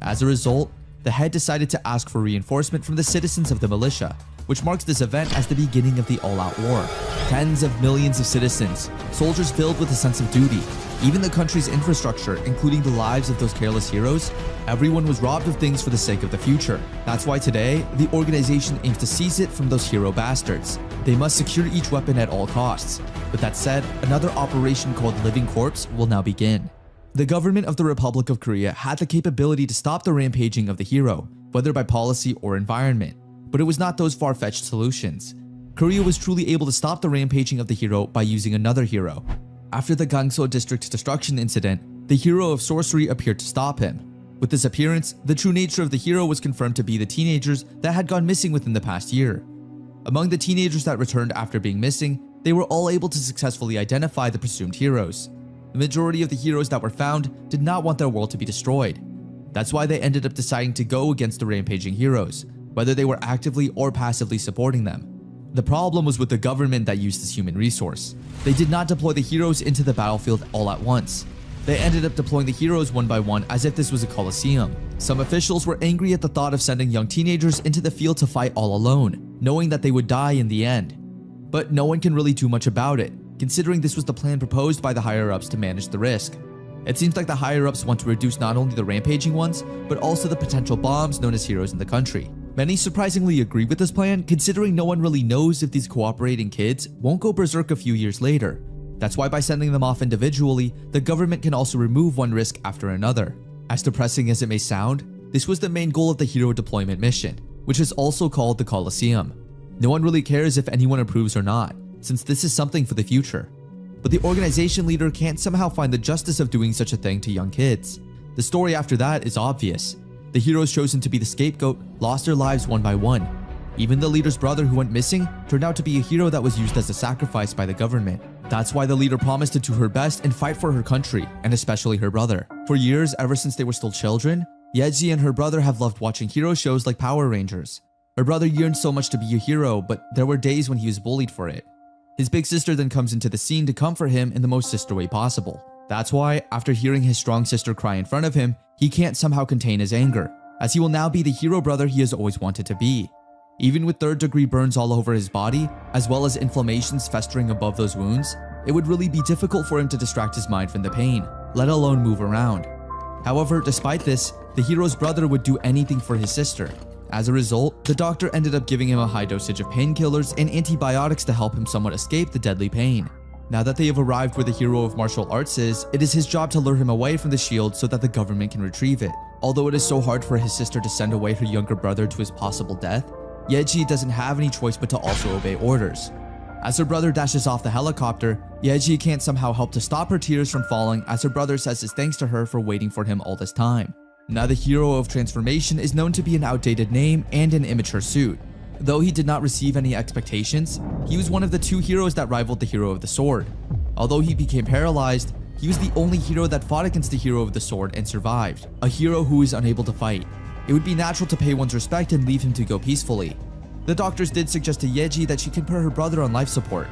As a result, the head decided to ask for reinforcement from the citizens of the militia, which marks this event as the beginning of the all-out war. Tens of millions of citizens, soldiers filled with a sense of duty, even the country's infrastructure, including the lives of those careless heroes, everyone was robbed of things for the sake of the future. That's why today, the organization aims to seize it from those hero bastards. They must secure each weapon at all costs. With that said, another operation called Living Corpse will now begin. The government of the Republic of Korea had the capability to stop the rampaging of the hero, whether by policy or environment. But it was not those far-fetched solutions. Korea was truly able to stop the rampaging of the hero by using another hero. After the Gangso district's destruction incident, the hero of sorcery appeared to stop him. With this appearance, the true nature of the hero was confirmed to be the teenagers that had gone missing within the past year. Among the teenagers that returned after being missing, they were all able to successfully identify the presumed heroes. The majority of the heroes that were found did not want their world to be destroyed. That's why they ended up deciding to go against the rampaging heroes, whether they were actively or passively supporting them. The problem was with the government that used this human resource. They did not deploy the heroes into the battlefield all at once. They ended up deploying the heroes one by one as if this was a coliseum. Some officials were angry at the thought of sending young teenagers into the field to fight all alone, knowing that they would die in the end. But no one can really do much about it, considering this was the plan proposed by the higher-ups to manage the risk. It seems like the higher-ups want to reduce not only the rampaging ones, but also the potential bombs known as heroes in the country. Many surprisingly agree with this plan, considering no one really knows if these cooperating kids won't go berserk a few years later. That's why by sending them off individually, the government can also remove one risk after another. As depressing as it may sound, this was the main goal of the hero deployment mission, which is also called the Coliseum. No one really cares if anyone approves or not, since this is something for the future. But the organization leader can't somehow find the justice of doing such a thing to young kids. The story after that is obvious. The heroes chosen to be the scapegoat lost their lives one by one. Even the leader's brother who went missing turned out to be a hero that was used as a sacrifice by the government. That's why the leader promised to do her best and fight for her country, and especially her brother. For years, ever since they were still children, Yeji and her brother have loved watching hero shows like Power Rangers. Her brother yearned so much to be a hero, but there were days when he was bullied for it. His big sister then comes into the scene to comfort him in the most sister way possible. That's why, after hearing his strong sister cry in front of him, he can't somehow contain his anger, as he will now be the hero brother he has always wanted to be. Even with third-degree burns all over his body, as well as inflammations festering above those wounds, it would really be difficult for him to distract his mind from the pain, let alone move around. However, despite this, the hero's brother would do anything for his sister. As a result, the doctor ended up giving him a high dosage of painkillers and antibiotics to help him somewhat escape the deadly pain. Now that they have arrived where the hero of martial arts is, it is his job to lure him away from the shield so that the government can retrieve it. Although it is so hard for his sister to send away her younger brother to his possible death, Yeji doesn't have any choice but to also obey orders. As her brother dashes off the helicopter, Yeji can't somehow help to stop her tears from falling as her brother says his thanks to her for waiting for him all this time. Now the hero of transformation is known to be an outdated name and an immature suit. Though he did not receive any expectations, he was one of the two heroes that rivaled the hero of the sword. Although he became paralyzed, he was the only hero that fought against the hero of the sword and survived, a hero who is unable to fight. It would be natural to pay one's respect and leave him to go peacefully. The doctors did suggest to Yeji that she can put her brother on life support.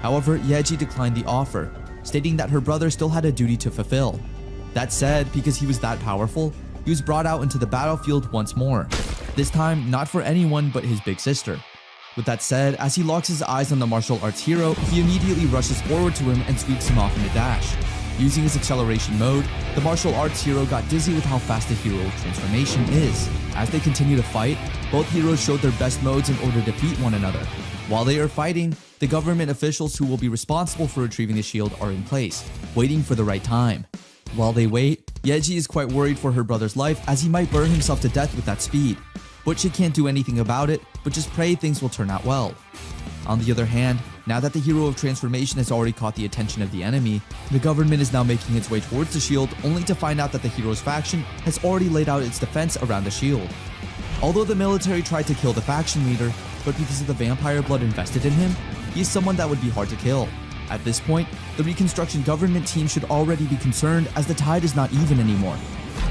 However, Yeji declined the offer, stating that her brother still had a duty to fulfill. That said, because he was that powerful, he was brought out into the battlefield once more. This time, not for anyone but his big sister. With that said, as he locks his eyes on the martial arts hero, he immediately rushes forward to him and sweeps him off in a dash. Using his acceleration mode, the martial arts hero got dizzy with how fast the hero of transformation is. As they continue to fight, both heroes showed their best modes in order to defeat one another. While they are fighting, the government officials who will be responsible for retrieving the shield are in place, waiting for the right time. While they wait, Yeji is quite worried for her brother's life as he might burn himself to death with that speed. But she can't do anything about it, but just pray things will turn out well. On the other hand, now that the hero of transformation has already caught the attention of the enemy, the government is now making its way towards the shield, only to find out that the hero's faction has already laid out its defense around the shield. Although the military tried to kill the faction leader, but because of the vampire blood invested in him, he is someone that would be hard to kill. At this point, the Reconstruction government team should already be concerned, as the tide is not even anymore.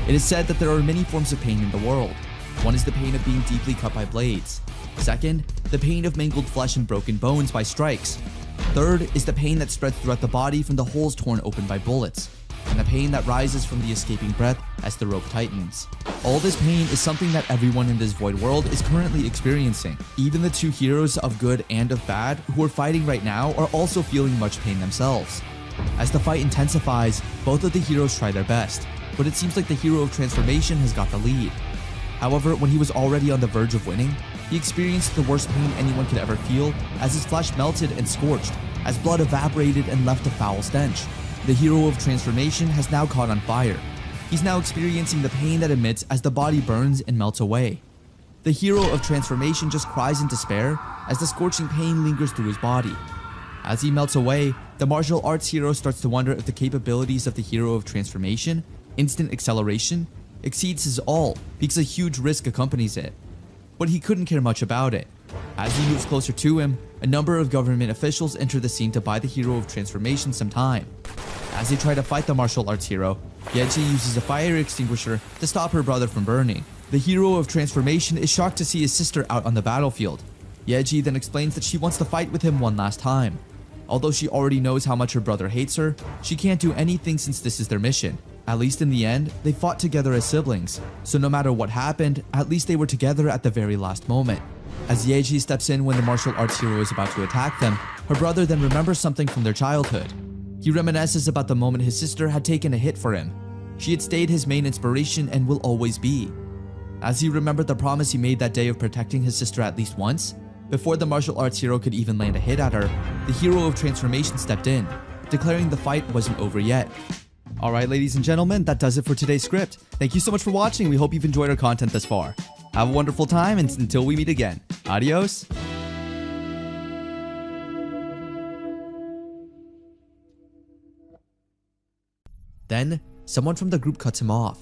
It is said that there are many forms of pain in the world. One is the pain of being deeply cut by blades. Second, the pain of mangled flesh and broken bones by strikes. Third is the pain that spreads throughout the body from the holes torn open by bullets, and the pain that rises from the escaping breath as the rope tightens. All this pain is something that everyone in this void world is currently experiencing. Even the two heroes of good and of bad who are fighting right now are also feeling much pain themselves. As the fight intensifies, both of the heroes try their best, but it seems like the hero of transformation has got the lead. However, when he was already on the verge of winning, he experienced the worst pain anyone could ever feel, as his flesh melted and scorched, as blood evaporated and left a foul stench. The hero of transformation has now caught on fire. He's now experiencing the pain that emits as the body burns and melts away. The hero of transformation just cries in despair as the scorching pain lingers through his body. As he melts away, the martial arts hero starts to wonder if the capabilities of the hero of transformation, instant acceleration, exceeds his all, because a huge risk accompanies it. But he couldn't care much about it. As he moves closer to him, a number of government officials enter the scene to buy the hero of transformation some time. As they try to fight the martial arts hero, Yeji uses a fire extinguisher to stop her brother from burning. The hero of transformation is shocked to see his sister out on the battlefield. Yeji then explains that she wants to fight with him one last time. Although she already knows how much her brother hates her, she can't do anything since this is their mission. At least in the end, they fought together as siblings, so no matter what happened, at least they were together at the very last moment. As Yeji steps in when the martial arts hero is about to attack them, her brother then remembers something from their childhood. He reminisces about the moment his sister had taken a hit for him. She had stayed his main inspiration and will always be. As he remembered the promise he made that day of protecting his sister at least once, before the martial arts hero could even land a hit at her, the hero of transformation stepped in, declaring the fight wasn't over yet. Alright, ladies and gentlemen, that does it for today's script. Thank you so much for watching. We hope you've enjoyed our content thus far. Have a wonderful time, and until we meet again, adios. Then, someone from the group cuts him off.